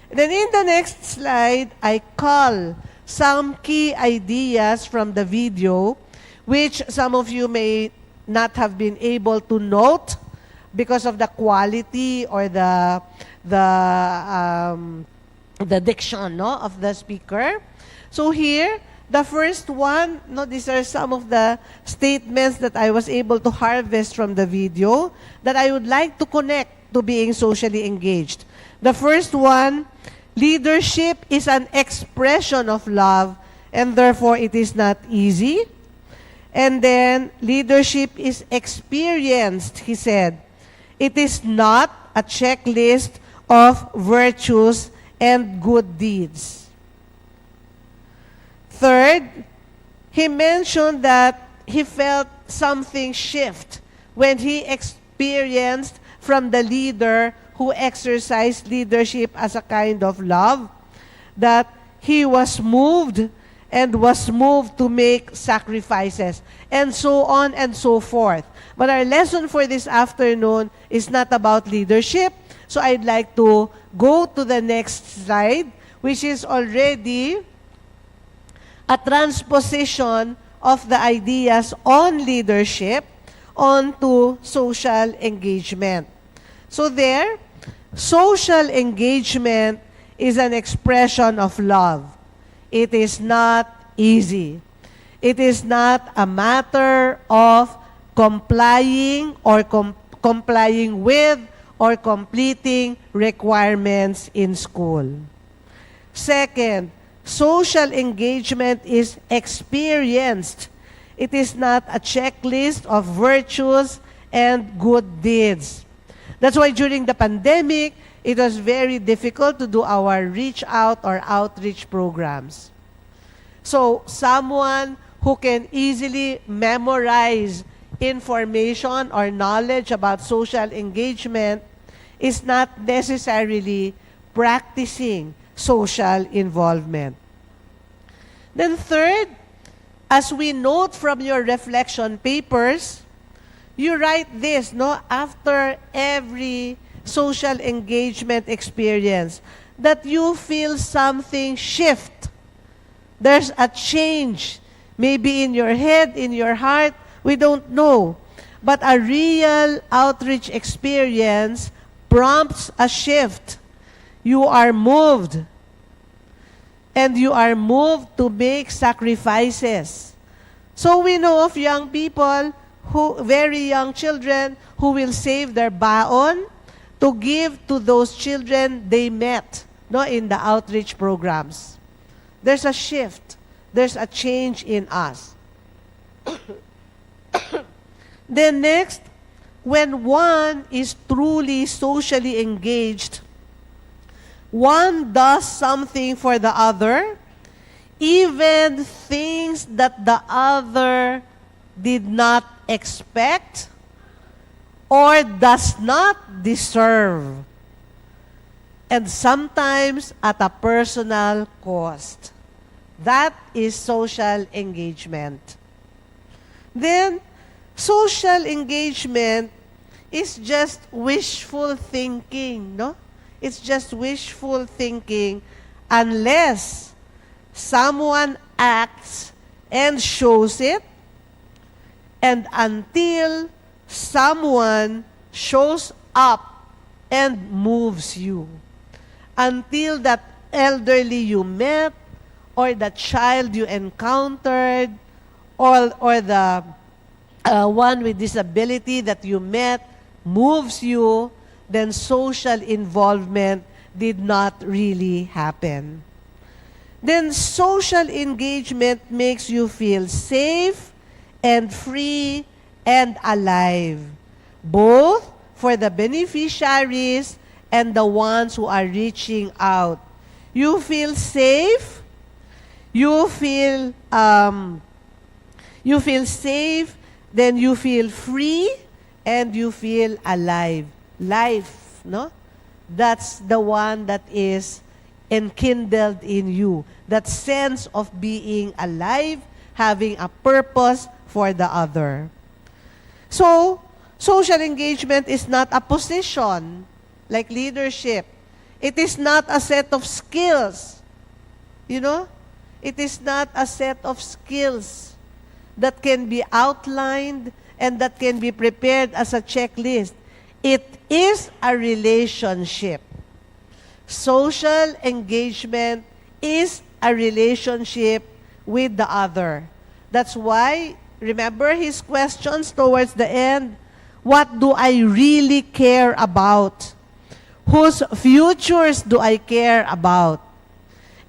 Then in the next slide, I call some key ideas from the video, which some of you may not have been able to note because of the quality or the diction of the speaker. So here, the first one, these are some of the statements that I was able to harvest from the video that I would like to connect to being socially engaged. The first one, leadership is an expression of love, and therefore it is not easy. And then, leadership is experienced, he said. It is not a checklist of virtues and good deeds. Third, he mentioned that he felt something shift when he experienced from the leader who exercised leadership as a kind of love, that he was moved and was moved to make sacrifices, and so on and so forth. But our lesson for this afternoon is not about leadership, so I'd like to go to the next slide, which is already a transposition of the ideas on leadership onto social engagement. So there, social engagement is an expression of love. It is not easy. It is not a matter of complying or complying with or completing requirements in school. Second, social engagement is experienced. It is not a checklist of virtues and good deeds. That's why during the pandemic, it was very difficult to do our reach out or outreach programs. So someone who can easily memorize information or knowledge about social engagement is not necessarily practicing social involvement. Then third, as we note from your reflection papers, you write this, after every social engagement experience, that you feel something shift. There's a change, maybe in your head, in your heart, we don't know. But a real outreach experience prompts a shift. You are moved. And you are moved to make sacrifices. So we know of young people, very young children, who will save their baon to give to those children they met in the outreach programs. There's a shift. There's a change in us. Then next, when one is truly socially engaged, one does something for the other, even things that the other did not expect or does not deserve, and sometimes at a personal cost. That is social engagement. Then, social engagement is just wishful thinking, It's just wishful thinking unless someone acts and shows it, and until someone shows up and moves you. Until that elderly you met, or the child you encountered, or the one with disability that you met moves you, then social involvement did not really happen. Then social engagement makes you feel safe and free and alive, both for the beneficiaries and the ones who are reaching out. You feel safe, you feel safe, then you feel free, and you feel alive. Life, no? That's the one that is enkindled in you. That sense of being alive, having a purpose for the other. So, social engagement is not a position like leadership. It is not a set of skills. You know? It is not a set of skills that can be outlined and that can be prepared as a checklist. It is a relationship. Social engagement is a relationship with the other. That's why, remember his questions towards the end? What do I really care about? Whose futures do I care about?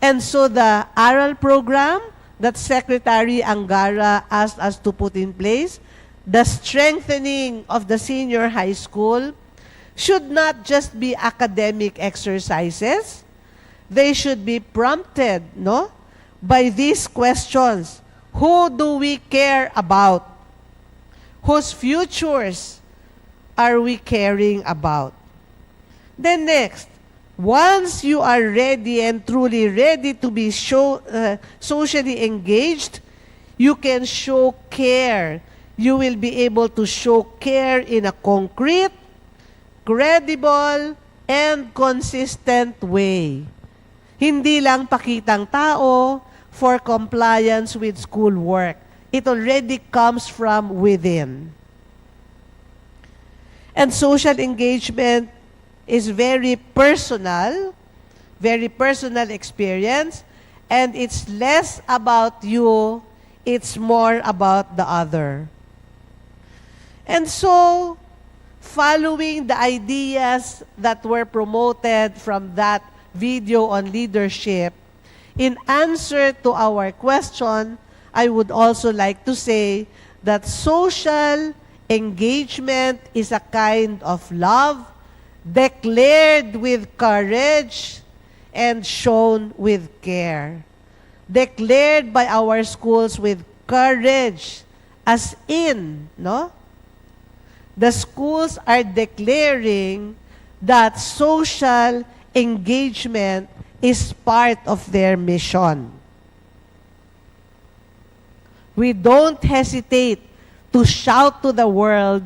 And so the ARAL program that Secretary Angara asked us to put in place, the strengthening of the senior high school, should not just be academic exercises. They should be prompted, no, by these questions. Who do we care about? Whose futures are we caring about? Then next, once you are ready and truly ready to be socially engaged, you can show care. You will be able to show care in a concrete, credible, and consistent way. Hindi lang pakitang tao for compliance with schoolwork. It already comes from within. And social engagement is very personal experience, and it's less about you, it's more about the other. And so, following the ideas that were promoted from that video on leadership, in answer to our question, I would also like to say that social engagement is a kind of love declared with courage and shown with care. Declared by our schools with courage, as in, no? The schools are declaring that social engagement is part of their mission. We don't hesitate to shout to the world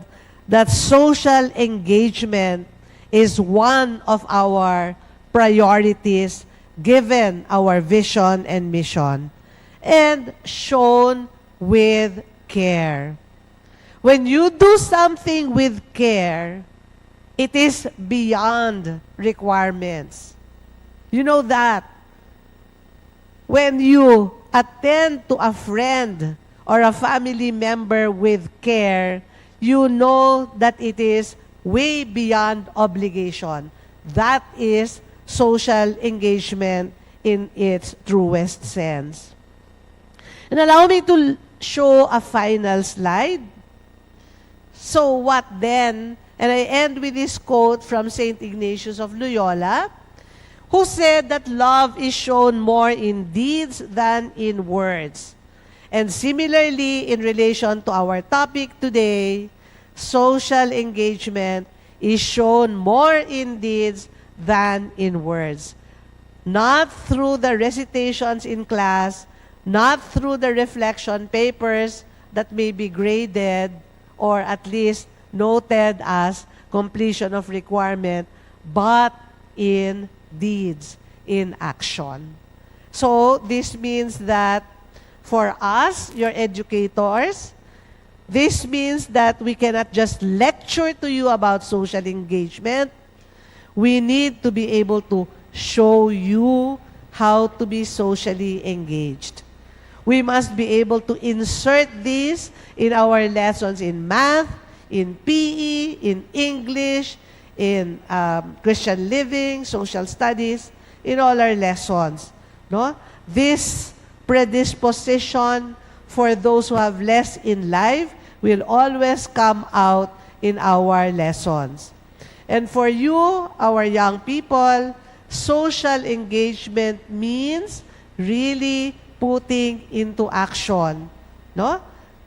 that social engagement is one of our priorities given our vision and mission, and shown with care. When you do something with care, it is beyond requirements. You know that. When you attend to a friend or a family member with care, you know that it is way beyond obligation. That is social engagement in its truest sense. And allow me to show a final slide. So what then? And I end with this quote from St. Ignatius of Loyola, who said that love is shown more in deeds than in words. And similarly, in relation to our topic today, social engagement is shown more in deeds than in words. Not through the recitations in class, not through the reflection papers that may be graded or at least noted as completion of requirement, but in deeds, in action. So this means that for us, your educators, This means that we cannot just lecture to you about social engagement. We need to be able to show you how to be socially engaged. We must be able to insert this in our lessons in math, in PE, in English, in Christian living, social studies, in all our lessons. No? This predisposition for those who have less in life will always come out in our lessons. And for you, our young people, social engagement means really putting into action, no?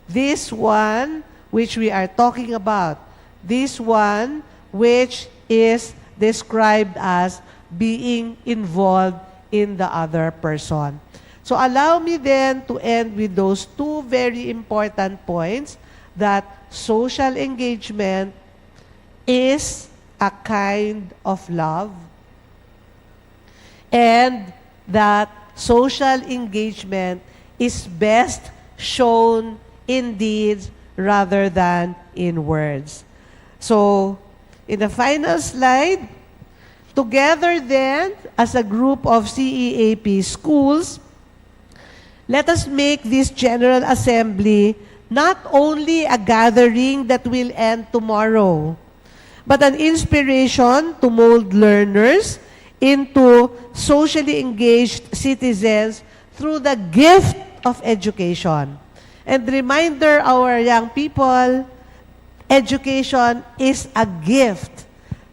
This one which we are talking about, this one which is described as being involved in the other person. So allow me then to end with those two very important points, that social engagement is a kind of love, and that social engagement is best shown in deeds rather than in words. So, in the final slide, together then, as a group of CEAP schools, let us make this General Assembly not only a gathering that will end tomorrow, but an inspiration to mold learners into socially engaged citizens through the gift of education. And reminder our young people, education is a gift.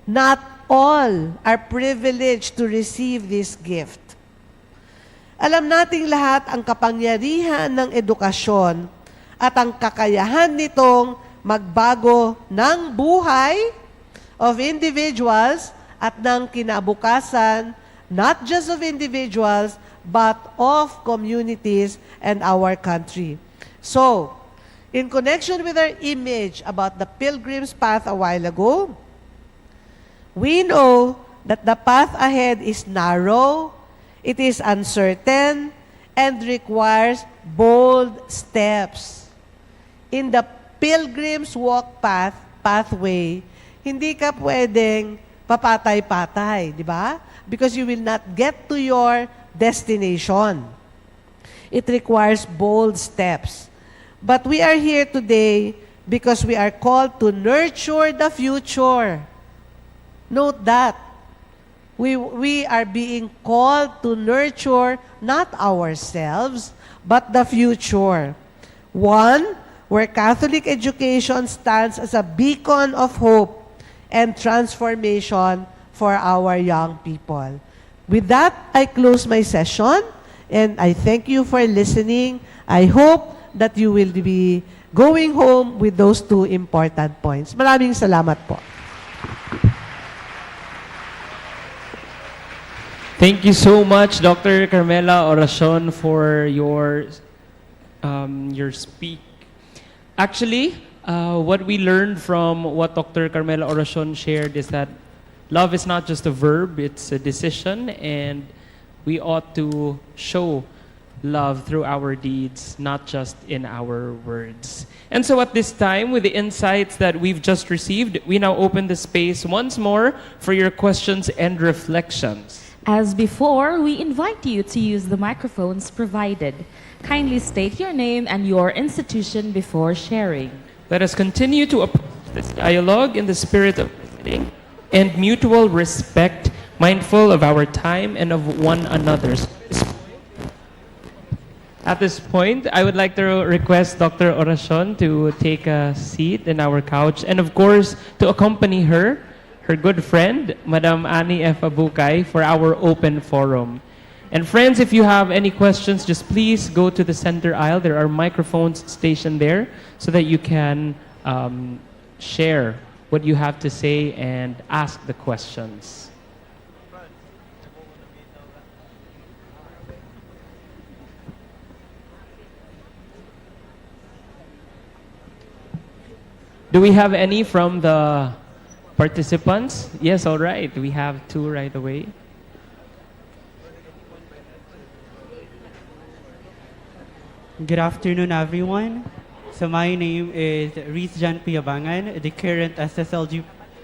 Not all are privileged to receive this gift. Alam nating lahat ang kapangyarihan ng edukasyon at ang kakayahan nitong magbago ng buhay of individuals at ng kinabukasan, not just of individuals, but of communities and our country. So, in connection with our image about the pilgrim's path a while ago, we know that the path ahead is narrow, it is uncertain, and requires bold steps. In the pilgrim's walk pathway, hindi ka pwedeng papatay-patay, di ba? Because you will not get to your destination. It requires bold steps. But we are here today because we are called to nurture the future. Note that. We are being called to nurture not ourselves, but the future. One, where Catholic education stands as a beacon of hope and transformation for our young people. With that, I close my session, and I thank you for listening. I hope that you will be going home with those two important points. Maraming salamat po. Thank you so much, Dr. Carmela Oracion, for your speak. Actually, what we learned from what Dr. Carmela Oracion shared is that love is not just a verb, it's a decision, and we ought to show love through our deeds, not just in our words. And so at this time, with the insights that we've just received, we now open the space once more for your questions and reflections. As before, we invite you to use the microphones provided. Kindly state your name and your institution before sharing. Let us continue to approach this dialogue in the spirit of listening and mutual respect, mindful of our time and of one another's. At this point, I would like to request Dr. Oracion to take a seat in our couch, and of course, to accompany her good friend, Madam Annie F. Abukay, for our open forum. And friends, if you have any questions, just please go to the center aisle. There are microphones stationed there so that you can share what you have to say and ask the questions. Do we have any from the participants? Yes, all right. We have two right away. Good afternoon, everyone. So my name is Rizjan Piabangan, the current SSLG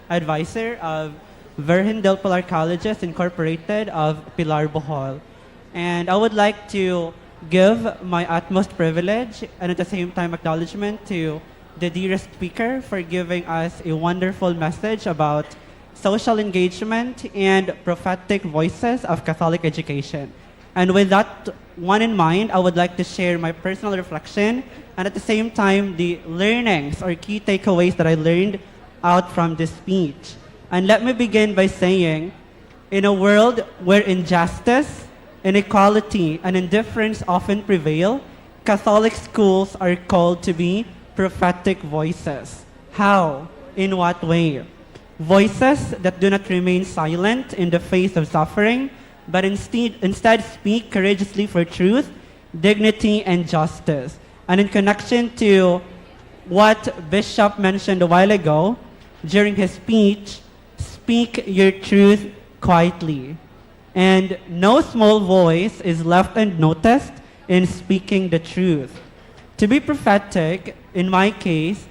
advisor of Virgen del Pilar Colleges Incorporated of Pilar, Bohol. And I would like to give my utmost privilege and at the same time acknowledgement to the dearest speaker for giving us a wonderful message about social engagement and prophetic voices of Catholic education. And with that one in mind, I would like to share my personal reflection and at the same time the learnings or key takeaways that I learned out from this speech. And let me begin by saying, in a world where injustice, inequality, and indifference often prevail, Catholic schools are called to be prophetic voices. How? In what way? Voices that do not remain silent in the face of suffering, but instead speak courageously for truth, dignity, and justice. And in connection to what Bishop mentioned a while ago, during his speech, speak your truth quietly. And no small voice is left unnoticed in speaking the truth. To be prophetic, in my case,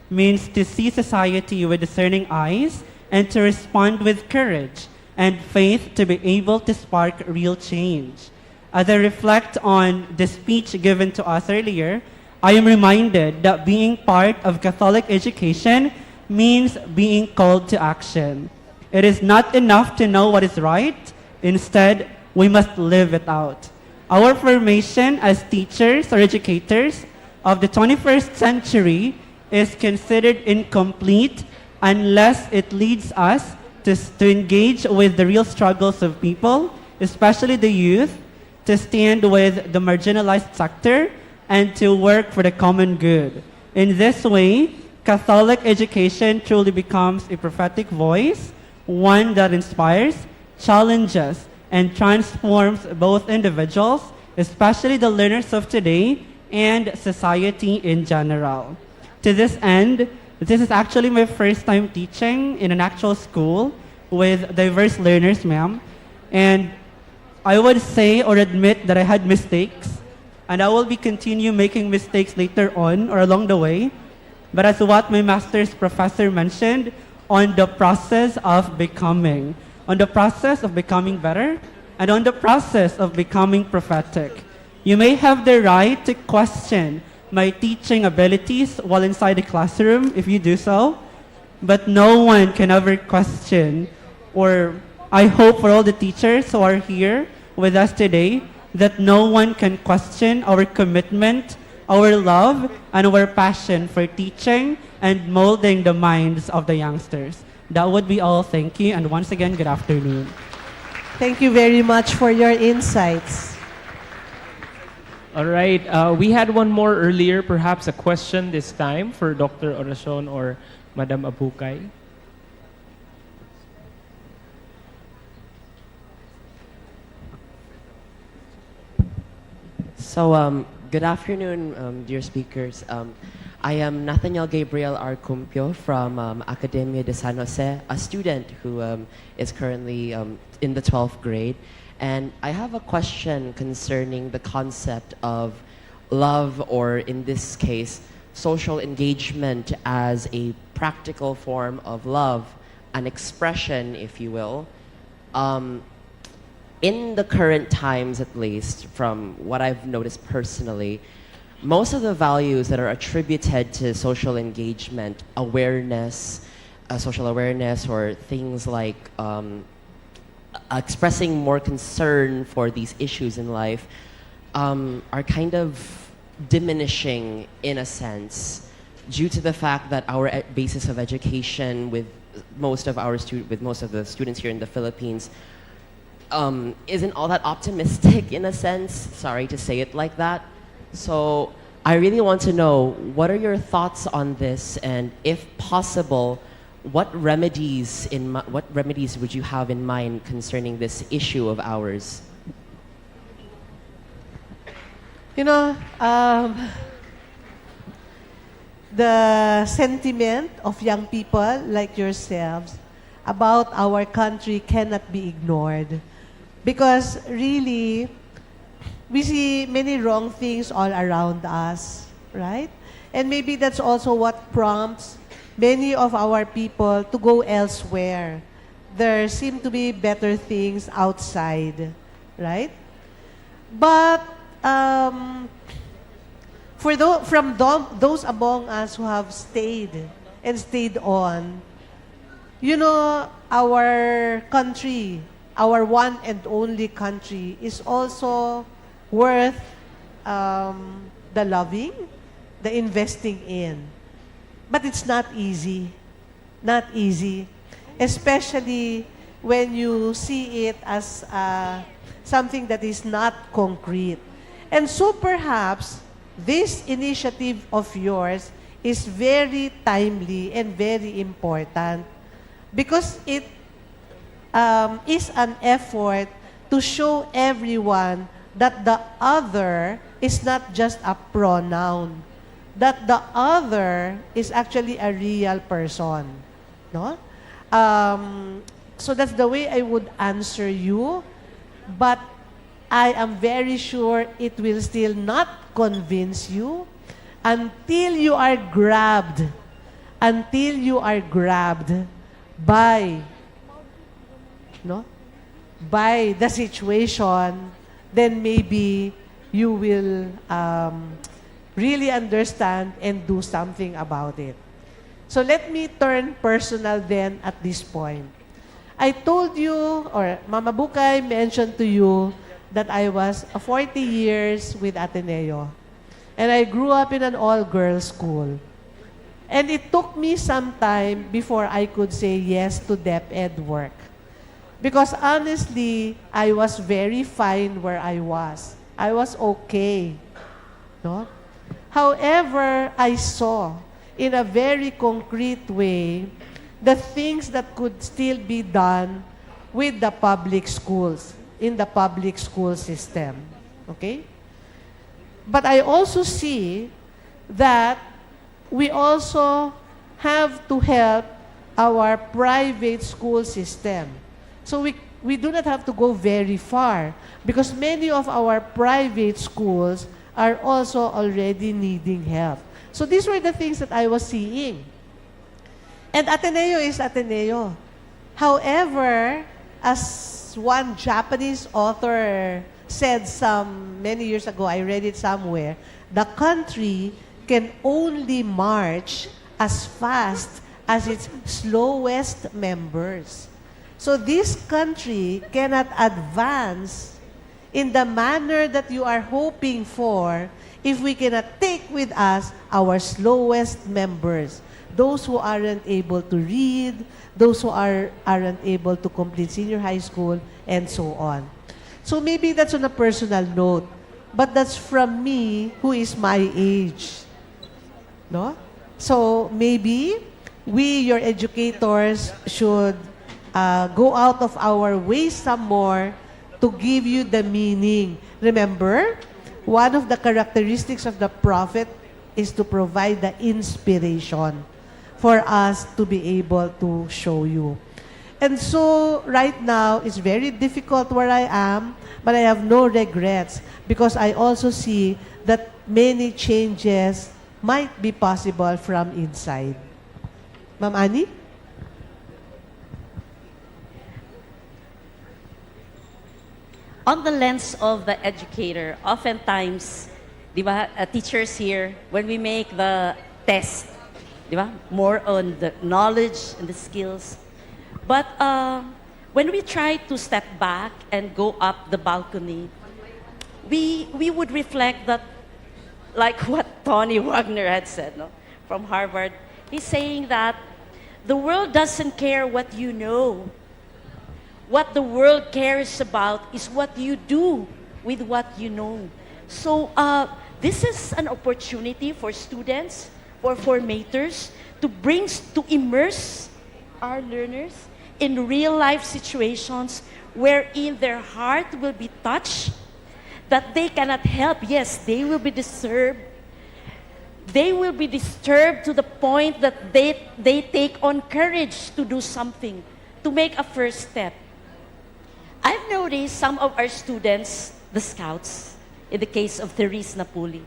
means to see society with discerning eyes and to respond with courage and faith to be able to spark real change. As I reflect on the speech given to us earlier, I am reminded that being part of Catholic education means being called to action. It is not enough to know what is right. Instead, we must live it out. Our formation as teachers or educators of the 21st century is considered incomplete unless it leads us to engage with the real struggles of people, especially the youth, to stand with the marginalized sector, and to work for the common good. In this way, Catholic education truly becomes a prophetic voice, one that inspires, challenges, and transforms both individuals, especially the learners of today, and society in general. To this end, this is actually my first time teaching in an actual school with diverse learners, ma'am. And I would say or admit that I had mistakes, and I will be continue making mistakes later on or along the way. But as what my master's professor mentioned, on the process of becoming better, and on the process of becoming prophetic. You may have the right to question my teaching abilities while inside the classroom if you do so, but no one can ever question, or I hope for all the teachers who are here with us today, that no one can question our commitment, our love, and our passion for teaching and molding the minds of the youngsters. That would be all. Thank you. And once again, good afternoon. Thank you very much for your insights. All right, we had one more earlier, perhaps a question this time for Dr. Oracion or Madam Abukay. So, good afternoon, dear speakers. I am Nathaniel Gabriel Arcumpio from Academia de San Jose, a student who is currently in the 12th grade. And I have a question concerning the concept of love, or in this case, social engagement as a practical form of love, an expression, if you will. In the current times, at least, from what I've noticed personally, most of the values that are attributed to social engagement, awareness, social awareness, or things like expressing more concern for these issues in life, are kind of diminishing in a sense due to the fact that our basis of education with most of the students here in the Philippines isn't all that optimistic in a sense. Sorry to say it like that. So I really want to know, what are your thoughts on this, and if possible, what remedies would you have in mind concerning this issue of ours? You know, the sentiment of young people like yourselves about our country cannot be ignored, because really we see many wrong things all around us, right? And maybe that's also what prompts many of our people to go elsewhere. There seem to be better things outside, right? But those among us who have stayed and stayed on, you know, our country, our one and only country, is also worth the loving, the investing in. But it's not easy. Not easy. Especially when you see it as something that is not concrete. And so perhaps this initiative of yours is very timely and very important because it is an effort to show everyone that the other is not just a pronoun, that the other is actually a real person. No? So that's the way I would answer you, but I am very sure it will still not convince you until you are grabbed by the situation. Then maybe you will really understand and do something about it. So let me turn personal then at this point. I told you, or Mama Bukay mentioned to you, that I was 40 years with Ateneo. And I grew up in an all-girls school. And it took me some time before I could say yes to DepEd work. Because honestly, I was very fine where I was. I was okay. No? However, I saw in a very concrete way the things that could still be done with the public schools, in the public school system. Okay? But I also see that we also have to help our private school system. So we do not have to go very far because many of our private schools are also already needing help. So these were the things that I was seeing. And Ateneo is Ateneo. However, as one Japanese author said many years ago, I read it somewhere, the country can only march as fast as its slowest members. So this country cannot advance in the manner that you are hoping for if we cannot take with us our slowest members, those who aren't able to read, those who aren't able to complete senior high school, and so on. So maybe that's on a personal note, but that's from me who is my age. No? So maybe we, your educators, should go out of our way some more to give you the meaning. Remember, one of the characteristics of the prophet is to provide the inspiration for us to be able to show you. And so right now, it's very difficult where I am, but I have no regrets because I also see that many changes might be possible from inside. Ma'am Annie? On the lens of the educator, oftentimes, di ba, teachers here, when we make the test, di ba, more on the knowledge and the skills. But when we try to step back and go up the balcony, we would reflect that, like what Tony Wagner had said, no, from Harvard, he's saying that the world doesn't care what you know. What the world cares about is what you do with what you know. So this is an opportunity for students, for formators, to immerse our learners in real life situations wherein their heart will be touched, that they cannot help. Yes, they will be disturbed. They will be disturbed to the point that they take on courage to do something, to make a first step. I've noticed some of our students, the scouts, in the case of Therese Napuli,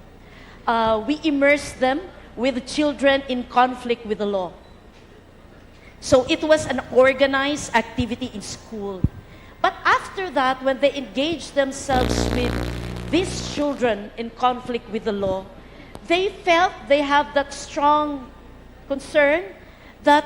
we immerse them with children in conflict with the law. So it was an organized activity in school. But after that, when they engaged themselves with these children in conflict with the law, they felt they have that strong concern that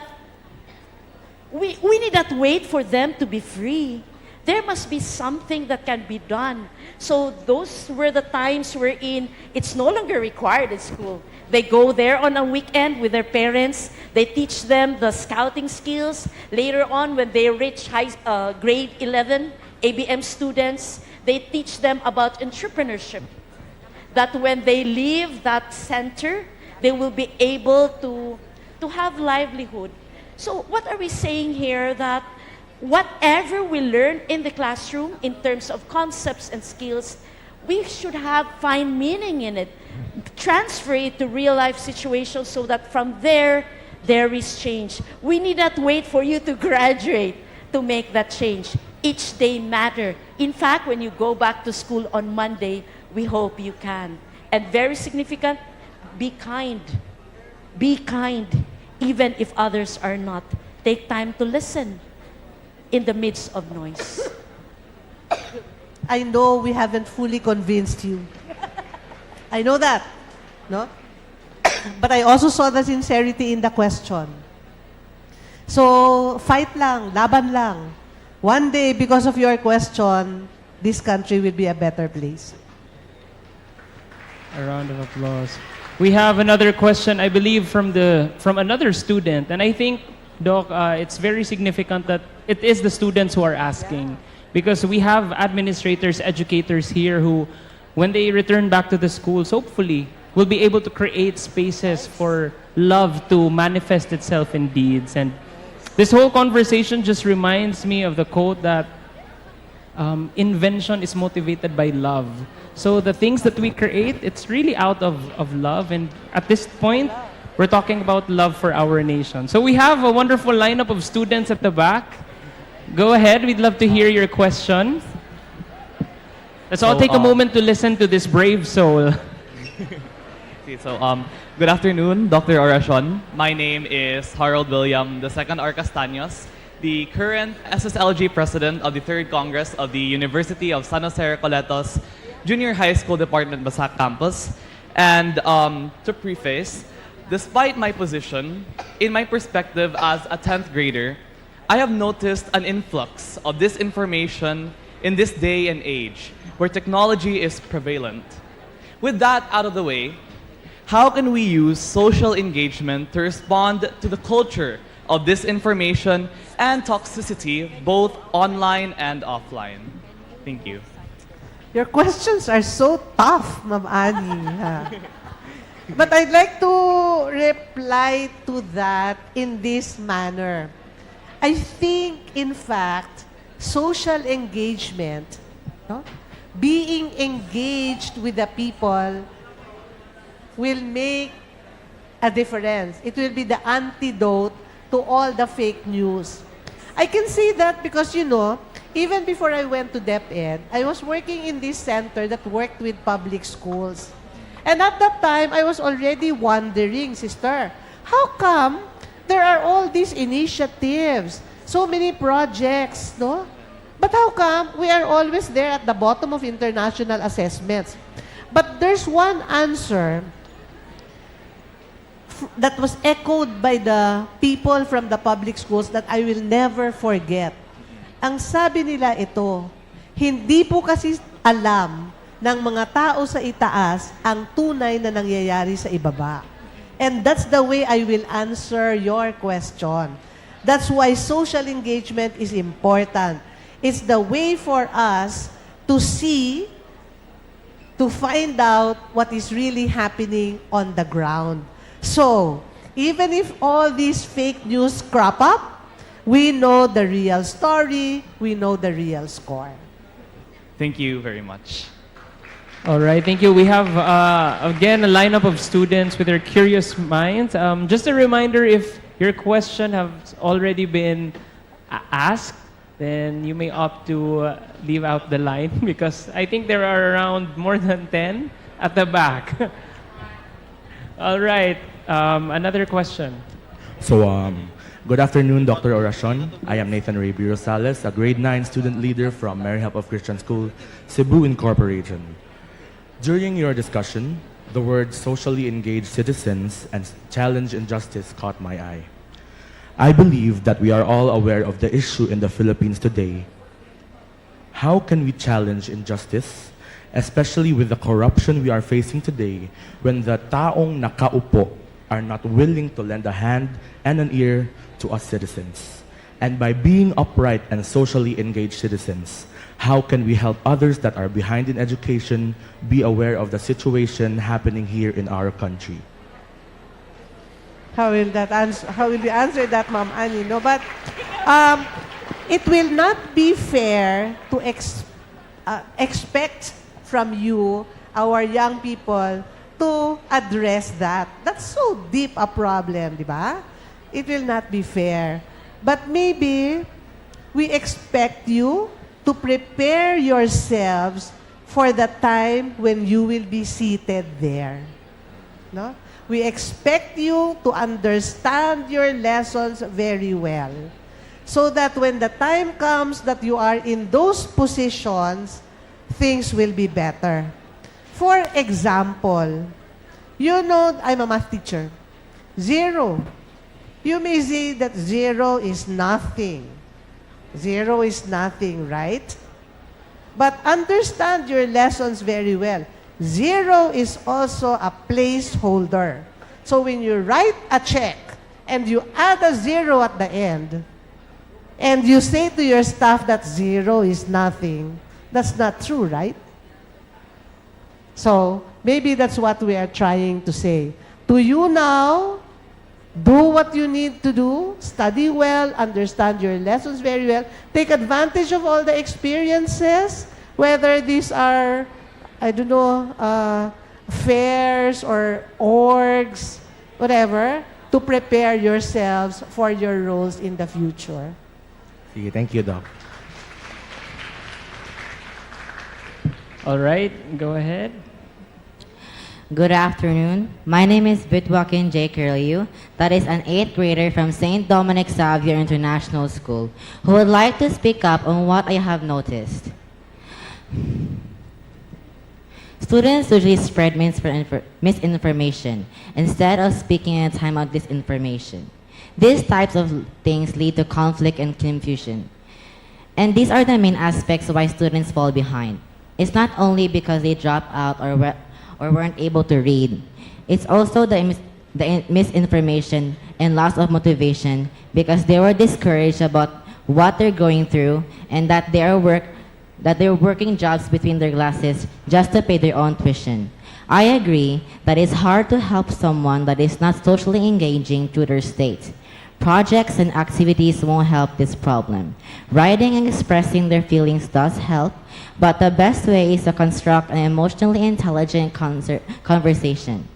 we need not wait for them to be free. There must be something that can be done. So those were the times wherein it's no longer required at school. They go there on a weekend with their parents. They teach them the scouting skills. Later on, when they reach grade 11, ABM students, they teach them about entrepreneurship. That when they leave that center, they will be able to have livelihood. So what are we saying here? That whatever we learn in the classroom in terms of concepts and skills, we should find meaning in it, transfer it to real life situations so that from there is change. We need not wait for you to graduate to make that change. Each day matter. In fact, when you go back to school on Monday, we hope you can. And very significant, be kind. Be kind, even if others are not. Take time to listen in the midst of noise. I know we haven't fully convinced you. I know that, no? But I also saw the sincerity in the question. So, fight lang, laban lang. One day, because of your question, this country will be a better place. A round of applause. We have another question, I believe, from another student. And I think, Doc, it's very significant that it is the students who are asking. Because we have administrators, educators here who, when they return back to the schools, hopefully, will be able to create spaces for love to manifest itself in deeds. And this whole conversation just reminds me of the quote that invention is motivated by love. So the things that we create, it's really out of love. And at this point, we're talking about love for our nation. So we have a wonderful lineup of students at the back. Go ahead, we'd love to hear your question. Let's all take a moment to listen to this brave soul. Okay, so good afternoon, Dr. Oracion. My name is Harold William II R. Castaños, the current SSLG President of the 3rd Congress of the University of San Jose Recoletos Junior High School Department Basak Campus. And to preface, despite my position, in my perspective as a 10th grader, I have noticed an influx of disinformation in this day and age where technology is prevalent. With that out of the way, how can we use social engagement to respond to the culture of disinformation and toxicity both online and offline? Thank you. Your questions are so tough, Ma'am Annie. But I'd like to reply to that in this manner. I think, in fact, social engagement, no? Being engaged with the people will make a difference. It will be the antidote to all the fake news. I can say that because, you know, even before I went to DepEd, I was working in this center that worked with public schools. And at that time, I was already wondering, sister, how come there are all these initiatives, so many projects, no? But how come we are always there at the bottom of international assessments? But there's one answer that was echoed by the people from the public schools that I will never forget. Ang sabi nila ito, hindi po kasi alam ng mga tao sa itaas ang tunay na nangyayari sa ibaba. And that's the way I will answer your question. That's why social engagement is important. It's the way for us to see, to find out what is really happening on the ground. So, even if all these fake news crop up, we know the real story, we know the real score. Thank you very much. All right, thank you. We have, again, a lineup of students with their curious minds. Just a reminder, if your question has already been asked, then you may opt to leave out the line because I think there are around more than 10 at the back. All right. Another question. So, good afternoon, Dr. Oracion. I am Nathan Ray B. Rosales, a grade 9 student leader from Mary Help of Christian School, Cebu Incorporated. During your discussion, the words socially engaged citizens and challenge injustice caught my eye. I believe that we are all aware of the issue in the Philippines today. How can we challenge injustice, especially with the corruption we are facing today, when the taong nakaupo are not willing to lend a hand and an ear to us citizens? And by being upright and socially engaged citizens, how can we help others that are behind in education be aware of the situation happening here in our country? How will you answer that, Ma'am Annie? No, but it will not be fair to expect from you, our young people, to address that. That's so deep a problem, di ba? It will not be fair. But maybe we expect you to prepare yourselves for the time when you will be seated there. No? We expect you to understand your lessons very well, so that when the time comes that you are in those positions, things will be better. For example, you know, I'm a math teacher. 0. You may say that 0 is nothing. 0 is nothing, right? But understand your lessons very well. 0 is also a placeholder. So when you write a check and you add a 0 at the end, and you say to your staff that 0 is nothing, that's not true, right? So maybe that's what we are trying to say. To you now, do what you need to do, study well, understand your lessons very well, take advantage of all the experiences, whether these are, I don't know, fairs or orgs, whatever, to prepare yourselves for your roles in the future. Sige, thank you, Doc. All right, go ahead. Good afternoon. My name is Bitwakin J. Curlew, that is an 8th grader from St. Dominic Xavier International School, who would like to speak up on what I have noticed. Students usually spread misinformation instead of speaking in a time of disinformation. These types of things lead to conflict and confusion. And these are the main aspects why students fall behind. It's not only because they drop out or weren't able to read. It's also the misinformation and loss of motivation because they were discouraged about what they're going through and that they're working jobs between their classes just to pay their own tuition. I agree that it's hard to help someone that is not socially engaging to their state. Projects and activities won't help this problem. Writing and expressing their feelings does help, but the best way is to construct an emotionally intelligent conversation.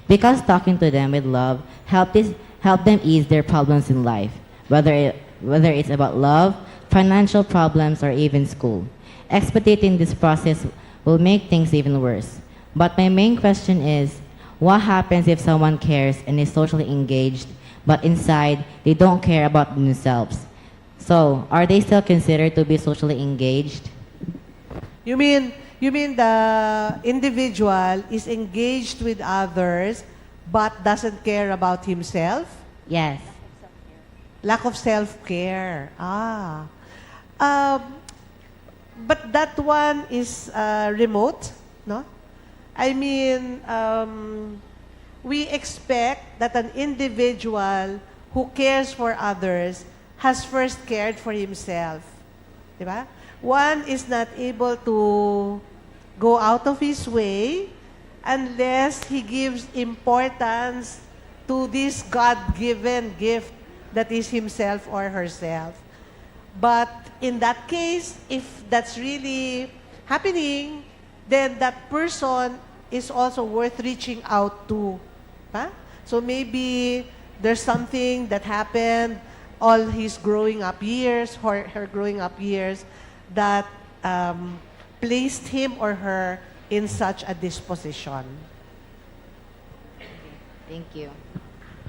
Because talking to them with love help them ease their problems in life, whether it's about love, financial problems, or even school. Expediting this process will make things even worse. But my main question is, what happens if someone cares and is socially engaged, but inside they don't care about themselves? So, are they still considered to be socially engaged? You mean the individual is engaged with others but doesn't care about himself? Yes. Lack of self-care. But that one is remote, no? I mean, we expect that an individual who cares for others has first cared for himself. Diba? One is not able to go out of his way unless he gives importance to this God-given gift that is himself or herself. But in that case, if that's really happening, then that person is also worth reaching out to. Huh? So maybe there's something that happened all his growing up years, or her growing up years, that placed him or her in such a disposition. Thank you.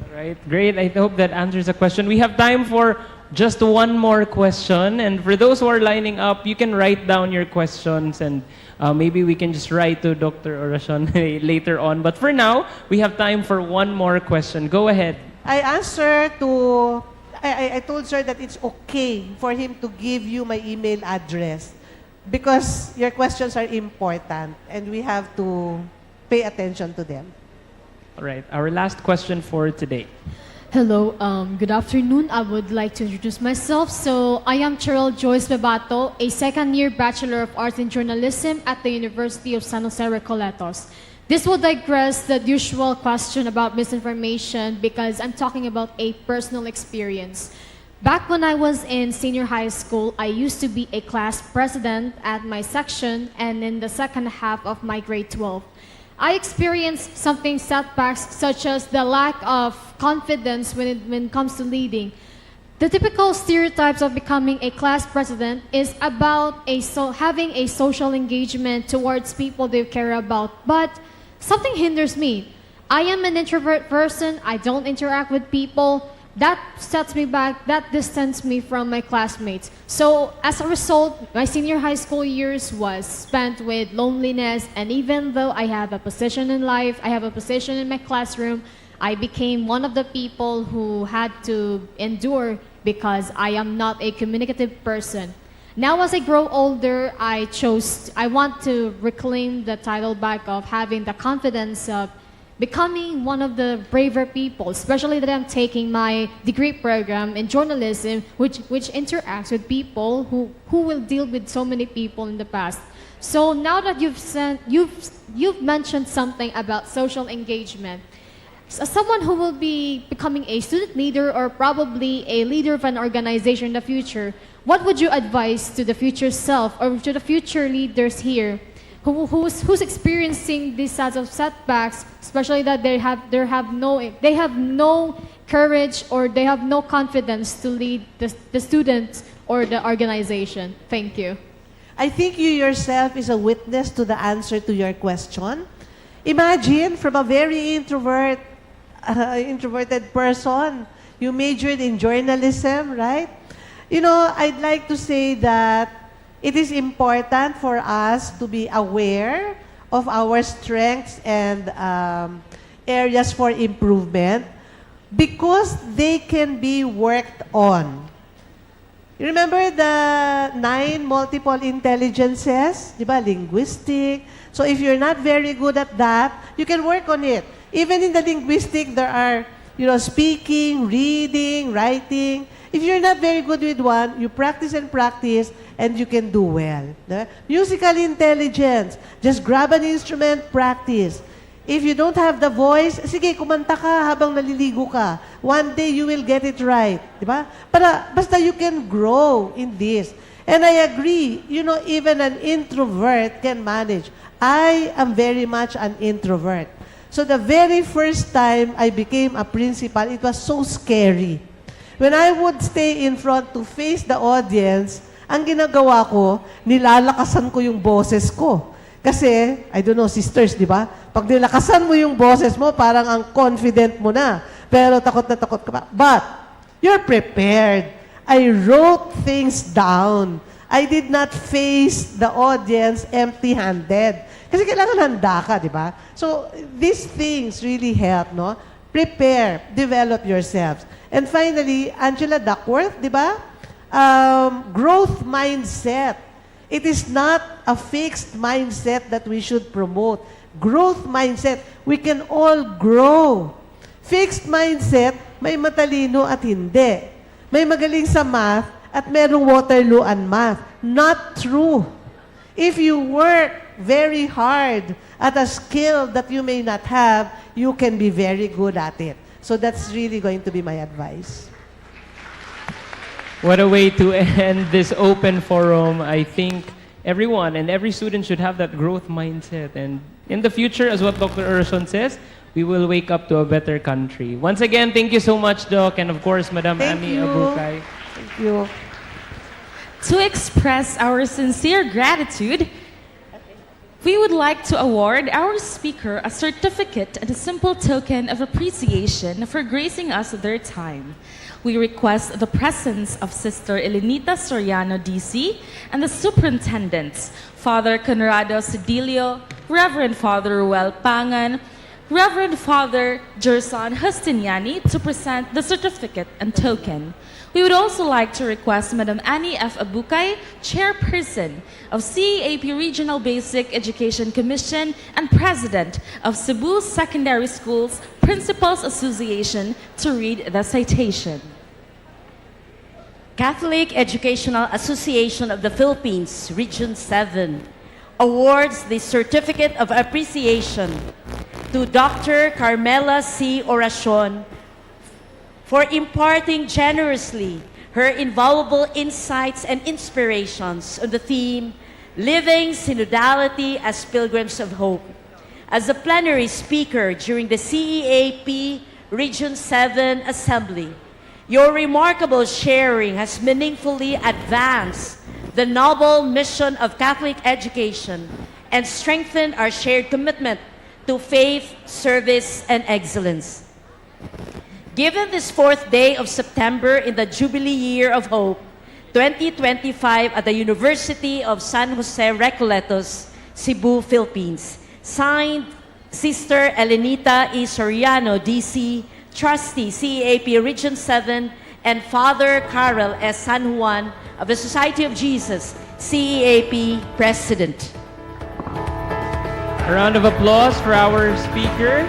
All right, great. I hope that answers the question. We have time for just one more question. And for those who are lining up, you can write down your questions and maybe we can just write to Dr. Oracion later on. But for now, we have time for one more question. Go ahead. I told sir that it's okay for him to give you my email address because your questions are important and we have to pay attention to them. All right, our last question for today. Hello, good afternoon. I would like to introduce myself. So, I am Cheryl Joyce Bebato, a second-year Bachelor of Arts in Journalism at the University of San Jose Recoletos. This will digress the usual question about misinformation because I'm talking about a personal experience. Back when I was in senior high school, I used to be a class president at my section and in the second half of my grade 12. I experienced something setbacks such as the lack of confidence when it comes to leading. The typical stereotypes of becoming a class president is about having a social engagement towards people they care about, but something hinders me. I am an introvert person, I don't interact with people. That sets me back, that distances me from my classmates. So as a result, my senior high school years was spent with loneliness, and even though I have a position in life, I have a position in my classroom, I became one of the people who had to endure because I am not a communicative person. Now as I grow older, I want to reclaim the title back of having the confidence of becoming one of the braver people, especially that I'm taking my degree program in journalism, which interacts with people who will deal with so many people in the past. So now that you've mentioned something about social engagement, as someone who will be becoming a student leader or probably a leader of an organization in the future, what would you advise to the future self or to the future leaders here who's experiencing these sorts of setbacks, especially that they have no courage or they have no confidence to lead the students or the organization? Thank you. I think you yourself is a witness to the answer to your question. Imagine from a very introverted person, you majored in journalism, right? You know, I'd like to say that it is important for us to be aware of our strengths and areas for improvement because they can be worked on. You remember the 9 multiple intelligences? Diba? Linguistic. So if you're not very good at that, you can work on it. Even in the linguistic, there are, speaking, reading, writing. If you're not very good with one, you practice and you can do well. Musical intelligence, just grab an instrument, practice. If you don't have the voice, sige, kumanta ka habang naliligo ka. One day you will get it right. Diba? Basta you can grow in this. And I agree, even an introvert can manage. I am very much an introvert. So the very first time I became a principal, it was so scary. When I would stay in front to face the audience, ang ginagawa ko, nilalakasan ko yung boses ko. Kasi, I don't know, sisters, di ba? Pag nilakasan mo yung boses mo, parang ang confident mo na. Pero takot na takot ka pa. But, you're prepared. I wrote things down. I did not face the audience empty-handed. Kasi kailangan handa ka, di ba? So, these things really help, no? Prepare, develop yourselves. And finally, Angela Duckworth, di ba? Growth mindset. It is not a fixed mindset that we should promote. Growth mindset. We can all grow. Fixed mindset, may matalino at hindi. May magaling sa math at merong Waterloo and math. Not true. If you work very hard at a skill that you may not have, you can be very good at it. So that's really going to be my advice. What a way to end this open forum. I think everyone and every student should have that growth mindset. And in the future, as what Dr. Oracion says, we will wake up to a better country. Once again, thank you so much, Doc. And of course, Madam Ami Abukay. Thank you. To express our sincere gratitude, We would like to award our speaker a certificate and a simple token of appreciation for gracing us their time. We request the presence of Sister Elenita Soriano, DC, and the superintendents, Father Conrado Cedilio, Reverend Father Ruel Pangan, Reverend Father Gerson Justiniani to present the certificate and token. We would also like to request Madam Annie F. Abukay, Chairperson of CEAP Regional Basic Education Commission and President of Cebu Secondary Schools Principals Association, to read the citation. Catholic Educational Association of the Philippines, Region 7, awards the Certificate of Appreciation to Dr. Carmela C. Oracion for imparting generously her invaluable insights and inspirations on the theme, Living Synodality as Pilgrims of Hope, as a plenary speaker during the CEAP Region 7 Assembly. Your remarkable sharing has meaningfully advanced the noble mission of Catholic education and strengthened our shared commitment to faith, service, and excellence. Given this 4th day of September in the Jubilee Year of Hope, 2025 at the University of San Jose Recoletos, Cebu, Philippines, signed Sister Elenita E. Soriano, DC, Trustee, CEAP Region 7, and Father Carl S. San Juan of the Society of Jesus, CEAP President. A round of applause for our speaker.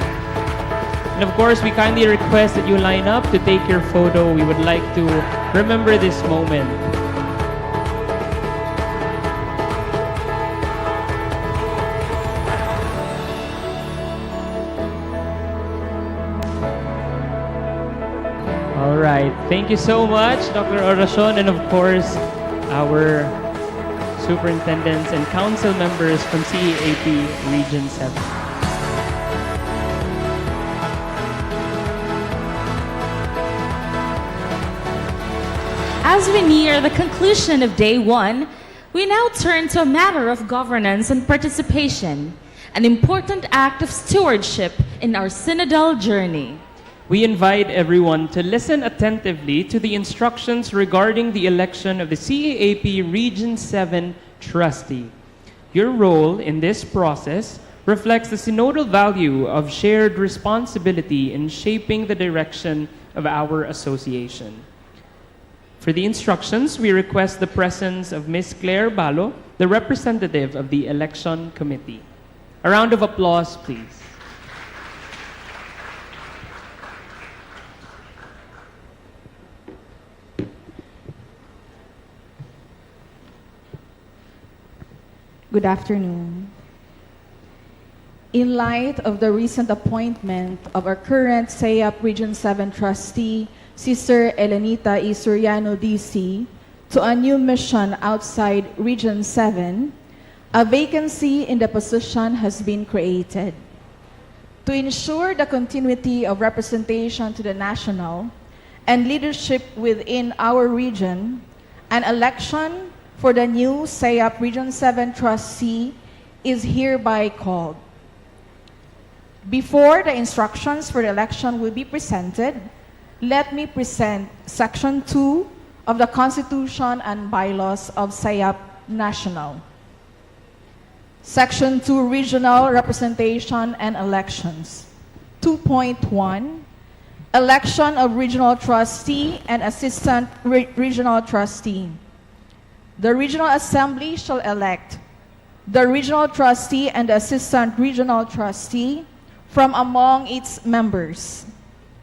And of course, we kindly request that you line up to take your photo. We would like to remember this moment. All right. Thank you so much, Dr. Oracion, and of course, our superintendents and council members from CEAP Region 7. As we near the conclusion of day 1, we now turn to a matter of governance and participation, an important act of stewardship in our synodal journey. We invite everyone to listen attentively to the instructions regarding the election of the CEAP Region 7 trustee. Your role in this process reflects the synodal value of shared responsibility in shaping the direction of our association. For the instructions, we request the presence of Ms. Claire Balo, the representative of the election committee. A round of applause, please. Good afternoon. In light of the recent appointment of our current CEAP Region 7 trustee, Sister Elenita E. Soriano, DC, to a new mission outside Region 7, a vacancy in the position has been created. To ensure the continuity of representation to the national and leadership within our region, an election for the new CEAP Region 7 trustee is hereby called. Before the instructions for the election will be presented, let me present Section 2 of the Constitution and Bylaws of CEAP National. Section 2, Regional Representation and Elections. 2.1, Election of Regional Trustee and Assistant Regional Trustee. The Regional Assembly shall elect the Regional Trustee and the Assistant Regional Trustee from among its members.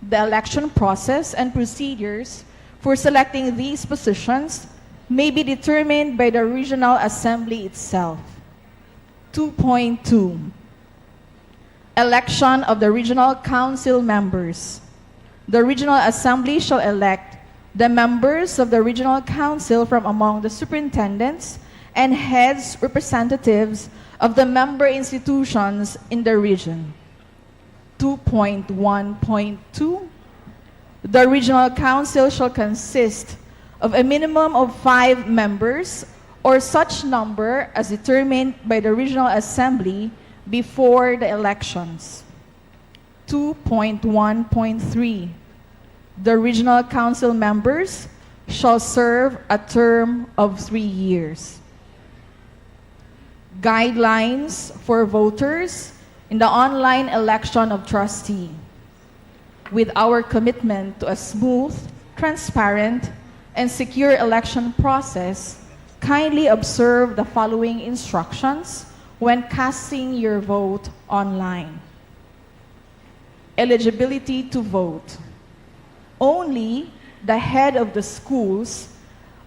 The election process and procedures for selecting these positions may be determined by the Regional Assembly itself. 2.2, Election of the Regional Council members. The Regional Assembly shall elect the members of the Regional Council from among the superintendents and heads representatives of the member institutions in the region. 2.1.2, the Regional Council shall consist of a minimum of 5 members or such number as determined by the Regional Assembly before the elections. 2.1.3. The Regional Council members shall serve a term of 3 years. Guidelines for voters in the online election of trustee. With our commitment to a smooth, transparent, and secure election process, kindly observe the following instructions when casting your vote online. Eligibility to vote. Only the head of the schools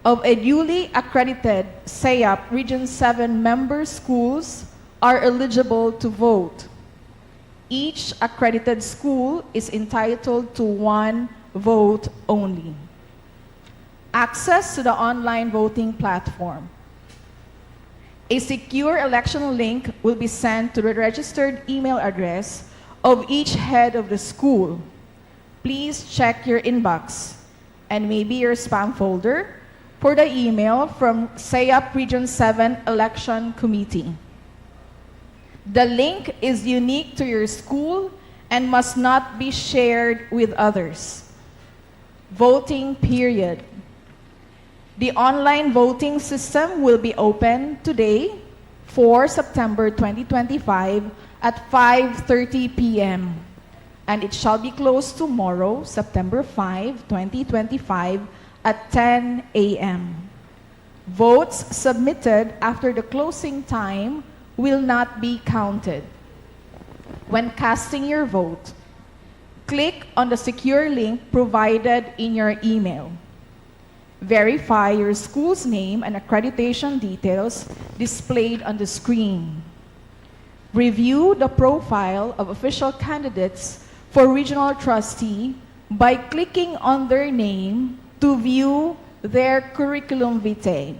of a duly accredited CEAP Region 7 member schools are eligible to vote. Each accredited school is entitled to 1 vote only. Access to the online voting platform. A secure election link will be sent to the registered email address of each head of the school. Please check your inbox and maybe your spam folder for the email from CEAP Region 7 Election Committee. The link is unique to your school and must not be shared with others. Voting period. The online voting system will be open today, 4 September 2025 at 5:30 p.m. and it shall be closed tomorrow, September 5, 2025 at 10 a.m. Votes submitted after the closing time will not be counted. When casting your vote, click on the secure link provided in your email. Verify your school's name and accreditation details displayed on the screen. Review the profile of official candidates for regional trustee by clicking on their name to view their curriculum vitae.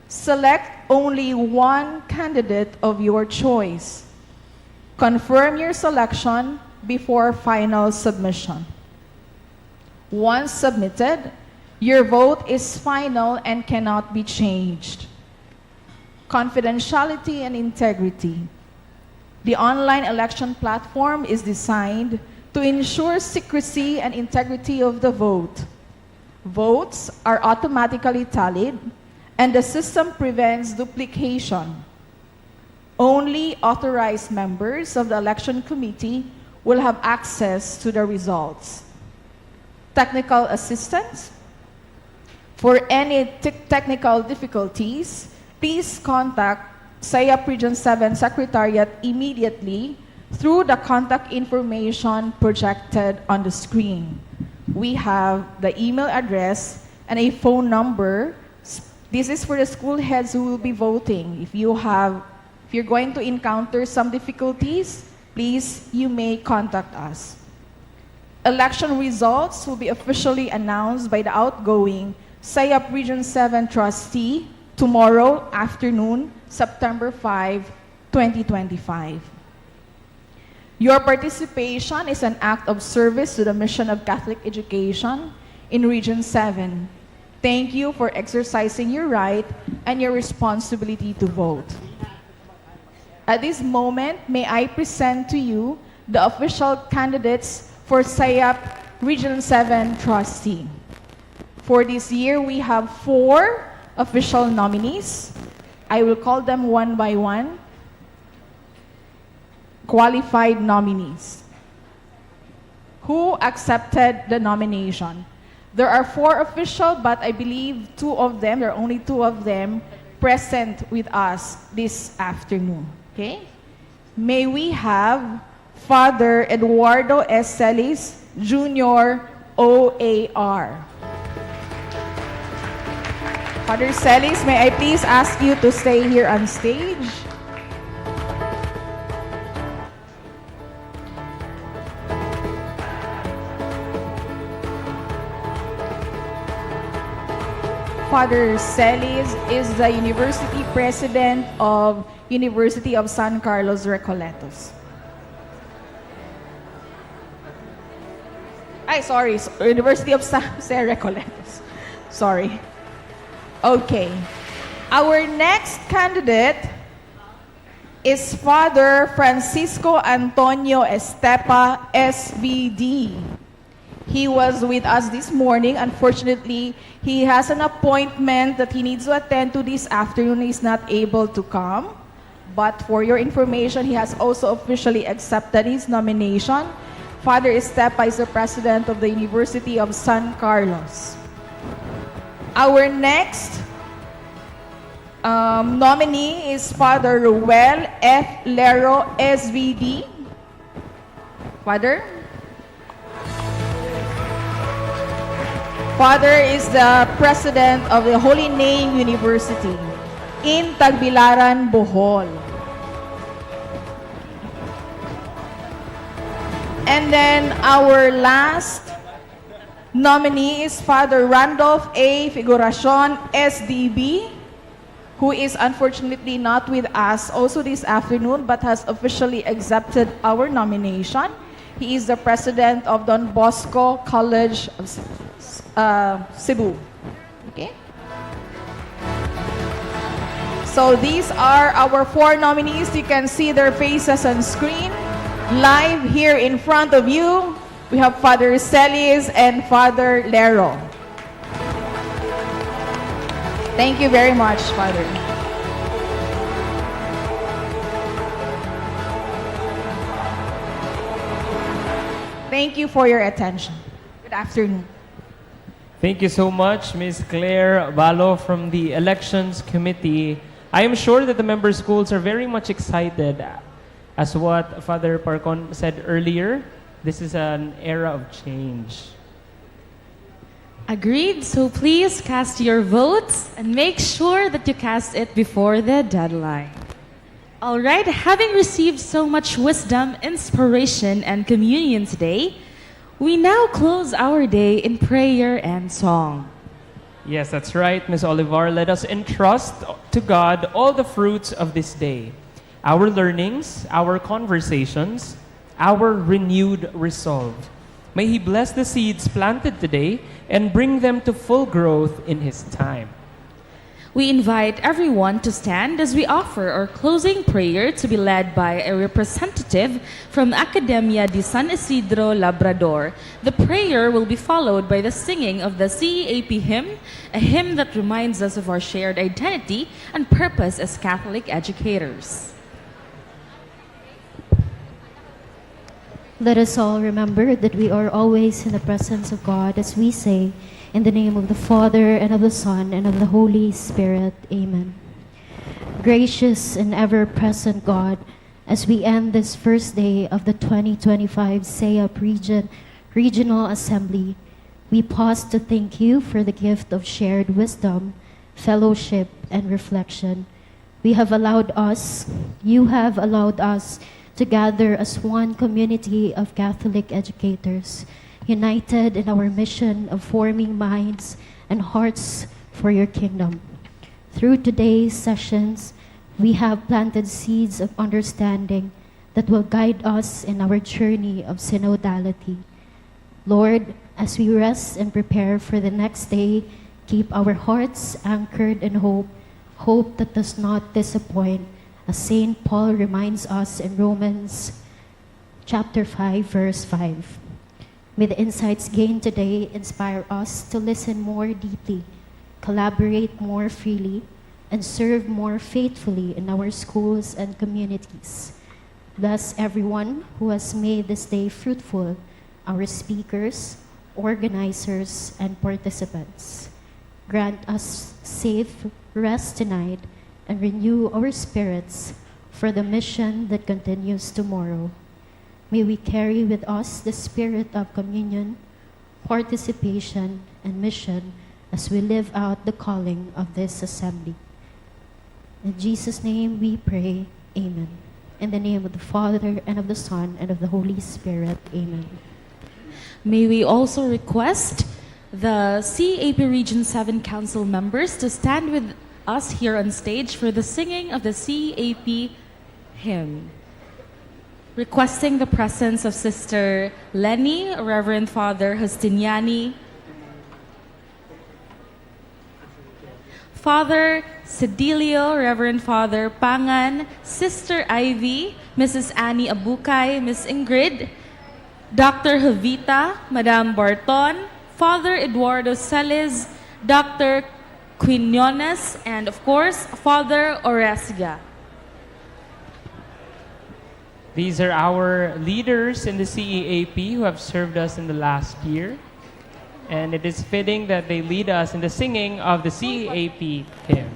Select only one candidate of your choice. Confirm your selection before final submission. Once submitted, your vote is final and cannot be changed. Confidentiality and integrity. The online election platform is designed to ensure secrecy and integrity of the vote. Votes are automatically tallied, and the system prevents duplication. Only authorized members of the election committee will have access to the results. Technical assistance. For any technical difficulties, please contact CEAP Region 7 Secretariat immediately through the contact information projected on the screen. We have the email address and a phone number. This is for the school heads who will be voting. If you're going to encounter some difficulties, please, you may contact us. Election results will be officially announced by the outgoing CEAP Region 7 trustee tomorrow afternoon, September 5, 2025. Your participation is an act of service to the mission of Catholic education in Region 7. Thank you for exercising your right and your responsibility to vote. At this moment, may I present to you the official candidates for CEAP Region 7 trustee. For this year, we have 4 official nominees. I will call them one by one. Qualified nominees. Who accepted the nomination? There are 4 official, but I believe there are only 2 of them present with us this afternoon. Okay? May we have Father Eduardo S. Celis, Jr., OAR. Father Celis, may I please ask you to stay here on stage? Father Celis is the University President of University of San Carlos, Recoletos. University of San Jose, Recoletos. Sorry. Okay. Our next candidate is Father Francisco Antonio Estepa, SVD. He was with us this morning. Unfortunately, he has an appointment that he needs to attend to this afternoon. He's not able to come. But for your information, he has also officially accepted his nomination. Father Estepa is the president of the University of San Carlos. Our next nominee is Father Ruel F. Lero, SVD. Father? Father is the president of the Holy Name University in Tagbilaran, Bohol. And then our last nominee is Father Randolph A. Figuracion, SDB, who is unfortunately not with us also this afternoon but has officially accepted our nomination. He is the president of Don Bosco College of Cebu. Okay? So these are our 4 nominees. You can see their faces on screen. Live here in front of you, we have Father Celis and Father Lero. Thank you very much, Father. Thank you for your attention. Good afternoon. Thank you so much, Ms. Claire Balo from the Elections Committee. I am sure that the member schools are very much excited. As what Father Parcon said earlier, this is an era of change. Agreed. So please cast your votes and make sure that you cast it before the deadline. All right, having received so much wisdom, inspiration, and communion today, we now close our day in prayer and song. Yes, that's right, Ms. Olivar. Let us entrust to God all the fruits of this day. Our learnings, our conversations, our renewed resolve. May He bless the seeds planted today and bring them to full growth in His time. We invite everyone to stand as we offer our closing prayer to be led by a representative from Academia de San Isidro, Labrador. The prayer will be followed by the singing of the CEAP hymn, a hymn that reminds us of our shared identity and purpose as Catholic educators. Let us all remember that we are always in the presence of God as we say, in the name of the Father, and of the Son, and of the Holy Spirit. Amen. Gracious and ever-present God, as we end this first day of the 2025 CEAP Regional Assembly, we pause to thank you for the gift of shared wisdom, fellowship, and reflection. You have allowed us to gather as one community of Catholic educators, united in our mission of forming minds and hearts for your kingdom. Through today's sessions, we have planted seeds of understanding that will guide us in our journey of synodality. Lord, as we rest and prepare for the next day, keep our hearts anchored in hope, hope that does not disappoint, as St. Paul reminds us in Romans chapter 5, verse 5. May the insights gained today inspire us to listen more deeply, collaborate more freely, and serve more faithfully in our schools and communities. Bless everyone who has made this day fruitful, our speakers, organizers, and participants. Grant us safe rest tonight and renew our spirits for the mission that continues tomorrow. May we carry with us the spirit of communion, participation, and mission as we live out the calling of this assembly. In Jesus' name we pray, amen. In the name of the Father, and of the Son, and of the Holy Spirit, amen. May we also request the CEAP Region 7 Council members to stand with us here on stage for the singing of the CEAP hymn. Requesting the presence of Sister Lenny, Reverend Father Justiniani, Father Cedilio, Reverend Father Pangan, Sister Ivy, Mrs. Annie Abukay, Miss Ingrid, Dr. Javita, Madam Barton, Father Eduardo Celis, Dr. Quinones, and of course, Father Oresga. These are our leaders in the CEAP who have served us in the last year. And it is fitting that they lead us in the singing of the CEAP hymn.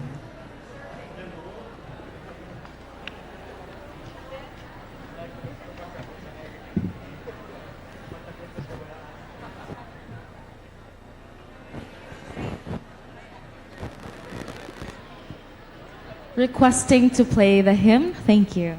Requesting to play the hymn, thank you.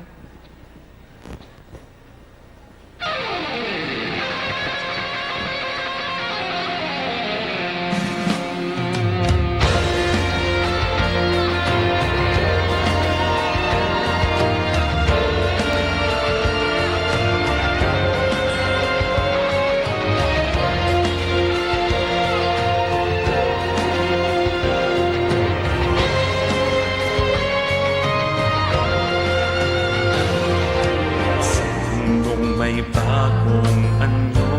May bagong anyo,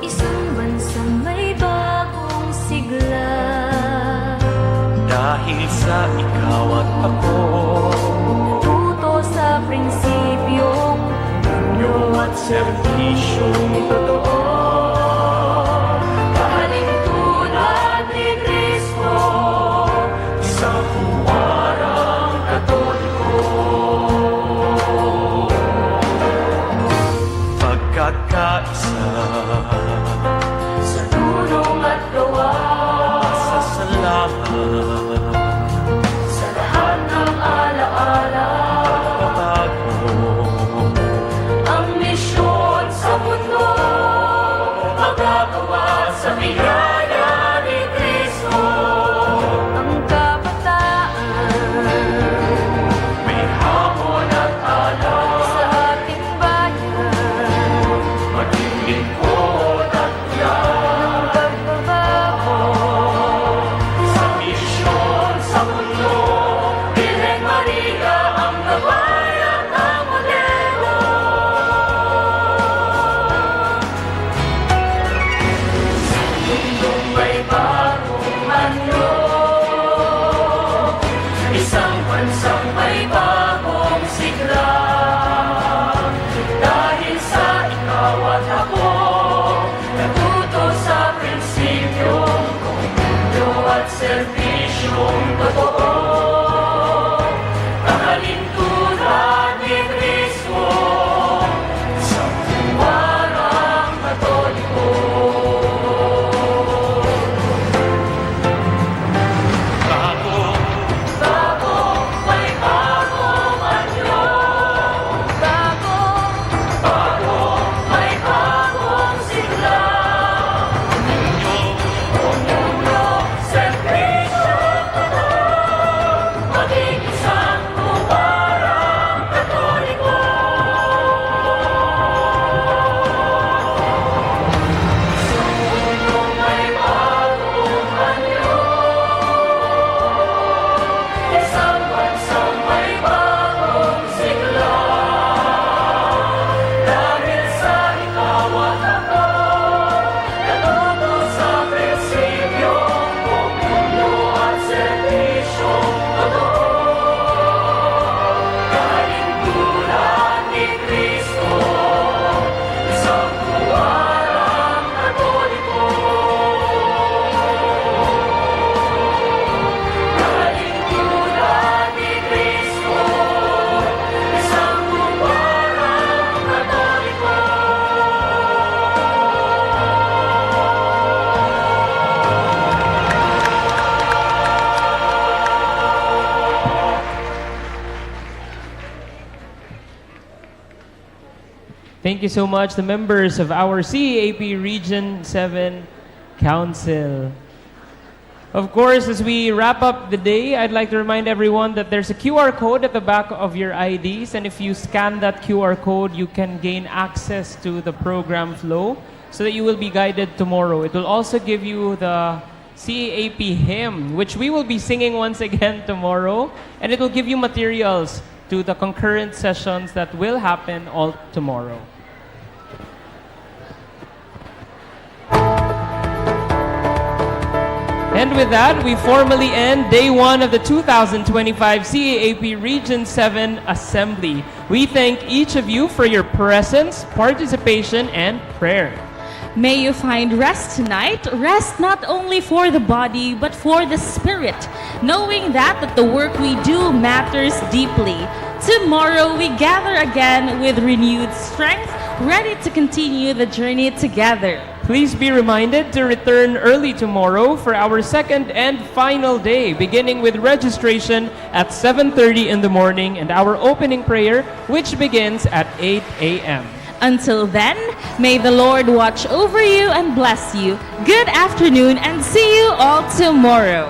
isang bansang may bagong sigla. dahil sa ikaw at ako, Tuto sa prinsipyong inyo at serbisyong totoo. Kalingturan ni Kristo, Isang puwarang katoliko, pagkakaisa sa tulong at gawa, masasalamat sa lahat ng alaala. pagbabago, Ang misyon sa mundo, magagawa sa biyaya ni Kristo. Ang kabataan, may hamon at alay, sa ating bayan, maging lingkod at ng pagbabago. sa misyon sa mundo. Birhen Maria ang gabay at ang modelo. Sa mundong may bagong anyo, isang bansang may bagong sigla. Dahil sa ikaw at ako, natuto sa prinsipyong komunyo at serbisyong totoo. Kahalinturan ni Kristo sa puwarang katoliko. Bagong may bagong anyo, bagong may bagong sigla. Komunyo, serbisyong totoo, maging isang puwarang katoliko. Sa mundong may bagong anyo, isang bansang may bagong sigla. Dahil sa ikaw at ako, natuto sa prinsipyong komunyo at serbisyong totoo. Kahalinturan ni Kristo, isang puwarang katoliko. Kahalinturan ni Kristo, isang puwarang katoliko. Thank you so much, the members of our CEAP Region 7 Council. Of course, as we wrap up the day, I'd like to remind everyone that there's a QR code at the back of your IDs, and if you scan that QR code, you can gain access to the program flow so that you will be guided tomorrow. It will also give you the CEAP hymn, which we will be singing once again tomorrow, and it will give you materials to the concurrent sessions that will happen all tomorrow. And with that, we formally end day 1 of the 2025 CEAP Region 7 Assembly. We thank each of you for your presence, participation, and prayer. May you find rest tonight, rest not only for the body, but for the spirit, knowing that the work we do matters deeply. Tomorrow we gather again with renewed strength, ready to continue the journey together. Please be reminded to return early tomorrow for our second and final day, beginning with registration at 7:30 in the morning and our opening prayer, which begins at 8 a.m. Until then, may the Lord watch over you and bless you. Good afternoon and see you all tomorrow.